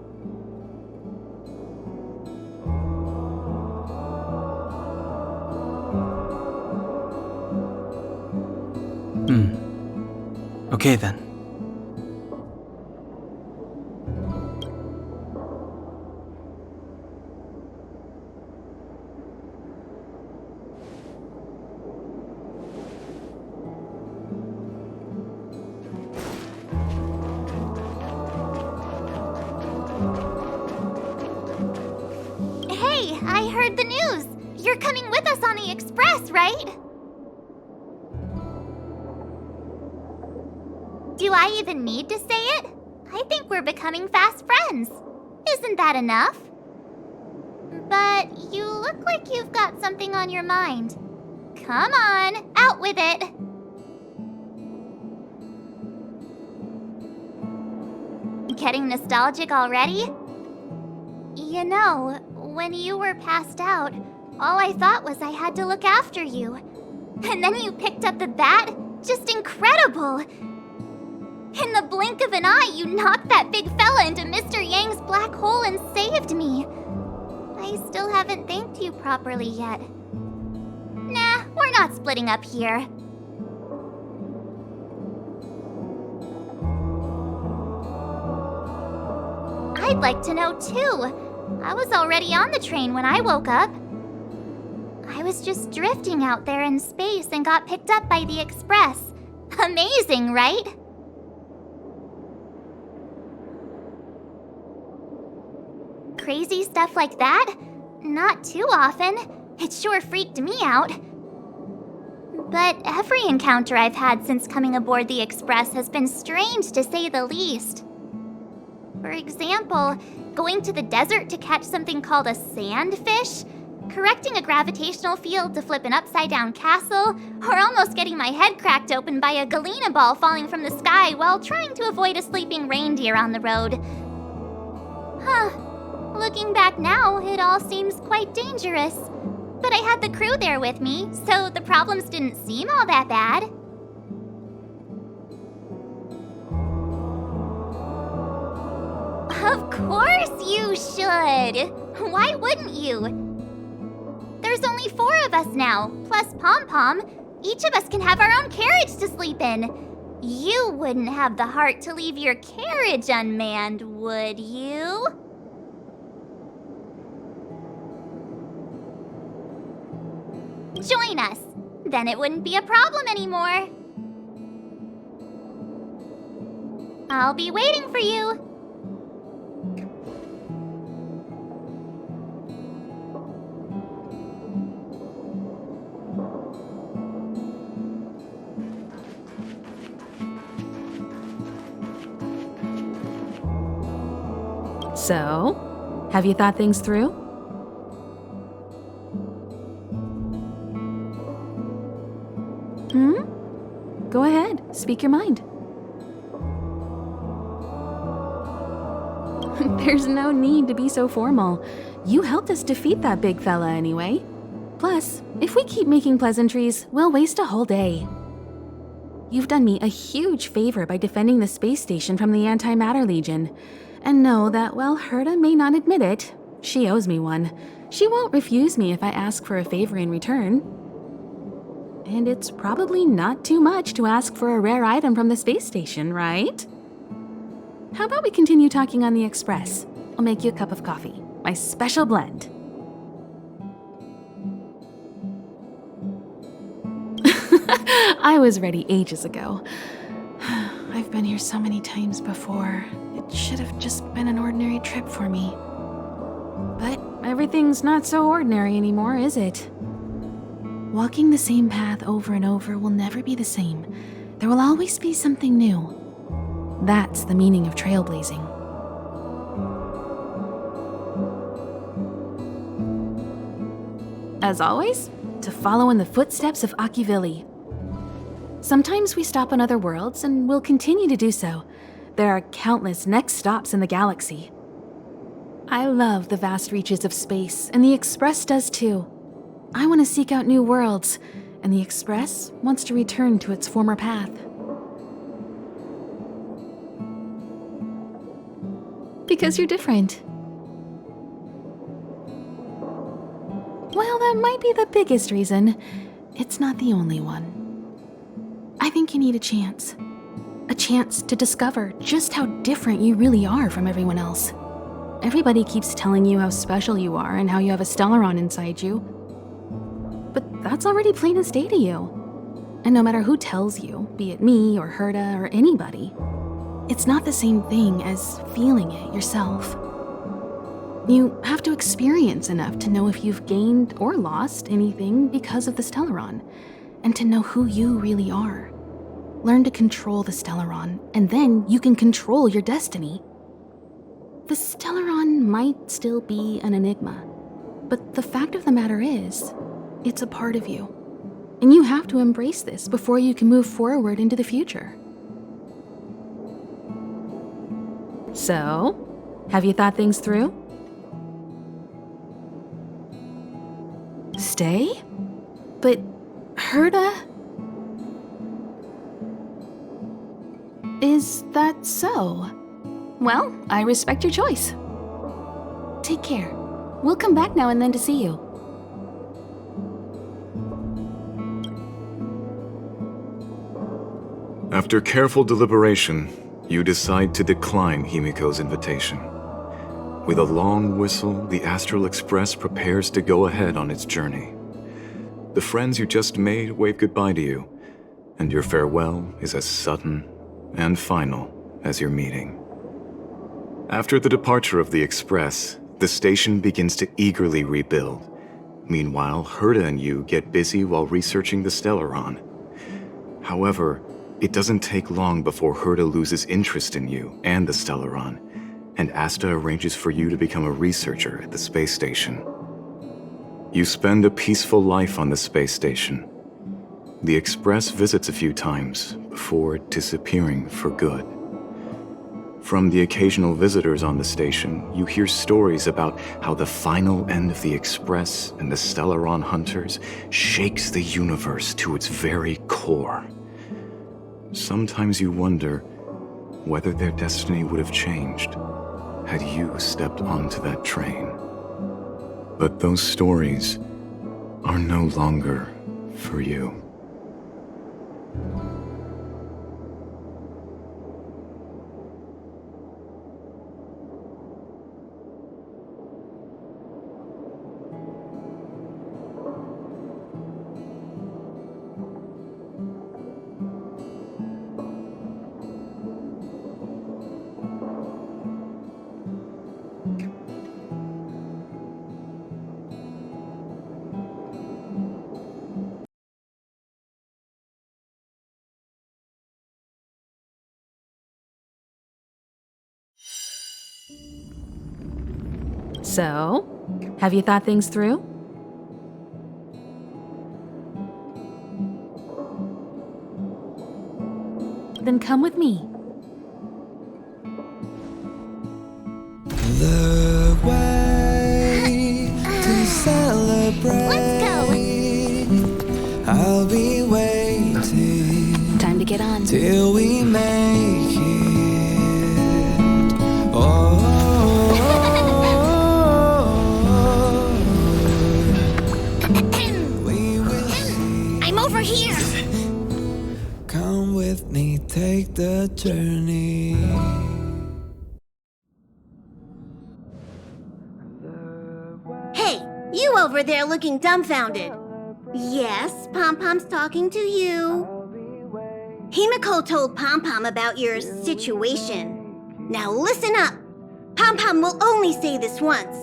Okay then. Hey, I heard the news! You're coming with us on the express, right? Do I even need to say it? I think we're becoming fast friends. Isn't that enough? But you look like you've got something on your mind. Come on, out with it! Getting nostalgic already? You know, when you were passed out, all I thought was I had to look after you. And then you picked up the bat? Just incredible! In the blink of an eye, you knocked that big fella into Mr. Yang's black hole and saved me. I still haven't thanked you properly yet. Nah, we're not splitting up here. I'd like to know too. I was already on the train when I woke up. I was just drifting out there in space and got picked up by the express. Amazing, right? Crazy stuff like that? Not too often. It sure freaked me out. But every encounter I've had since coming aboard the Express has been strange to say the least. For example, going to the desert to catch something called a sandfish, correcting a gravitational field to flip an upside-down castle, or almost getting my head cracked open by a galena ball falling from the sky while trying to avoid a sleeping reindeer on the road. Huh. Looking back now, it all seems quite dangerous. But I had the crew there with me, so the problems didn't seem all that bad. Of course you should! Why wouldn't you? There's only 4 of us now, plus Pom-Pom. Each of us can have our own carriage to sleep in. You wouldn't have the heart to leave your carriage unmanned, would you? Join us. Then it wouldn't be a problem anymore. I'll be waiting for you. So, have you thought things through? Go ahead, speak your mind. There's no need to be so formal. You helped us defeat that big fella anyway. Plus, if we keep making pleasantries, we'll waste a whole day. You've done me a huge favor by defending the space station from the Antimatter Legion. And know that while Herta may not admit it, she owes me one. She won't refuse me if I ask for a favor in return. And it's probably not too much to ask for a rare item from the space station, right? How about we continue talking on the Express? I'll make you a cup of coffee, my special blend. I was ready ages ago. I've been here so many times before. It should have just been an ordinary trip for me. But everything's not so ordinary anymore, is it? Walking the same path over and over will never be the same. There will always be something new. That's the meaning of trailblazing. As always, to follow in the footsteps of Akivili. Sometimes we stop on other worlds, and we'll continue to do so. There are countless next stops in the galaxy. I love the vast reaches of space, and the Express does too. I want to seek out new worlds, and the Express wants to return to its former path. Because you're different. Well, that might be the biggest reason. It's not the only one. I've think you need a chance. A chance to discover just how different you really are from everyone else. Everybody keeps telling you how special you are and how you have a Stellaron inside you. But that's already plain as day to you. And no matter who tells you, be it me or Herta or anybody, it's not the same thing as feeling it yourself. You have to experience enough to know if you've gained or lost anything because of the Stellaron, and to know who you really are. Learn to control the Stellaron, and then you can control your destiny. The Stellaron might still be an enigma, but the fact of the matter is, it's a part of you. And you have to embrace this before you can move forward into the future. So, have you thought things through? Stay? But Herta? Is that so? Well, I respect your choice. Take care. We'll come back now and then to see you. After careful deliberation, you decide to decline Himiko's invitation. With a long whistle, the Astral Express prepares to go ahead on its journey. The friends you just made wave goodbye to you, and your farewell is as sudden and final as your meeting. After the departure of the Express, the station begins to eagerly rebuild. Meanwhile, Herta and you get busy while researching the Stellaron. However, it doesn't take long before Herta loses interest in you and the Stellaron, and Asta arranges for you to become a researcher at the space station. You spend a peaceful life on the space station. The Express visits a few times before disappearing for good. From the occasional visitors on the station, you hear stories about how the final end of the Express and the Stellaron hunters shakes the universe to its very core. Sometimes you wonder whether their destiny would have changed had you stepped onto that train. But those stories are no longer for you. So, have you thought things through? Then come with me. The way to celebrate. Let's go. I'll be waiting. Time to get on. Till we make it. Oh. I'm over here. Come with me, take the journey. Hey, you over there looking dumbfounded. Yes, Pom-Pom's talking to you. Himiko told Pom-Pom about your situation. Now listen up. Pom-Pom will only say this once.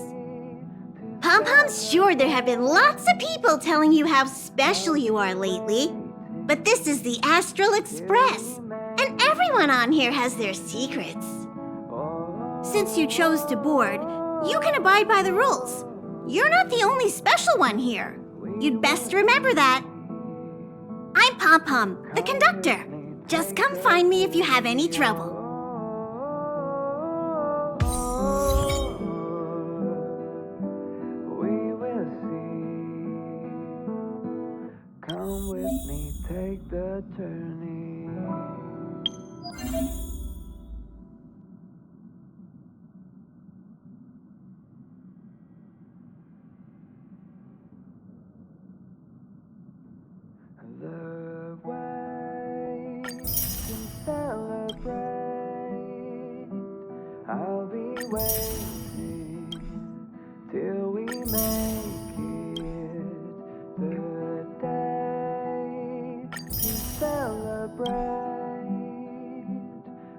Pom-Pom's sure there have been lots of people telling you how special you are lately. But this is the Astral Express, and everyone on here has their secrets. Since you chose to board, you can abide by the rules. You're not the only special one here. You'd best remember that. I'm Pom-Pom, the conductor. Just come find me if you have any trouble. Come with me, take the journey. The way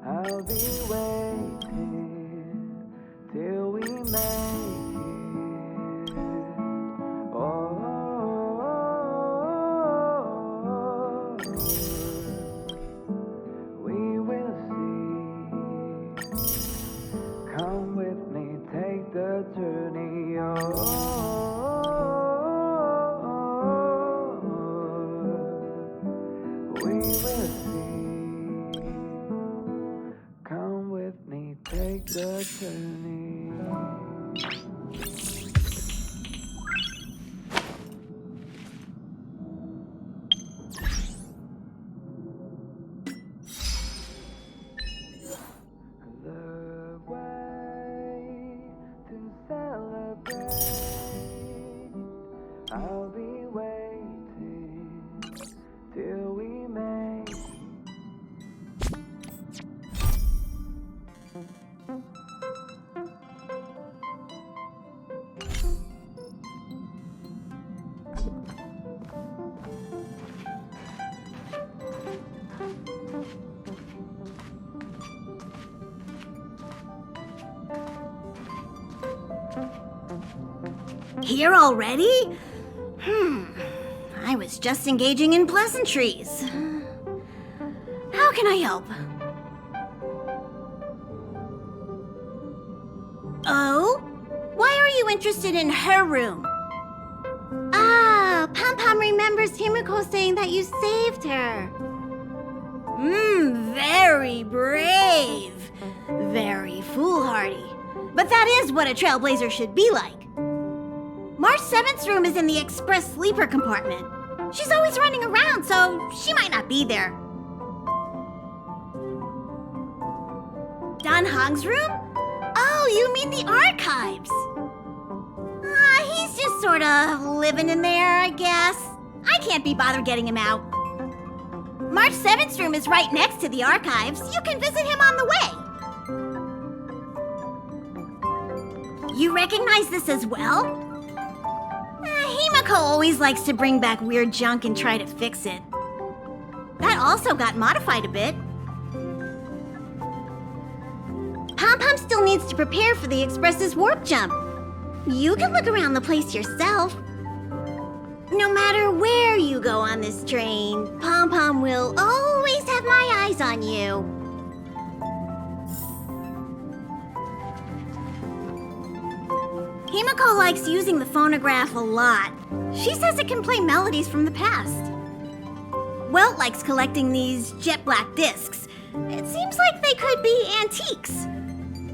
I'll be waiting till we make it. Oh, we will see. Come with me, take the journey. We will see. Come with me, take the journey. The way to celebrate. I'll be waiting till we make. Here already? I was just engaging in pleasantries. How can I help? Oh? Why are you interested in her room? Ah, Pom-Pom remembers Himiko saying that you saved her. Very brave. Very foolhardy. But that is what a trailblazer should be like. March 7th's room is in the express sleeper compartment. She's always running around, so she might not be there. Dan Hong's room? Oh, you mean the archives? He's just sort of living in there, I guess. I can't be bothered getting him out. March 7th's room is right next to the archives. You can visit him on the way. You recognize this as well? Himiko always likes to bring back weird junk and try to fix it. That also got modified a bit. Pom-Pom still needs to prepare for the Express's warp jump. You can look around the place yourself. No matter where you go on this train, Pom-Pom will always have my eyes on you. Himiko likes using the phonograph a lot. She says it can play melodies from the past. Welt likes collecting these jet black discs. It seems like they could be antiques.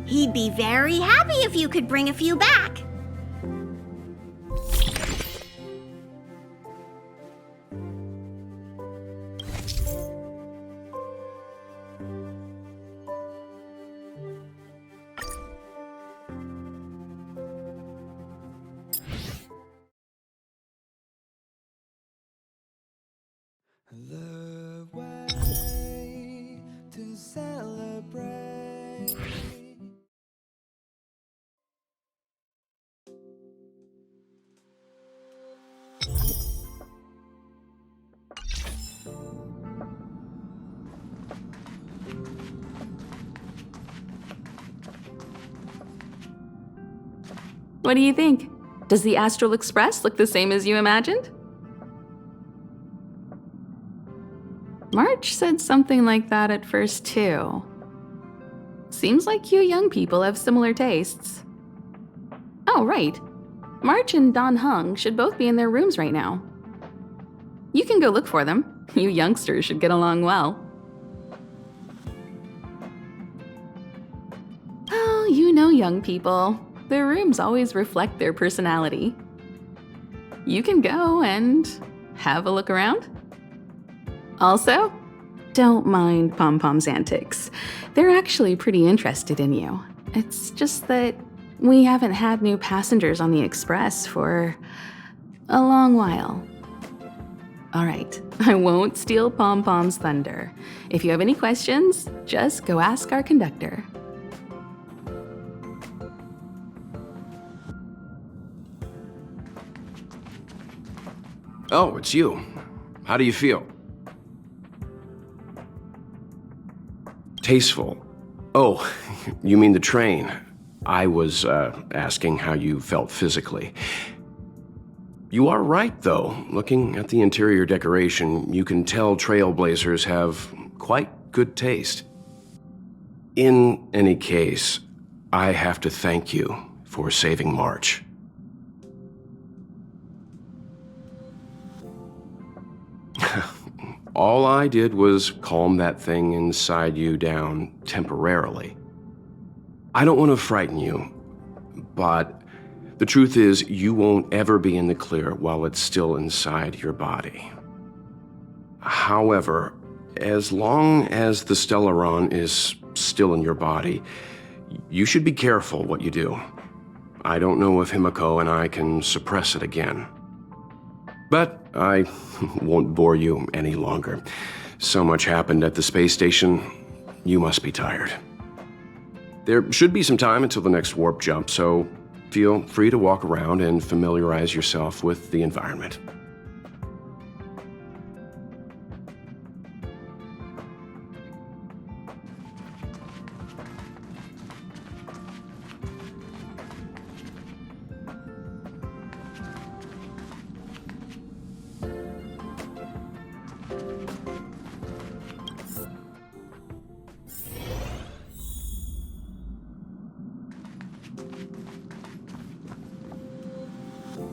He'd be very happy if you could bring a few back. The way to celebrate. What do you think? Does the Astral Express look the same as you imagined? March said something like that at first, too. Seems like you young people have similar tastes. Oh, right. March and Dan Hung should both be in their rooms right now. You can go look for them. You youngsters should get along well. Oh, you know young people. Their rooms always reflect their personality. You can go and have a look around. Also, don't mind Pom-Pom's antics. They're actually pretty interested in you. It's just that we haven't had new passengers on the Express for a long while. All right, I won't steal Pom-Pom's thunder. If you have any questions, just go ask our conductor. Oh, it's you. How do you feel? Tasteful. Oh, you mean the train. I was asking how you felt physically. You are right, though. Looking at the interior decoration, you can tell trailblazers have quite good taste. In any case, I have to thank you for saving March. All I did was calm that thing inside you down temporarily. I don't want to frighten you, but the truth is you won't ever be in the clear while it's still inside your body. However, as long as the Stellaron is still in your body, you should be careful what you do. I don't know if Himiko and I can suppress it again. But I won't bore you any longer. So much happened at the space station, you must be tired. There should be some time until the next warp jump, so feel free to walk around and familiarize yourself with the environment.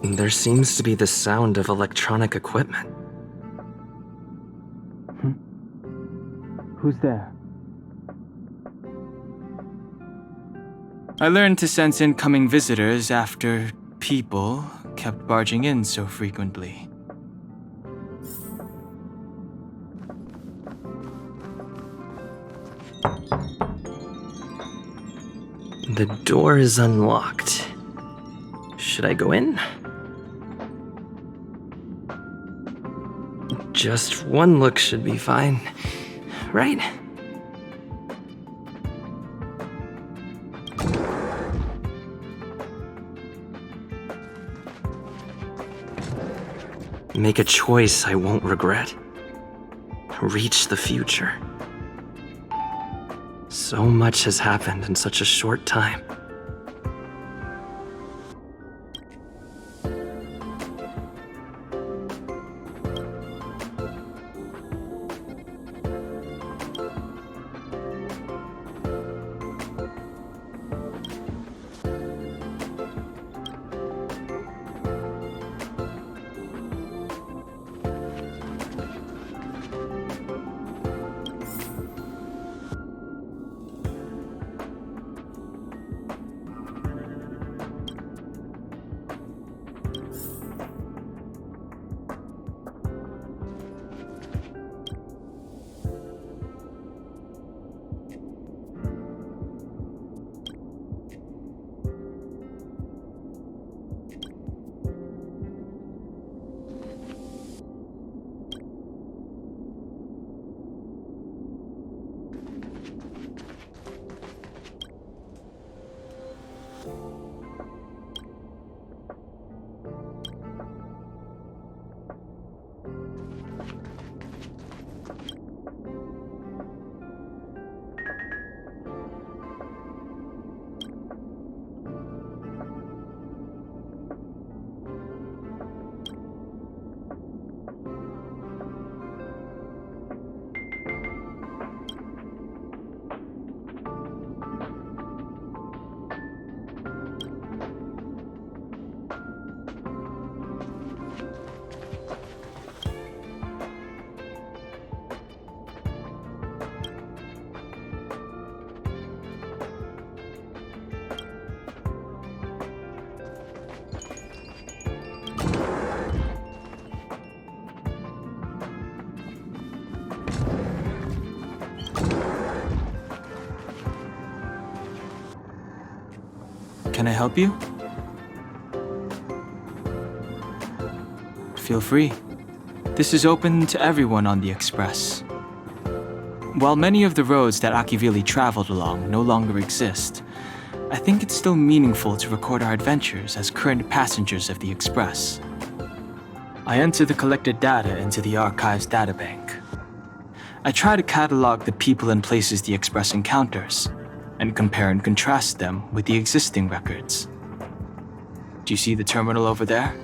There seems to be the sound of electronic equipment. Who's there? I learned to sense incoming visitors after people kept barging in so frequently. The door is unlocked. Should I go in? Just one look should be fine, right? Make a choice I won't regret. Reach the future. So much has happened in such a short time. Can I help you? Feel free. This is open to everyone on the Express. While many of the roads that Akivili traveled along no longer exist, I think it's still meaningful to record our adventures as current passengers of the Express. I enter the collected data into the archive's databank. I try to catalog the people and places the Express encounters, and compare and contrast them with the existing records. Do you see the terminal over there?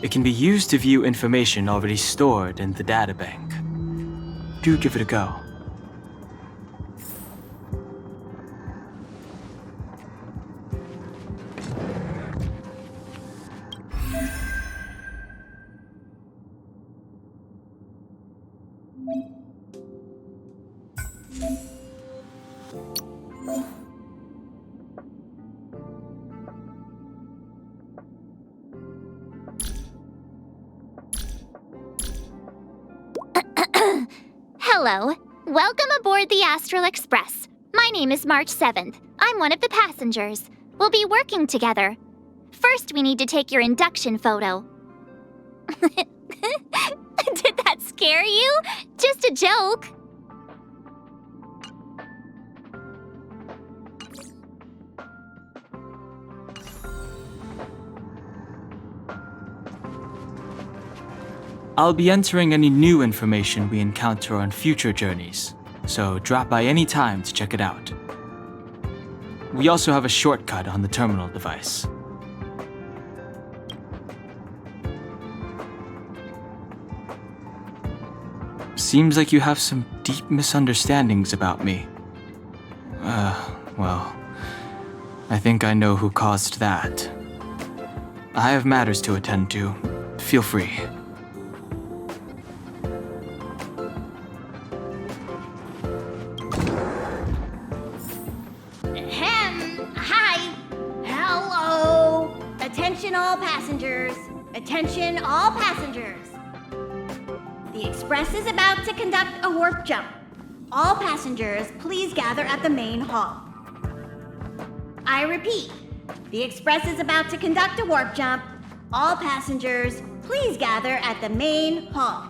It can be used to view information already stored in the databank. Do give it a go. Hello. Welcome aboard the Astral Express. My name is March 7th. I'm one of the passengers. We'll be working together. First, we need to take your induction photo. Did that scare you? Just a joke. I'll be entering any new information we encounter on future journeys, so drop by any time to check it out. We also have a shortcut on the terminal device. Seems like you have some deep misunderstandings about me. Well, I think I know who caused that. I have matters to attend to. Feel free. Hi. Hello. Attention all passengers. Attention all passengers. The Express is about to conduct a warp jump. All passengers, please gather at the main hall. I repeat, the Express is about to conduct a warp jump. All passengers, please gather at the main hall.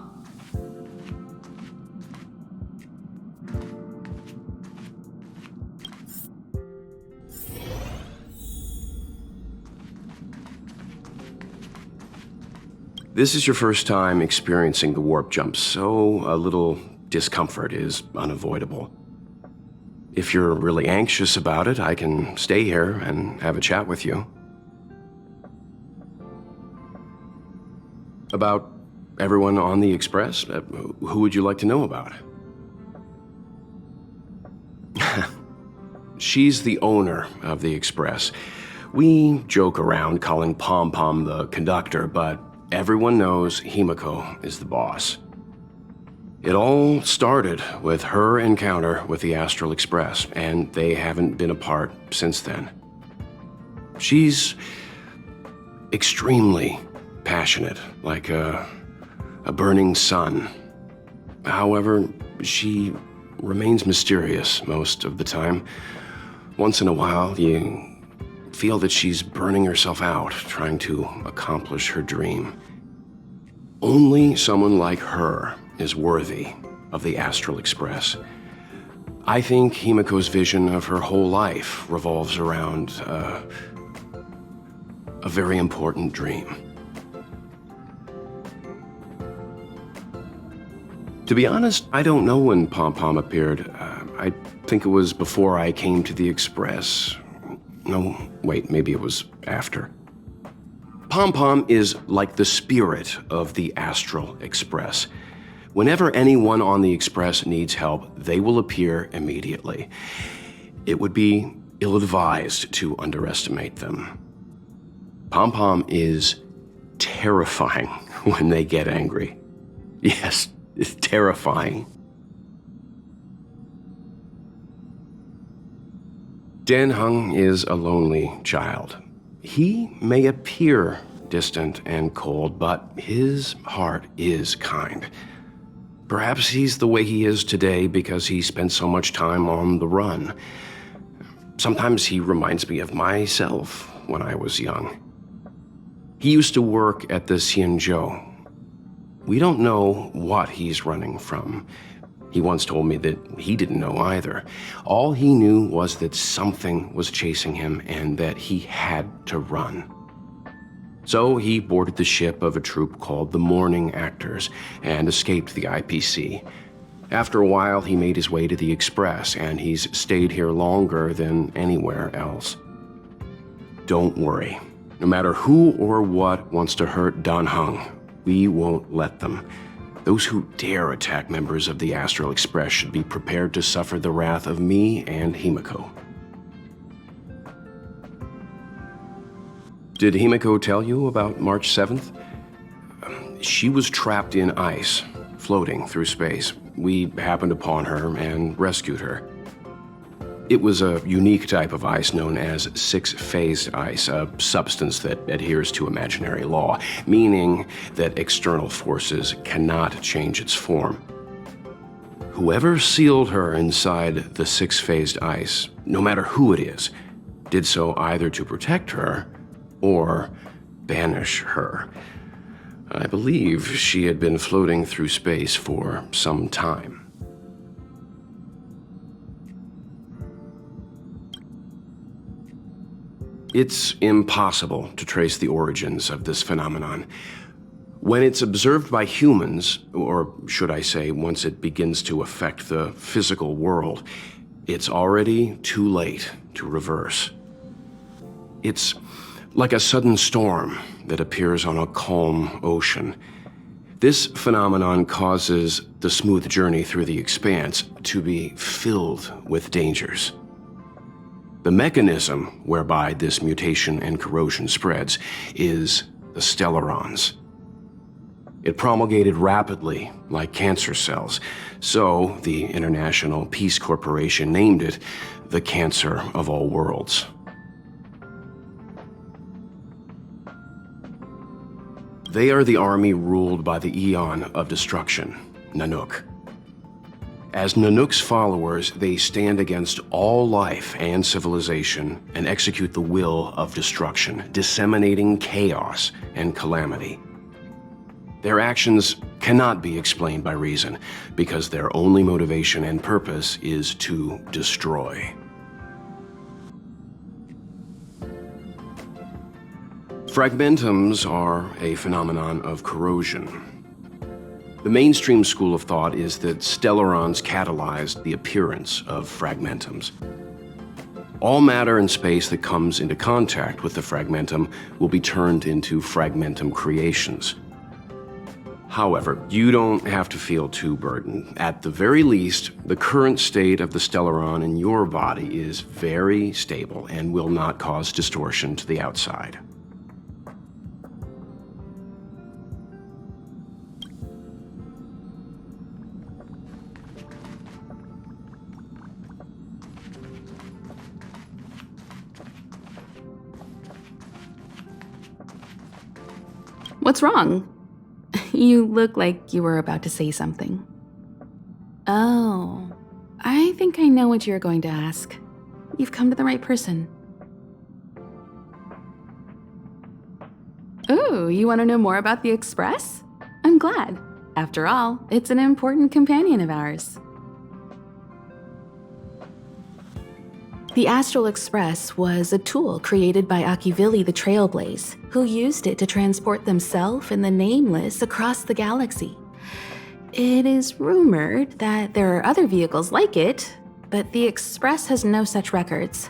This is your first time experiencing the warp jump, so a little discomfort is unavoidable. If you're really anxious about it, I can stay here and have a chat with you. About everyone on the Express? Who would you like to know about? She's the owner of the Express. We joke around calling Pom Pom the conductor, but everyone knows Himiko is the boss. It all started with her encounter with the Astral Express, and they haven't been apart since then. She's extremely passionate, like a burning sun. However, she remains mysterious most of the time. Once in a while, you feel that she's burning herself out, trying to accomplish her dream. Only someone like her is worthy of the Astral Express. I think Himiko's vision of her whole life revolves around a very important dream. To be honest, I don't know when Pom Pom appeared. I think it was before I came to the Express. No, wait, maybe it was after. Pom Pom is like the spirit of the Astral Express. Whenever anyone on the Express needs help, they will appear immediately. It would be ill-advised to underestimate them. Pom Pom is terrifying when they get angry. Yes, it's terrifying. Dan Hung is a lonely child. He may appear distant and cold, but his heart is kind. Perhaps he's the way he is today because he spent so much time on the run. Sometimes he reminds me of myself when I was young. He used to work at the Xianzhou. We don't know what he's running from. He once told me that he didn't know either. All he knew was that something was chasing him and that he had to run. So he boarded the ship of a troupe called the Morning Actors and escaped the IPC. After a while, he made his way to the Express, and he's stayed here longer than anywhere else. Don't worry. No matter who or what wants to hurt Dan Heng, we won't let them. Those who dare attack members of the Astral Express should be prepared to suffer the wrath of me and Himiko. Did Himiko tell you about March 7th? She was trapped in ice, floating through space. We happened upon her and rescued her. It was a unique type of ice known as six-phased ice, a substance that adheres to imaginary law, meaning that external forces cannot change its form. Whoever sealed her inside the six-phased ice, no matter who it is, did so either to protect her or banish her. I believe she had been floating through space for some time. It's impossible to trace the origins of this phenomenon. When it's observed by humans, or should I say, once it begins to affect the physical world, it's already too late to reverse. It's like a sudden storm that appears on a calm ocean. This phenomenon causes the smooth journey through the expanse to be filled with dangers. The mechanism whereby this mutation and corrosion spreads is the stellarons. It promulgated rapidly, like cancer cells, so the International Peace Corporation named it the Cancer of All Worlds. They are the army ruled by the Eon of Destruction, Nanook. As Nanook's followers, they stand against all life and civilization and execute the will of destruction, disseminating chaos and calamity. Their actions cannot be explained by reason, because their only motivation and purpose is to destroy. Fragmentums are a phenomenon of corrosion. The mainstream school of thought is that stellarons catalyzed the appearance of fragmentums. All matter in space that comes into contact with the fragmentum will be turned into fragmentum creations. However, you don't have to feel too burdened. At the very least, the current state of the stellaron in your body is very stable and will not cause distortion to the outside. What's wrong? You look like you were about to say something. Oh, I think I know what you're going to ask. You've come to the right person. Ooh, you want to know more about the Express? I'm glad. After all, it's an important companion of ours. The Astral Express was a tool created by Akivili the Trailblaze, who used it to transport themselves and the Nameless across the galaxy. It is rumored that there are other vehicles like it, but the Express has no such records.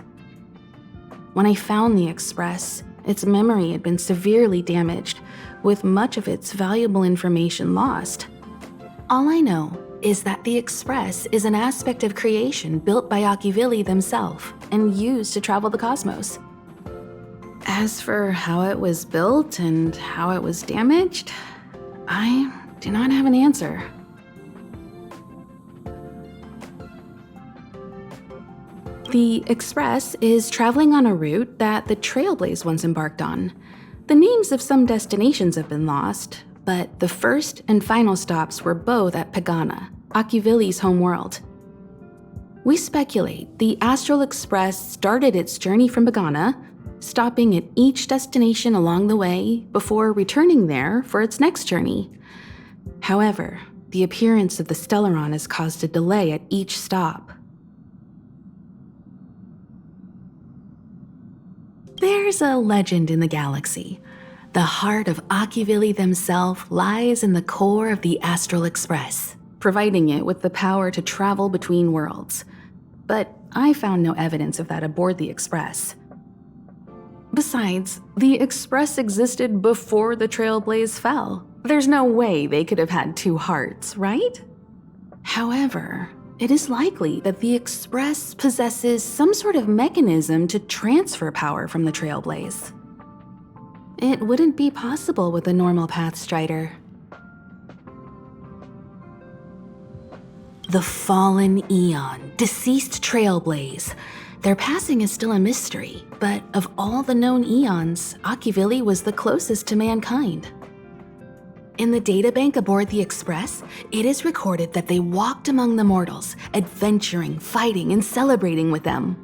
When I found the Express, its memory had been severely damaged, with much of its valuable information lost. All I know is that the Express is an aspect of creation built by Akivili themselves and used to travel the cosmos. As for how it was built and how it was damaged, I do not have an answer. The Express is traveling on a route that the Trailblaze once embarked on. The names of some destinations have been lost, but the first and final stops were both at Pagana, Akivili's homeworld. We speculate the Astral Express started its journey from Pagana, stopping at each destination along the way before returning there for its next journey. However, the appearance of the stellaron has caused a delay at each stop. There's a legend in the galaxy. The heart of Akivili themselves lies in the core of the Astral Express. providing it with the power to travel between worlds. But I found no evidence of that aboard the Express. Besides, the Express existed before the Trailblaze fell. There's no way they could have had two hearts, right? However, it is likely that the Express possesses some sort of mechanism to transfer power from the Trailblaze. It wouldn't be possible with a normal Pathstrider. The fallen Eon, deceased Trailblaze. Their passing is still a mystery, but of all the known Eons, Akivili was the closest to mankind. In the databank aboard the Express, it is recorded that they walked among the mortals, adventuring, fighting, and celebrating with them.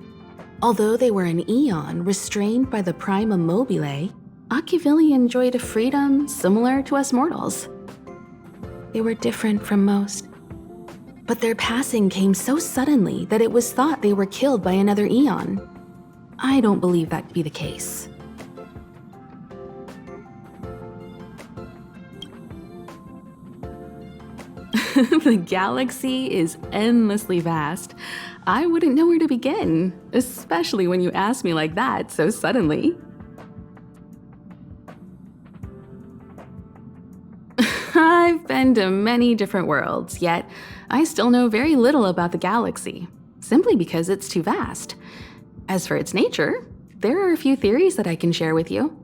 Although they were an Eon restrained by the Prima Mobile, Akivili enjoyed a freedom similar to us mortals. They were different from most. But their passing came so suddenly that it was thought they were killed by another Eon. I don't believe that to be the case. The galaxy is endlessly vast. I wouldn't know where to begin, especially when you ask me like that so suddenly. I've been to many different worlds, yet I still know very little about the galaxy, simply because it's too vast. As for its nature, there are a few theories that I can share with you.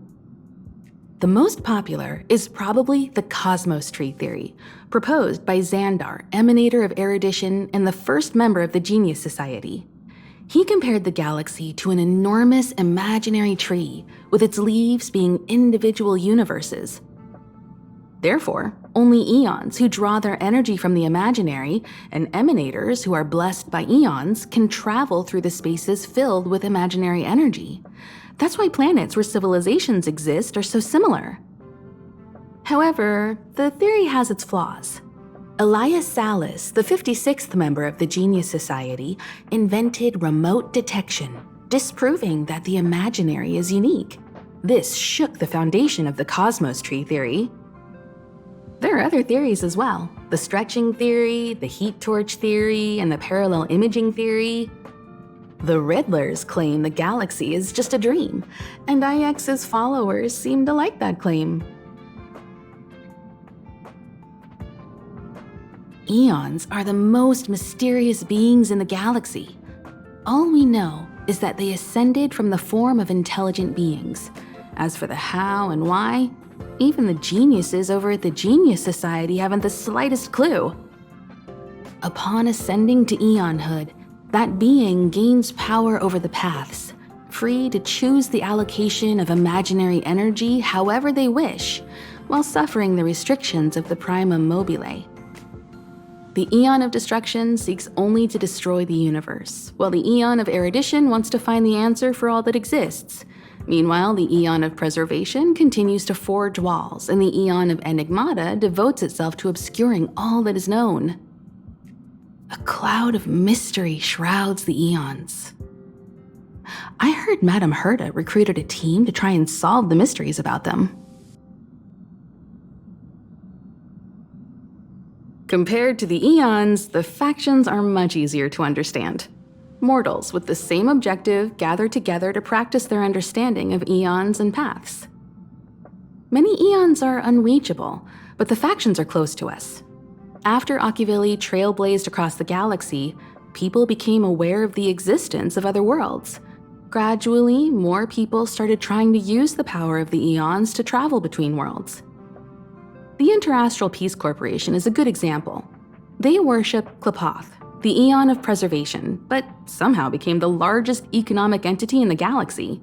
The most popular is probably the Cosmos Tree theory, proposed by Xandar, emanator of erudition and the first member of the Genius Society. He compared the galaxy to an enormous imaginary tree, with its leaves being individual universes. Therefore, only Eons who draw their energy from the imaginary and emanators who are blessed by Eons can travel through the spaces filled with imaginary energy. That's why planets where civilizations exist are so similar. However, the theory has its flaws. Elias Salas, the 56th member of the Genius Society, invented remote detection, disproving that the imaginary is unique. This shook the foundation of the Cosmos Tree theory. There are other theories as well. The stretching theory, the heat torch theory, and the parallel imaging theory. The Riddlers claim the galaxy is just a dream, and IX's followers seem to like that claim. Eons are the most mysterious beings in the galaxy. All we know is that they ascended from the form of intelligent beings. As for the how and why, even the geniuses over at the Genius Society haven't the slightest clue. Upon ascending to Eonhood, that being gains power over the paths, free to choose the allocation of imaginary energy however they wish, while suffering the restrictions of the Prima Mobile. The Eon of Destruction seeks only to destroy the universe, while the Eon of Erudition wants to find the answer for all that exists. Meanwhile, the Eon of Preservation continues to forge walls, and the Eon of Enigmata devotes itself to obscuring all that is known. A cloud of mystery shrouds the Eons. I heard Madame Herta recruited a team to try and solve the mysteries about them. Compared to the Eons, the factions are much easier to understand. Mortals with the same objective gather together to practice their understanding of Eons and paths. Many Eons are unreachable, but the factions are close to us. After Akivili trailblazed across the galaxy, people became aware of the existence of other worlds. Gradually, more people started trying to use the power of the Eons to travel between worlds. The Interastral Peace Corporation is a good example. They worship Klapoth, the Eon of Preservation, but somehow became the largest economic entity in the galaxy.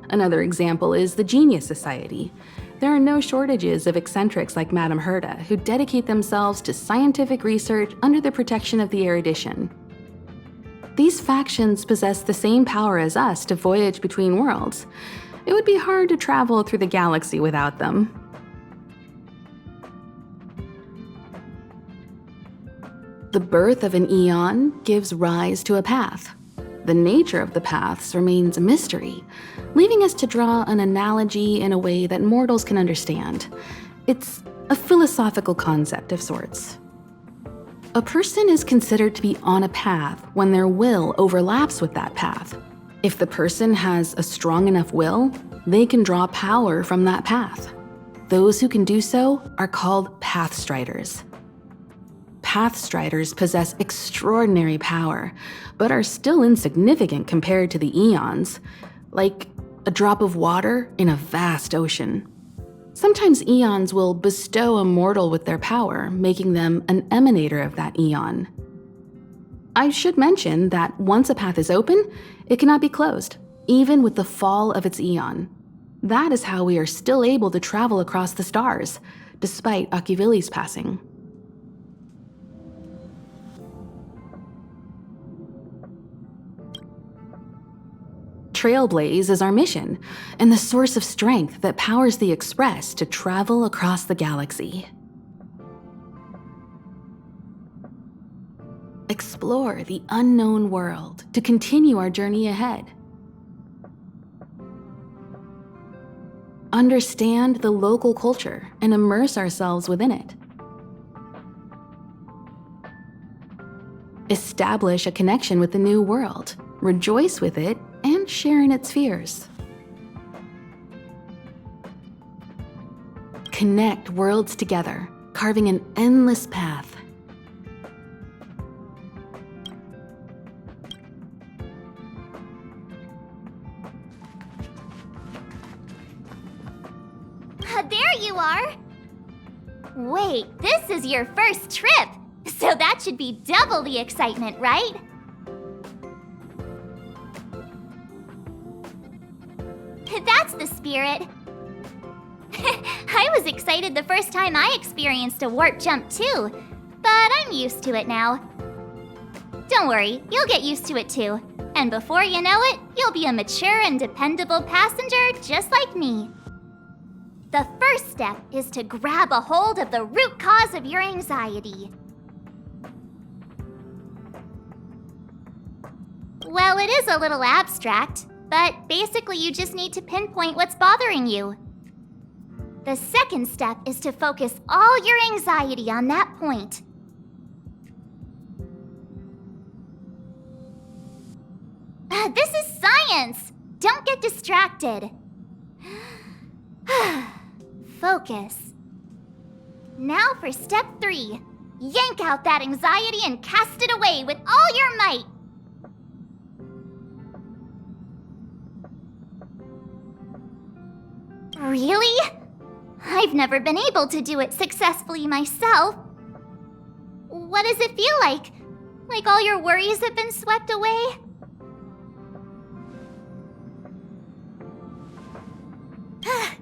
Another example is the Genius Society. There are no shortages of eccentrics like Madame Herta who dedicate themselves to scientific research under the protection of the erudition. These factions possess the same power as us to voyage between worlds. It would be hard to travel through the galaxy without them. The birth of an Eon gives rise to a path. The nature of the paths remains a mystery, leaving us to draw an analogy in a way that mortals can understand. It's a philosophical concept of sorts. A person is considered to be on a path when their will overlaps with that path. If the person has a strong enough will, they can draw power from that path. Those who can do so are called Pathstriders. Pathstriders possess extraordinary power, but are still insignificant compared to the Eons, like a drop of water in a vast ocean. Sometimes Eons will bestow a mortal with their power, making them an emanator of that Eon. I should mention that once a path is open, it cannot be closed, even with the fall of its Eon. That is how we are still able to travel across the stars, despite Akivili's passing. Trailblaze is our mission, and the source of strength that powers the Express to travel across the galaxy. Explore the unknown world to continue our journey ahead. Understand the local culture and immerse ourselves within it. Establish a connection with the new world, rejoice with it, and share in its fears. Connect worlds together, carving an endless path. There you are! Wait, this is your first trip, so that should be double the excitement, right? That's the spirit. I was excited the first time I experienced a warp jump too, but I'm used to it now. Don't worry, you'll get used to it too. And before you know it, you'll be a mature and dependable passenger just like me. The first step is to grab a hold of the root cause of your anxiety. Well, it is a little abstract, but basically you just need to pinpoint what's bothering you. The second step is to focus all your anxiety on that point. This is science! Don't get distracted. Focus. Now for step 3. Yank out that anxiety and cast it away with all your might. Really? I've never been able to do it successfully myself. What does it feel like? Like all your worries have been swept away?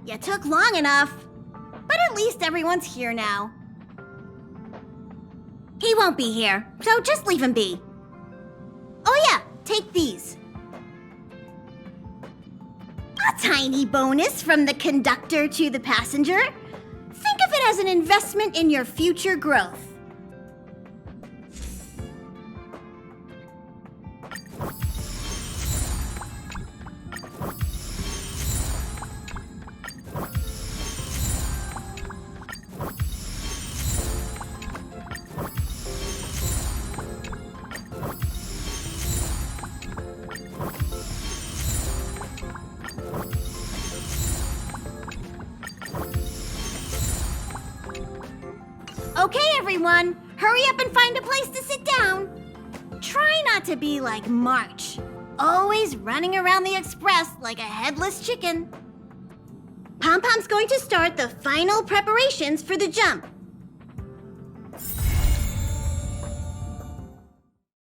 You took long enough. But at least everyone's here now. He won't be here, so just leave him be. Oh yeah, take these. A tiny bonus from the conductor to the passenger. Think of it as an investment in your future growth. Okay, everyone, hurry up and find a place to sit down. Try not to be like March, always running around the express like a headless chicken. Pom-Pom's going to start the final preparations for the jump.